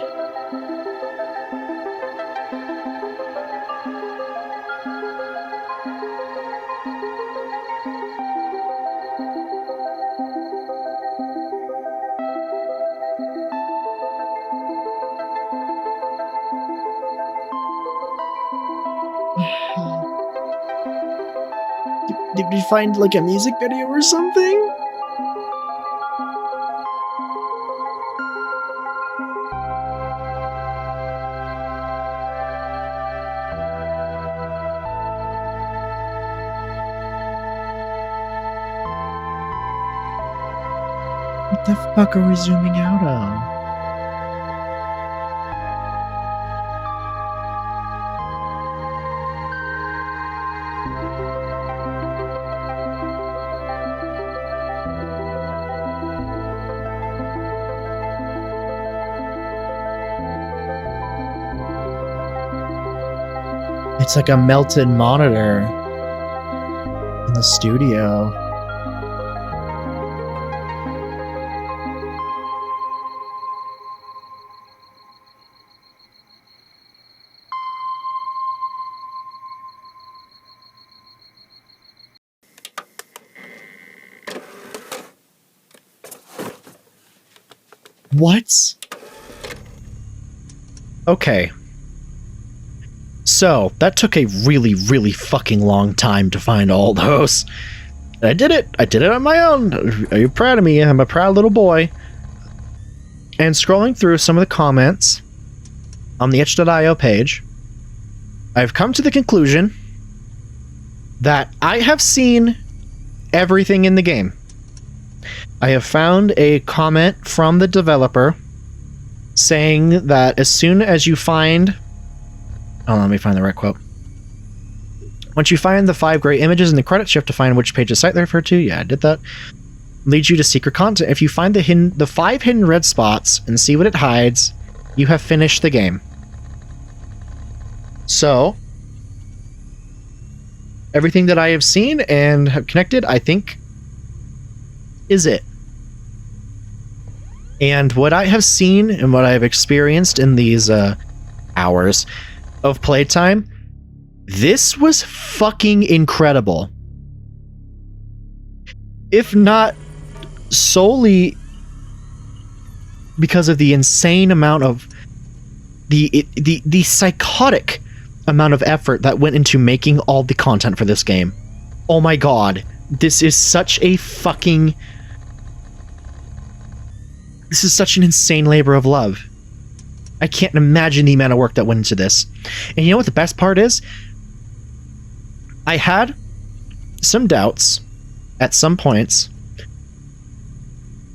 Did we find like a music video or something? What the fuck are we zooming out of? It's like a melted monitor in the studio. What? Okay. So, that took a really, really fucking long time to find all those. I did it! I did it on my own! Are you proud of me? I'm a proud little boy. And scrolling through some of the comments on the itch.io page, I've come to the conclusion that I have seen everything in the game. I have found a comment from the developer saying that as soon as you find... Oh, let me find the right quote. Once you find the 5 gray images in the credits, you have to find which page of site they refer to. Yeah, I did that. Leads you to secret content. If you find the 5 hidden red spots and see what it hides, you have finished the game. So, everything that I have seen and have connected, I think, is it. And what I have seen and what I have experienced in these hours of playtime, this was fucking incredible. If not solely because of the insane amount of the psychotic amount of effort that went into making all the content for this game. Oh my god, this is such a fucking... This is such an insane labor of love. I can't imagine the amount of work that went into this. And you know what the best part is? I had some doubts at some points.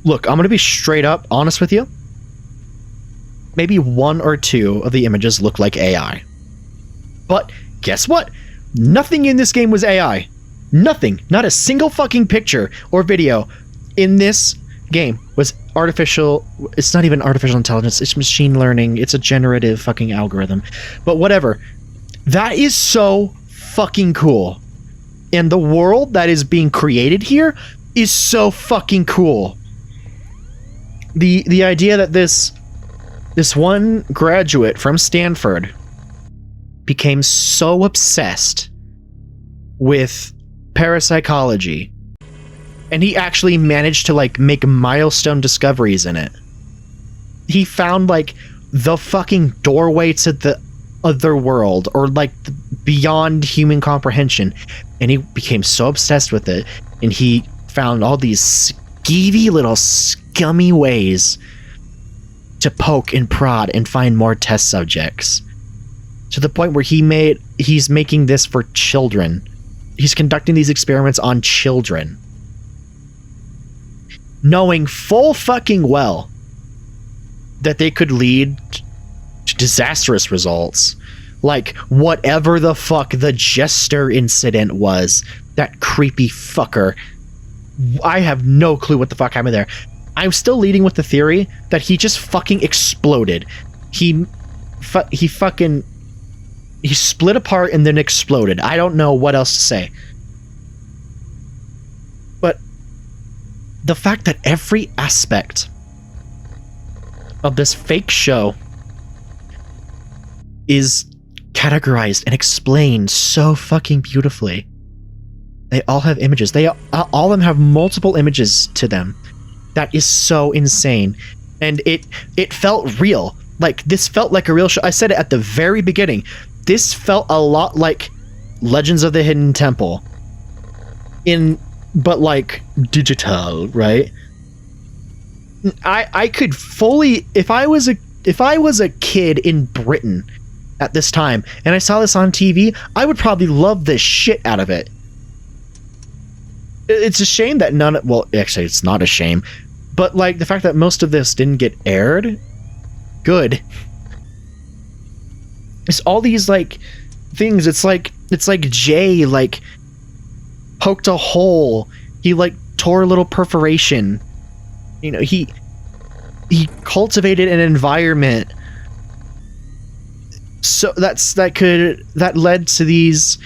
Look, I'm going to be straight up honest with you. Maybe 1 or 2 of the images look like AI. But guess what? Nothing in this game was AI. Nothing. Not a single fucking picture or video in this game was artificial. It's not even artificial intelligence. It's machine learning. It's a generative fucking algorithm. But whatever. That is so fucking cool. And the world that is being created here is so fucking cool. The idea that this one graduate from Stanford became so obsessed with parapsychology, and he actually managed to like make milestone discoveries in it. He found like the fucking doorway to the other world, or like beyond human comprehension, and he became so obsessed with it, and he found all these skeevy little scummy ways to poke and prod and find more test subjects, to the point where he's making this for children. He's conducting these experiments on children, knowing full fucking well that they could lead to disastrous results. Like, whatever the fuck the Jester incident was, that creepy fucker. I have no clue what the fuck happened there. I'm still leading with the theory that he just fucking exploded. He split apart and then exploded. I don't know what else to say. But the fact that every aspect of this fake show is categorized and explained so fucking beautifully. They all have images. They all of them have multiple images to them. That is so insane. And it felt real. Like, this felt like a real show. I said it at the very beginning. This felt a lot like Legends of the Hidden Temple. But like digital, right? I could fully, if I was a kid in Britain at this time and I saw this on TV, I would probably love the shit out of it. It's a shame that well, actually it's not a shame, but like the fact that most of this didn't get aired, good. It's all these like things. It's like Jay like poked a hole. He like tore a little perforation. You know, he cultivated an environment. So that led to these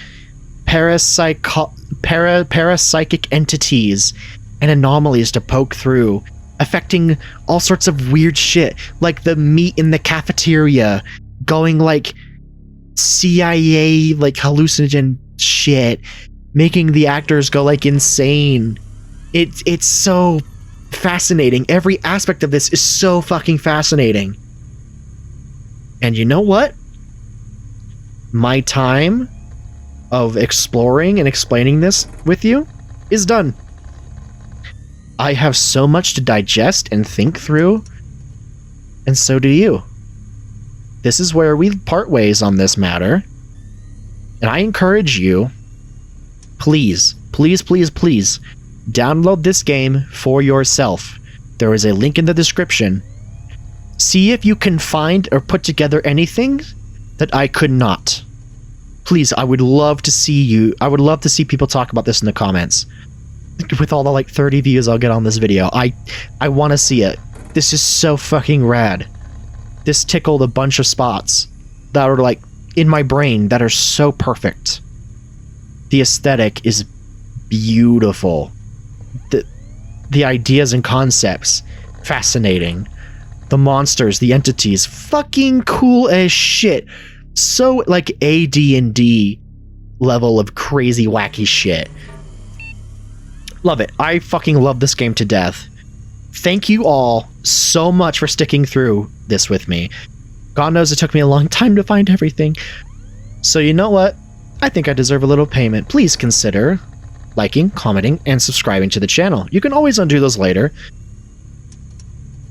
parapsychic entities and anomalies to poke through, affecting all sorts of weird shit, like the meat in the cafeteria going like CIA like hallucinogen shit, making the actors go like insane. It's so fascinating. Every aspect of this is so fucking fascinating. And you know what? My time of exploring and explaining this with you is done. I have so much to digest and think through, and so do you. This is where we part ways on this matter, and I encourage you, please, please, please, please, download this game for yourself. There is a link in the description. See if you can find or put together anything that I could not. Please, I would love to see people talk about this in the comments. With all the like 30 views I'll get on this video, I want to see it. This is so fucking rad. This tickled a bunch of spots that are like in my brain that are so perfect. The aesthetic is beautiful. The ideas and concepts, fascinating. The monsters, the entities, fucking cool as shit. So like AD&D level of crazy wacky shit. Love it. I fucking love this game to death. Thank you all so much for sticking through this with me. God knows it took me a long time to find everything. So you know what? I think I deserve a little payment. Please consider liking, commenting, and subscribing to the channel. You can always undo those later.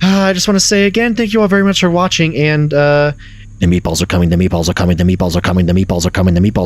I just want to say again, thank you all very much for watching, and the meatballs are coming, the meatballs are coming, the meatballs are coming, the meatballs are coming, the meatballs